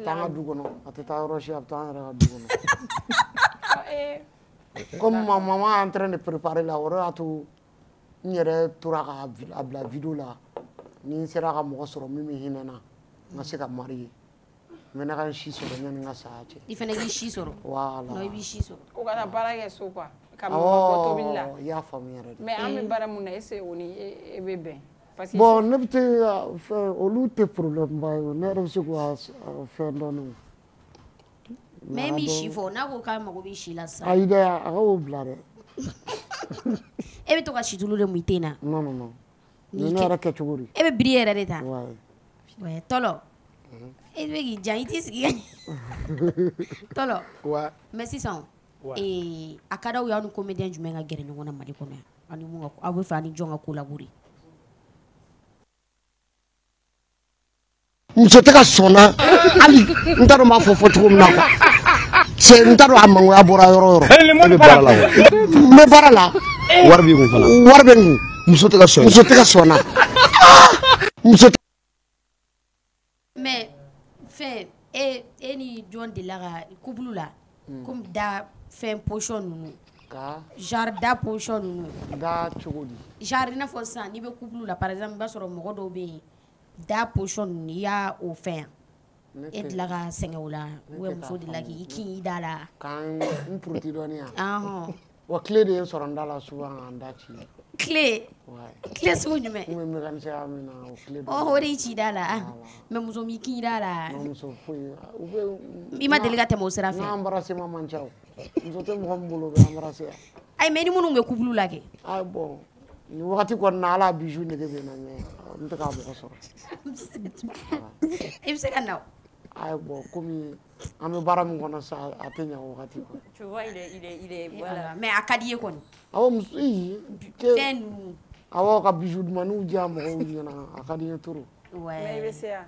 taa an ka du kɔnɔ a tɛ taa yɔrɔ si a bɛ taa an yɛrɛ ka du kɔnɔ comme maman est en train de préparer la o de y'a to n yɛrɛ tora k'a bila vidéo la ni n sera ka mɔgɔ sɔrɔ min bɛ hinɛ na n ka se ka marier n bɛ ne ka si sɔrɔ yanni n ka saya cɛ i fana k'i si sɔrɔ voilà non i b'i si sɔrɔ o ka taa baara kɛ so quoi ka mɔgɔ bɔ tobili la i y'a faamu yɛrɛ de mais an bɛ baara mun na est ce que o ni e bɛ bɛn bon ne bɛ fɛn olu tɛ problème ba ye ne yɛrɛ bɛ se k'o fɛn dɔɔni mais mi si fɔ n'a ko k'a mago bɛ si la sisan ayi dɛ a ka o bila dɛ e bɛ to ka situlu de mun i ten na non non non ni ne yɛrɛ kɛ cogo di e bɛ biri yɛrɛ de ta ouais tɔlɔ e bɛ k'i jan i t'i sigi ka ɲɛ tɔlɔ mais sisan a ka d'aw ye aw ni comédien jumɛn ka gɛrɛ ɲɔgɔn na Mali kɔnɔ yan ani mun ka aw bɛ fɛ ani jɔn ka collaborer muso tɛ ka sɔnna hali n t'a dɔn n b'a fɔ cogo min na quoi cɛ n t'a dɔn a mangoya bɔra yɔrɔ o yɔrɔ e bɛ baara la n bɛ baara la wari b'i kun fana wari bɛ n kun muso tɛ ka sɔnna muso tɛ ka sɔnna muso mais fɛn e ni jɔn delila ka couple la comme da fɛn position ninnu genre da position ninnu da cogo di genre i n'a fɔ sisan n'i bɛ couple la par exemple i b'a sɔrɔ mɔgɔ dɔw bɛ yen da position ninnu i y'a o fɛn yan e delila ka sɛgɛn o la ou bien muso delila k'i kin i da la k'an n puruti dɔɔni yan wa tile de ye n sɔrɔ n da la souvent ka n da ci clé clé sugu jumɛn o de ci da la mais muso mi ki da la i ma deli ka tɛmɛ o sira fɛ embarrassement man ca muso tɛ mɔgɔ min bolo bɛ embarrassé ay mais ni minnu bɛ couple la kɛ ay bon ni wagati kɔni na ala bijou nege bɛ na ɲɛ n tɛ k'a mɔgɔ sɔrɔ i bɛ se ka na ay bon comme an bɛ baara min kɔnɔ sa a tɛ ɲɛ o wagati quoi tu vois il est voilà mais a ka di ye kɔni awɔ muso fɛn ninnu awɔ ka bijou dumanniw diya mɔgɔw ɲɛna a ka di n ye trop mais i bɛ se yan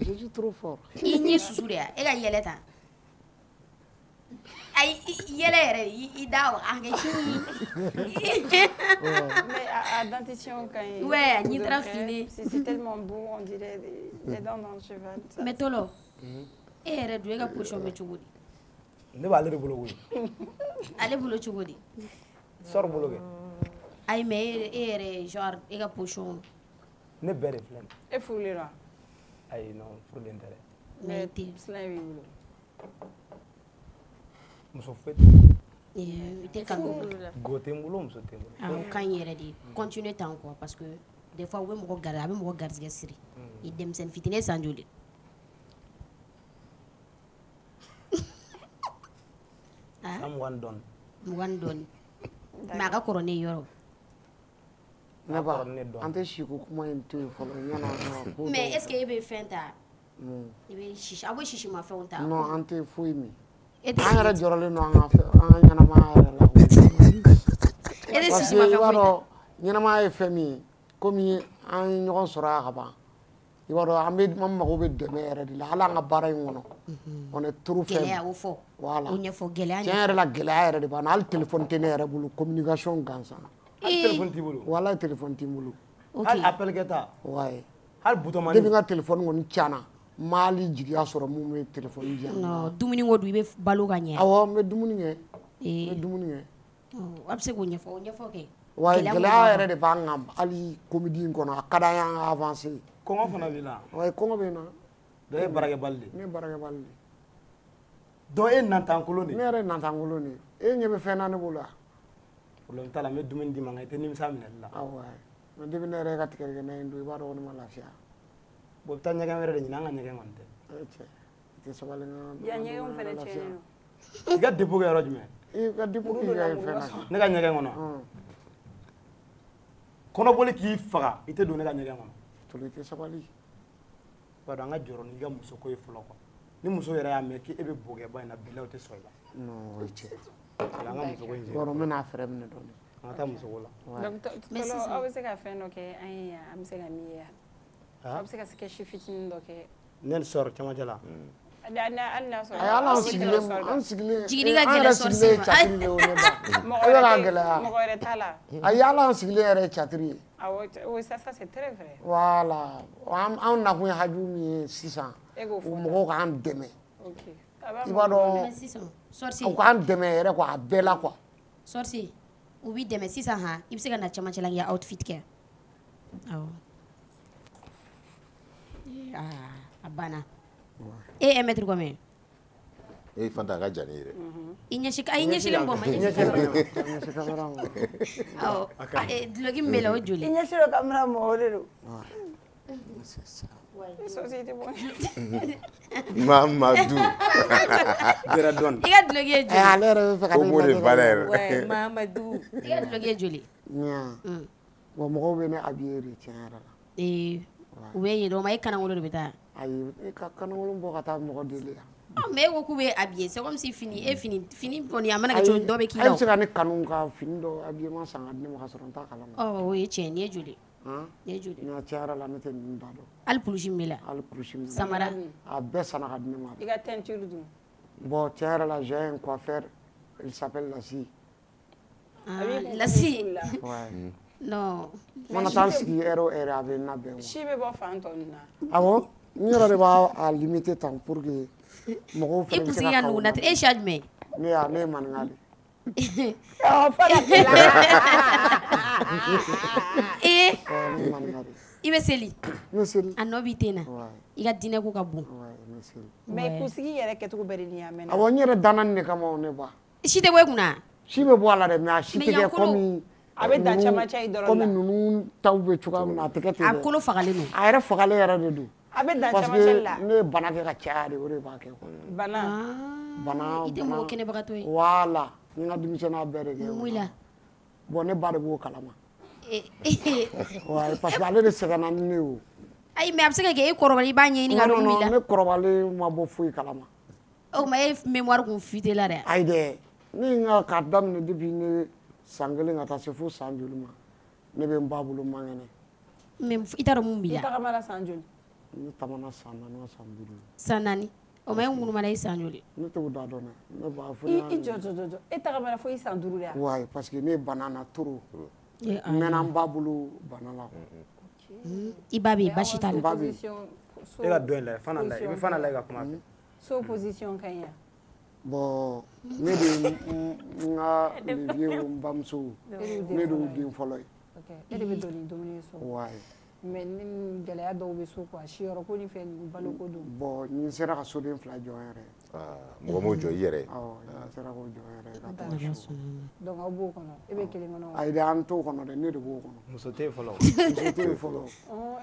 je suis trop fort i ɲɛ susu de ya e ka yɛlɛ tan ay yɛlɛ yɛrɛ i da an kɛ mais à dentition quand il ouais ni trafine c'est tellement beau on dirait les dents dans le cheval mais tolo e yɛrɛ do e ka position bɛ cogo di ne b'ale de bolo koyi ale bolo cogo di sɔrɔ bolo kɛ ay mais e yɛrɛ genre e ka position ne bɛɛ de filɛ e furulen don ayi non furulen tɛ dɛ mais silamɛ b'i bolo muso foyi tɛ ka go tɛ n bolo muso tɛ n bolo o ka ɲi yɛrɛ de continuer tan quoi parce que des fois a bɛ mɔgɔ garisɛgɛ siri i denmisɛnnin fitinin san joli san 20 dɔɔni 20 dɔɔni mais a ka kɔrɔ ne yɔrɔ ne ba an tɛ si ko kuma in to yen fɔlɔ ɲana mais est ce que e bɛ fɛn ta i bɛ sisi aw bɛ sisi ma fɛnw ta non an tɛ foyi min an yɛrɛ jɔrɔlen don an ka ɲɛnamaya yɛrɛ la parce que i b'a dɔn ɲɛnamaya ye fɛn min ye komi an ye ɲɔgɔn sɔrɔ yan ka ban i b'a dɔn an mago bɛ dɛmɛ yɛrɛ de la hali an ka baara in kɔnɔ on est trop faible gɛlɛya o fɔ voilà o ɲɛfɔ gɛlɛya tiɲɛ yɛrɛ la gɛlɛya yɛrɛ de b'an na hali téléphone tɛ ne yɛrɛ bolo communication gansan hali téléphone t'i bolo walayi téléphone tɛ n bolo hali appel kɛta ouais hali butomani depuis n ka téléphone kɔni tiɲɛna n ma hali jigiya sɔrɔ mun bɛ téléphone di yan non dumuni ko dun i bɛ balo ka ɲɛ awɔ n bɛ dumuni kɛ n bɛ dumuni kɛ a bɛ se k'o ɲɛfɔ kɛ wa gɛlɛya yɛrɛ de b'an kan hali comédie in kɔnɔ a ka d'an ye an ka avancer kɔngɔ fana b'i la ouais kɔngɔ bɛ n na dɔ ye barakɛbali de ne ye barakɛbali de dɔ e nantankolon de ne yɛrɛ ye nantankolon de e ɲɛ bɛ fɛn na ne bolo wa problème t'a la n bɛ dumuni d'i ma nka i tɛ nimisa minɛli la awɔ mais depuis ne yɛrɛ ka tigɛdɛgɛ in don i b'a dɔn ko ne ma lafiya bon i bɛ taa ɲɛgɛn wɛrɛ de ɲini an ka ɲɛgɛn kɔni tɛ cɛ i tɛ sabali n ka yan ɲɛgɛnw fɛnɛ tiɲɛnen don i ka dépôt kɛ yɔrɔ jumɛn i ka dépôt k'i ka fɛn na ne ka ɲɛgɛn kɔnɔ kɔnɔboli k'i faga i tɛ don ne ka ɲɛgɛn kɔnɔ tolo i tɛ sabali b'a dɔn an ka jɔrɔ n'i ka muso ko ye fɔlɔ quoi ni muso yɛrɛ y'a mɛn k'e bɛ bɔgɛba in na bilaw tɛ sɔn i la non o ye tiɲɛ an ka muso ko in yɔrɔ n bɛna fɛɛrɛ minɛ dɔɔni an ka taa muso ko la donc tɔlɔ aw bɛ se ka fɛn dɔ kɛ an ye yan an bɛ se ka min ye yan aw bɛ se ka sketch fitinin dɔ kɛ ne sɔrɔ camancɛ la hali n'a sɔrɔ an sigilen jigini ka gɛlɛn sɔrɔsi ma mɔgɔ wɛrɛ t'a la ayi hali an sigilen yɛrɛ ye catiri ye awɔ ça c'est très vrai voilà anw nakun ye haju min ye sisan mɔgɔw k'an dɛmɛ i b'a dɔn u k'an dɛmɛ yɛrɛ quoi a bɛɛ la quoi sɔrɔsi u b'i dɛmɛ sisan han i bɛ se ka na camancɛ la k'i ka outfit kɛ awɔ a banna e est mètre combien e fanta a ka jan ne yɛrɛ i ɲɛsilen bɔ ma awɔ duloki min bɛ la o joli i ɲɛsilo kamera mɔgɔ o de don société bɔ Mamadou dira dɔɔni i ka duloki ye joli ale yɛrɛ bɛ fɛ ka ne ouais Mamadou i ka duloki ye joli bon mɔgɔw bɛ ne habillé de tiɲɛ yɛrɛ la u bɛ yen dɔrɔn i kanangolo de bɛ taa ayi i ka kanangolo bɔ ka taa mɔgɔ deli yan mais e ko k'u bɛ habillé c'est comme si fini kɔni a mana kɛ cogo dɔ bɛ k'i la a bɛ se ka ne kanu ka fini dɔ habillement san ka di ne ma ka sɔrɔ n t'a kalama o ye tiɲɛ nin ye joli nin ye joli nka tiɲɛ yɛrɛ la ne tɛ nin da dɔn hali kulusi min bɛ la hali kulusi min samara a bɛɛ sanna ka di ne ma i ka teinture dun bon tiɲɛ yɛrɛ la j'ai un coiffeur il s'appelle Lassi Lassi ouais non mana taa n sigi heure o heure a bɛ n labɛn si bɛ bɔ fan tɔ ninnu na awɔ n yɛrɛ de b'a limiter tan pour que mɔgɔw fana bɛ se ka kaw na e si jumɛn ne ye maninka de i bɛ seli a nɔ b'i ten na i ka diinɛ ko ka bon mais kunsigi yɛrɛ kɛcogo bɛɛ de ni y'a mɛn awɔ n yɛrɛ danna nin de kama ne ba si tɛ bɔ i kunna si bɛ bɔ a la dɛ mais a si tɛ kɛ comme a bɛ dan camancɛ in dɔrɔn la komi ninnu taw bɛ cogoya min na a tɛ kɛ ten dɛ a kolo fagalen don a yɛrɛ fagalen yɛrɛ de don a bɛ dan camancɛ la parce que ne ye bana kɛ ka caya de o de b'a kɛ bana i tɛ mɔgɔ kɛnɛbagatɔ ye voilà n ye n ka denmisɛnninya bɛɛ de kɛ mun la bon ne ba de b'o kalama ouais parce que ale de sɛgɛnna ni ne ye o ayi mais a bɛ se ka kɛ e kɔrɔbalen i b'a ɲɛɲini ka dɔn mun b'i la ne kɔrɔbalen ma bɔ foyi kalama o ma e mémoire kun fuite la dɛ ayi dɛ ne ka k'a daminɛ depuis ne san 1 ka taa se fo san joli ma ne bɛ n ba bolo mangɛnɛ mais i t'a dɔn mun b'i la i tagamana san joli ne taamana san 4 san 5 san 4 o ma e ŋunumana i san joli ne t'o da dɔn dɛ ne b'a fɔ i jɔ e tagamana fo i san 5 de wa ouais parce que ne bana na trop n mɛnna n ba bolo bana la i ba bɛ yen baasi t'a la e ka dɔn in lajɛ fana lajɛ i bɛ fana lajɛ ka kuma fɛ so position ka ɲi yan bon ne de n ka levier n bamuso ne de y'u den fɔlɔ ye e de bɛ don ni dumuni ye so ouais mais ni gɛlɛya dɔw bɛ so quoi siyɔrɔ ko ni fɛn baloko don bon n sera ka soden 2 jɔ n yɛrɛ mɔgɔ m'o jɔ i yɛrɛ awɔ n sera k'o jɔ n yɛrɛ ka taa so donc aw b'o kɔnɔ e bɛ kelen kɔnɔ ayi dɛ an t'o kɔnɔ dɛ ne de b'o kɔnɔ muso tɛ yen fɔlɔ muso tɛ yen fɔlɔ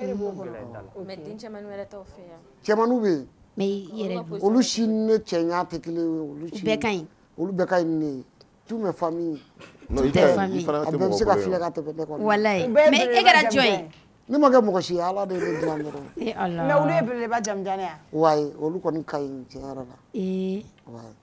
e de b'o kɔnɔ mais den cɛmannin wɛrɛ t'aw fɛ yan cɛmanninw bɛ yen mais i yɛrɛ olu si ni ne cɛɲa tɛ kelen ye olu si bɛɛ ka ɲi olu bɛɛ ka ɲi ni ne ye tous mes familles non i tɛ a bɛɛ bɛ se ka filɛ ka tɛmɛ ne kɔnɔ walayi mais e kɛra jɔn ye ne ma kɛ mɔgɔ si ye ala de ye ne dilan dɔrɔn mais olu ye belebeleba jamujani yan wayi olu kɔni ka ɲi tiɲɛ yɛrɛ la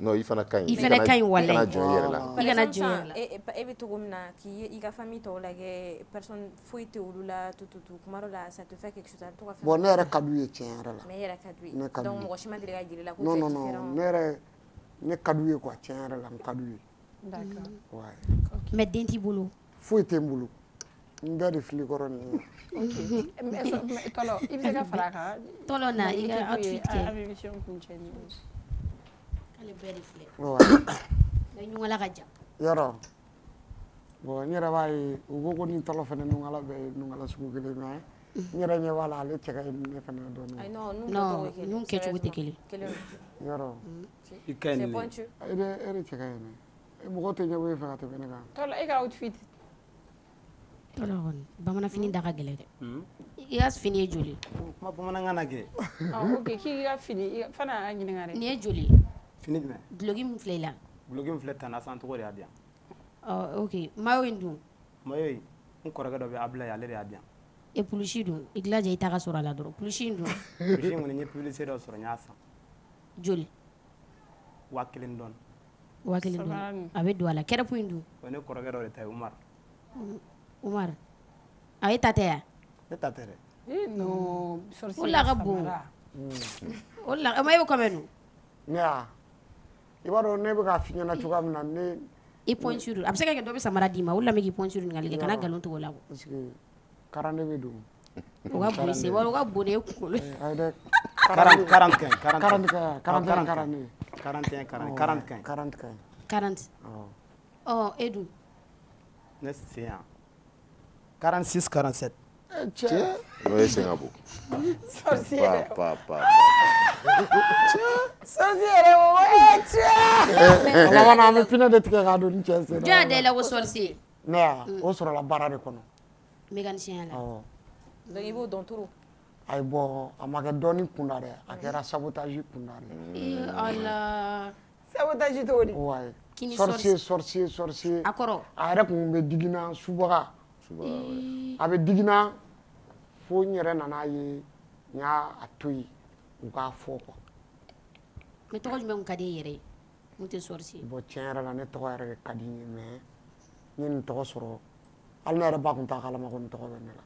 non i fana ka ɲi i fana ka ɲi walayi i kana jɔ i yɛrɛ la i kana jɔ i yɛrɛ la e bɛ cogo min na k'i i ka famille tɔw lajɛ personne foyi tɛ olu la tutu kuma dɔ la ça te fait quelque chose a bɛ to ka fɛn bon ne yɛrɛ ka d'u ye tiɲɛ yɛrɛ la mais e yɛrɛ ka d'u ye donc mɔgɔ si ma deli ka jira i la ko non tu es non différent non ne yɛrɛ ne ka d'u ye quoi tiɲɛ yɛrɛ la n ka d'u ye d'accord ouais mais den t'i bolo foyi tɛ n bolo n bɛɛ de fili kɔrɔ nin ye tɔlɔ i bɛ se ka fara a kan tɔlɔ na i ka outfit kɛ a bɛ émission kuncɛ ni ale bɛɛ de filɛ ouais mais ɲuŋala ka jan yɔrɔ bon n yɛrɛ b'a ye u ko ko ni tɔlɔ fana nuŋala bɛɛ ye nuŋala sugu kelen mais n yɛrɛ ɲɛ b'a la ale cɛ ka ɲi ni ne fana dɔɔnin non nun kɛcogo tɛ kelen yɔrɔ i ka ɲi nin e de cɛ ka ɲi dɛ mɔgɔw tɛ ɲɛbɔ e fɛ ka tɛmɛ ne kan tɔlɔ e ka outfit tɔlɔ kɔni bamananfini da ka gɛlɛn dɛ i ka fini ye joli kuma bamanankan na kɛ ok k'i ka fini fana y'a ɲininka dɛ nin ye joli fini jumɛn duloki min filɛ i la duloki min filɛ tan san tɔgɔ de y'a di yan ok mayo in dun mayo in n kɔrɔkɛ dɔ bɛ abila ye ale de y'a di yan e pulusi dun i dilaja i ta ka sɔrɔ a la dɔrɔn pulusi in dun pulusi in kɔni n ye publicité dɔ sɔrɔ n y'a san joli 1000 dɔɔni 1000 dɔɔni a bɛ don a la kɛrɛpu in dun o ne kɔrɔkɛ dɔ de ta ye Umar Umar a e ta tɛ yan ne ta tɛ dɛ non o la ka bon o la ma e bɛ kɔmɛ dun ne ya i b'a dɔn ne bɛ k'a f'i ɲɛna cogoya min na ne i pointure a bɛ se ka kɛ dɔ bɛ samara d'i ma o la mɛ k'i pointure ɲininkali kɛ kana nkalon tigɛ o la parce que karan de bɛ don o ka bon i sen o ka bon ne ye kunkolo ye ayi dɛ 40 ɔ e dun ne sen yan 46 47 cɛ n'o ye sen ka bon sorcier pa sorcier o cɛ ala na an bɛ pinɛ de tigɛ k'a don ni cɛ sen jɔn y'a da i la ko sorcier ne ya o sɔrɔla baara de kɔnɔ mécanicien la awɔ donc i b'o dɔn turu ayi bɔn a ma kɛ dɔɔni kunda dɛ a kɛra sabotage kunda dɛ ala sabotage t'o di ouais Kini sorcier a kɔrɔ a yɛrɛ kun bɛ digina subaga a bɛ digina fo n yɛrɛ nan'a ye n y'a to yen u k'a fɔ quoi mais tɔgɔ jumɛn kun ka di e yɛrɛ ye mun tɛ sorcier bon tiɲɛ yɛrɛ la ne tɔgɔ yɛrɛ de ka di n ye mais n ye nin tɔgɔ sɔrɔ hali ne yɛrɛ ba kun t'a kalama ko nin tɔgɔ bɛ ne la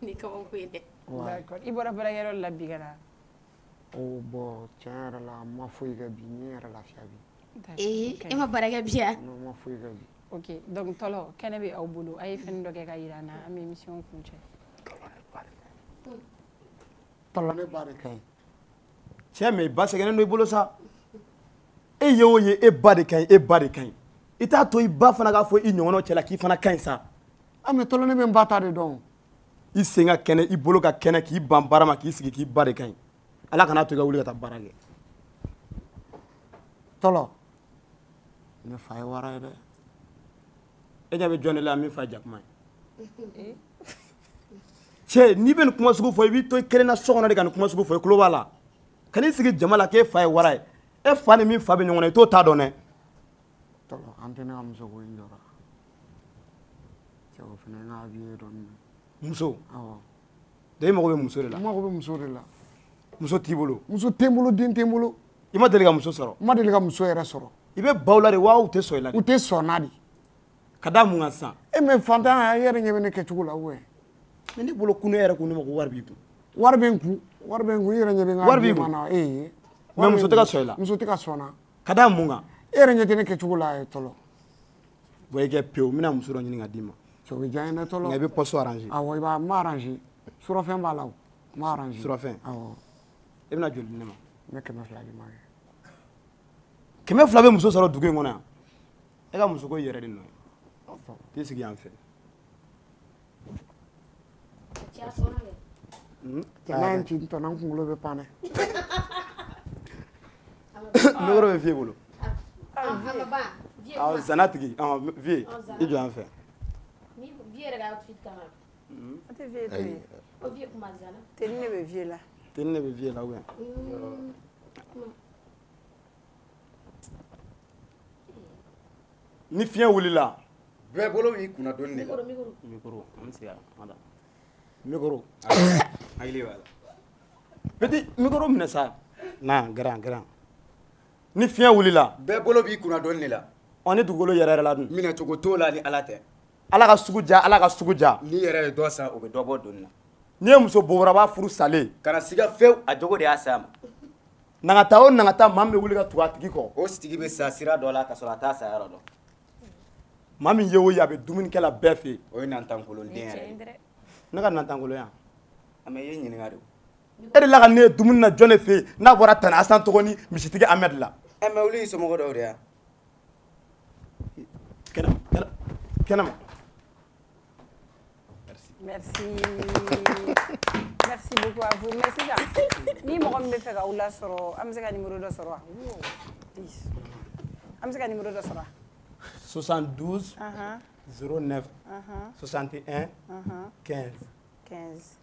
ni kabako ye dɛ d'accord i bɔra baarakɛyɔrɔ la bi ka na oh bon tiɲɛ yɛrɛ la n ma foyi kɛ bi n ye n yɛrɛ lafiya bi e ma baara kɛ bi ya non n ma foyi kɛ bi ok donc tɔlɔ kɛnɛ bɛ aw bolo a ye fɛn dɔ kɛ ka yira an na an bɛ émission kuncɛ tɔlɔ ne ba de ka ɲi cɛ mais ba sɛgɛnnen don i bolo sa e ye o ye e ba de ka ɲi e ba de ka ɲi i t'a to i ba fana k'a fɔ i ɲɔgɔnnaw cɛla k'i fana ka ɲi sa ah mais tɔlɔ ne bɛ n ba ta de dɔn i sen ka kɛnɛ i bolo ka kɛnɛ k'i ban baara ma k'i sigi k'i ba de ka ɲi ala kana to i ka wuli ka taa baara kɛ tɔlɔ ne fa ye wara ye dɛ e ɲa bɛ jɔn de la min fa jakuma ye cɛ n'i bɛ nin kuma sugu fɔ i b'i to i kelen na so kɔnɔ de ka nin kuma sugu fɔ i tulo b'a la ka n'i sigi jama la k'e fa ye wara ye e fa ni min fa bɛ ɲɔgɔn na i t'o t'a dɔn dɛ. tɔlɔ an tɛ ne ka muso ko in jɔra cɛ o fana n ka avis ye dɔɔnin. muso awɔ de e mago bɛ muso de la. n mago bɛ muso de la. muso t'i bolo. muso tɛ n bolo den tɛ n bolo. i ma deli ka muso sɔrɔ. n ma deli ka muso yɛrɛ sɔrɔ. i bɛ baw la de wa u tɛ sɔn i la de. u tɛ sɔn n'a de. ka da mun kan sisan. e mɛ fantan e yɛrɛ ɲɛ bɛ ne kɛcogo la ou bien. mais ne bolo kun ne yɛrɛ kun ne ma ko wari b'i kun. wari bɛ n kun wari bɛ n kun i yɛrɛ ɲɛ bɛ n ka wari b'i kun. ee. mais muso tɛ ka sɔn i la. muso tɛ ka sɔn na. ka da mun kan. e yɛrɛ ɲɛ tɛ ne kɛcogo la tɔlɔ. bon i kɛ pewu n bɛna muso dɔ ɲini ka d'i ma. cɛ o bɛ diya n ye dɛ tɔlɔ. nka i bɛ poste arranger. awɔ i b'a n b'a arranger surɔfɛn b'a la o n b'a arranger. surɔfɛn. awɔ. e bɛna joli di ne ma. n bɛ 200 di ma kɛ. 200 bɛ muso sɔrɔ dugu in kɔnɔ yan. e ka muso ko i yɛrɛ de nɔ ye. k'i sigi yan fɛ. cɛ n'a ye n ci n tɔnɔ n kunkolo bɛ pan dɛ. numéro bɛ f'i bolo. awɔ zana tigi vie i jɔ yan fɛ. vie yɛrɛ ka outfit kama. a tɛ vie to ye. o vie kuma zana. teni ne bɛ vie la. teni ne bɛ vie la ou bien. ni fiɲɛ wulila. bɛɛ bolo b'i kunna dɔɔni de la. micro an bɛ sigi yan madame. micro. hakili b'a la. petit micro minɛ sa. na grand. ni fiɲɛ wulila. bɛɛ bolo b'i kunna dɔɔni de la. ni dugukolo yɛrɛ la dun. minɛ cogo t'o la ni ala tɛ. ala ka sugu ja. ni yɛrɛ ye dɔ san o bɛ dɔ bɔ donni na. n'i ye muso bobara furu salen. kana siga fewu a jogo de y'a s'a ma. nagata o nagata maa min bɛ wuli ka tugu a tigi kɔ. o tigi bɛ sa sira dɔ la ka sɔrɔ a t'a sa yɔrɔ dɔn. maa min ye o ye a bɛ dumunikɛla bɛɛ fɛ yen. o ye nantankolonden yɛrɛ ye. ne ka nantankolonya. a mɛ i ye ɲininka de. e de la ka ne ye dumuni na jɔn de fɛ yen n'a bɔra Tani Asan tɔgɔ ni misitigi Amɛdi la. ɛ mɛ olu y'i somɔgɔ dɔw de ya. kɛnɛma. merci beaucoup à vous mais sisan ni mɔgɔ min bɛ fɛ ka u lasɔrɔ an bɛ se ka numéro dɔ sɔrɔ wa. an bɛ se ka numéro dɔ sɔrɔ wa. 72 09 61 15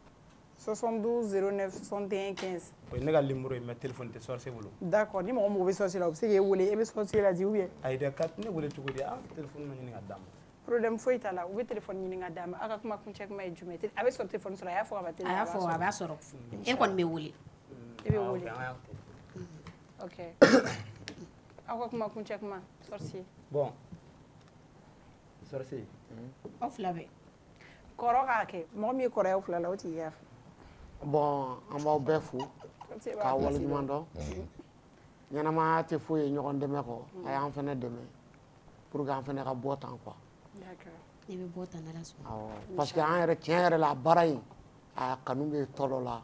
72 09 61 15. o ye ne ka numéro ye mais téléphone tɛ sorcier bolo. d'accord ni mɔgɔ mɔgɔ bɛ sorcier la u bɛ se k'e wele e bɛ sorcier la di ou bien. ayi dɛ ka ne wele cogo di téléphone ma ɲini ka d'a ma. problème foyi t'a la u bɛ téléphone ɲini ka d'a ma aw ka kuma kuncɛ kuma ye jumɛn ye a bɛ sɔrɔ téléphone sɔrɔ a y'a fɔ ka ban téléphone. a y'a fɔ a b'a sɔrɔ e kɔni bɛ wele. e bɛ wele. ok aw ka kuma kuncɛ kuma sorcier. bon sorcier. aw fila bɛɛ. kɔrɔ k'a kɛ mɔgɔ min ye kɔrɔ y'aw fila la o tigi y'a fɔ. bon an b'aw bɛɛ fo k'a waleɲuman dɔn ɲɛnamaya tɛ foyi ye ɲɔgɔn dɛmɛ kɔ a y'an fɛnɛ dɛmɛ pour que an fɛnɛ ka bɔ tan quoi. i bɛ bɔ tan n'Ala sɔnna. awɔ parce que an yɛrɛ tiɲɛ yɛrɛ la a baara in a kanu bɛ tɔlɔ la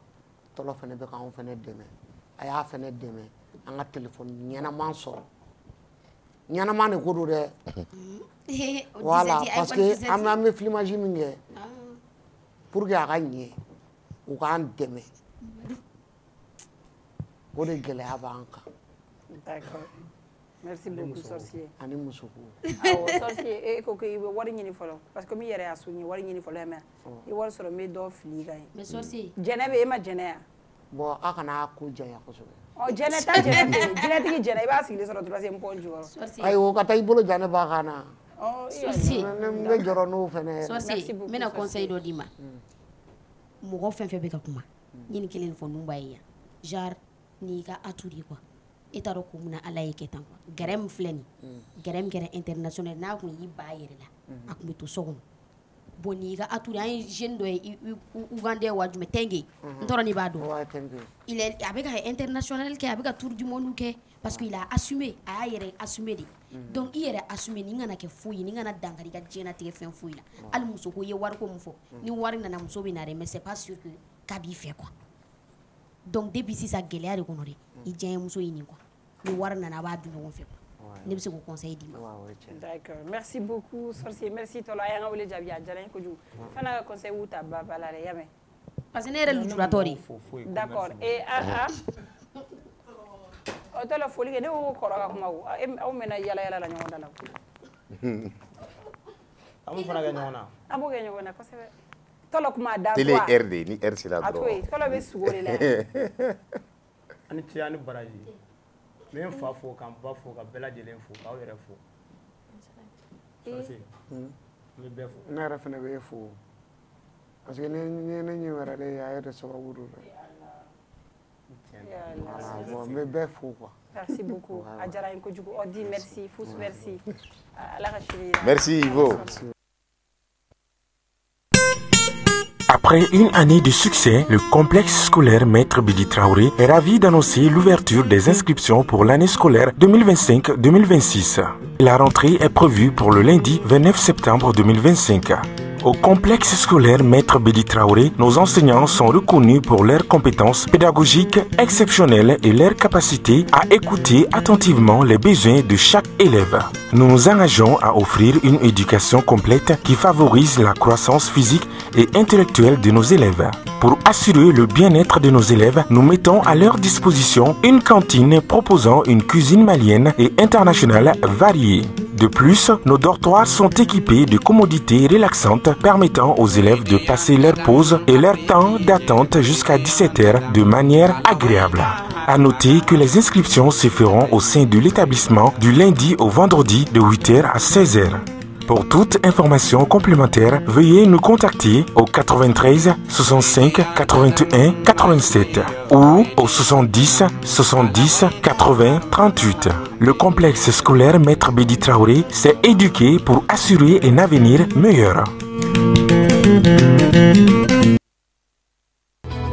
tɔlɔ fɛnɛ bɛ k'anw fɛnɛ dɛmɛ a y'a fɛnɛ dɛmɛ an ka téléphone ɲɛnaman sɔrɔ ɲɛnaman de ko don dɛ. voilà parce que an bɛ filmage min kɛ pour que a ka ɲɛ u k'an dɛmɛ o de gɛlɛya b'an kan. d'accord merci beaucoup sorcier. ani muso ko. awɔ sorcier e ko k'i bɛ wari ɲini fɔlɔ parce que min yɛrɛ y'a so n ye wari ɲini fɔlɔ mɛ i wari sɔrɔ n bɛ dɔ fili i kan ye. mais sorcier. jɛnɛ bɛ e ma jɛnɛ yan. bon a kana ko janya kosɛbɛ. jɛnɛ ta jɛnɛ fɛ jɛnɛtigi jɛnɛ i b'a sigilen sɔrɔ troisième point jukɔrɔ. ayi o ka taa i bolo ja ne ba kan na. sorcier n bɛ jɔrɔ n'o fɛnɛ ye. sorcier n bɛna conseil dɔ d'i ma mɔgɔ fɛn fɛn bɛ ka kuma ɲini kelen fɔ nun b'a ye yan genre n'i ka atu de quoi e t'a dɔn kun min na ala ye kɛ tan quoi gɛrɛ min filɛ nin gɛrɛ min kɛra international n'a kun y'i ba yɛrɛ la a kun bɛ to so kɔnɔ bon n'i ka atu de an ye jeune dɔ ye Ougandais wa jumɛn Tengue n tɔrɔ n'i b'a dɔn a bɛ ka international kɛ a bɛ ka tour du monde kɛ parce que il a assumé a y'a yɛrɛ assumé de donc i yɛrɛ assumé nin kana kɛ foyi ye nin kana dankari i ka diɲɛnatigɛ fɛn foyi la hali muso ko i ye wari ko min fɔ ni wari nana muso bɛ na dɛ mais c'est pas sûr que k'a b'i fɛ quoi donc depuis sisan gɛlɛya de kɔnɔ dɛ i diya ye muso ɲini quoi ni wari nana a b'a dun ɲɔgɔn fɛ quoi ne bɛ se k'o conseil d'i ma. d'accord merci beaucoup sorcier merci tɔlɔ a y'an ka wele jaabi a diyara n ye kojugu fana ka conseil b'u ta ba la dɛ yamɛ. parce que ne yɛrɛ lujuratɔ de. d'accord o tɛ la foli kɛ ne ko kɔrɔ ka kuma o aw mɛnna yala yala la ɲɔgɔn da la Amu fana kɛ ɲɔgɔn na. An b'o kɛ ɲɔgɔn na kosɛbɛ. Tɔlɔ kuma da. Télé R de ni R sera dɔrɔn. A to yen tɔlɔ bɛ sugo de la. Ani ci ani baraji. N bɛ n fa fo ka n ba fo ka bɛɛ lajɛlen fo k'aw yɛrɛ fo. N bɛ bɛɛ fo. Ne yɛrɛ fana bɛ e fo parce que ne ɲɛ wɛrɛ de y'a yɛrɛ sababu don. Bon, n bɛ bɛɛ fo quoi. Merci beaucoup. A diyara n ye kojugu. On dit merci, Fous merci. Ala ka sini jira. Merci Ivo. Après une année de succès, le complexe scolaire Maître Bidi Traoré est ravi d'annoncer l'ouverture des inscriptions pour l'année scolaire 2025-2026. La rentrée est prévue pour le lundi 29 septembre 2025. Au complexe scolaire Maître Bidi Traoré, nos enseignants sont reconnus pour leurs compétences pédagogiques exceptionnelles et leur capacité à écouter attentivement les besoins de chaque élève. Nous nous engageons à offrir une éducation complète qui favorise la croissance physique et intellectuelle de nos élèves. Pour assurer le bien-être de nos élèves, nous mettons à leur disposition une cantine proposant une cuisine malienne et internationale variée. De plus, nos dortoirs sont équipés de commodités relaxantes permettant aux élèves de passer leur pause et leur temps d'attente jusqu'à 17 h de manière agréable. À noter que les inscriptions se feront au sein de l'établissement du lundi au vendredi de 8 h à 16 h. Pour toute information complémentaire, veuillez nous contacter au 93 65 81 87 ou au 70 70 80 38. Le complexe scolaire Maître Bidi Traoré s'est éduqué pour assurer un avenir meilleur.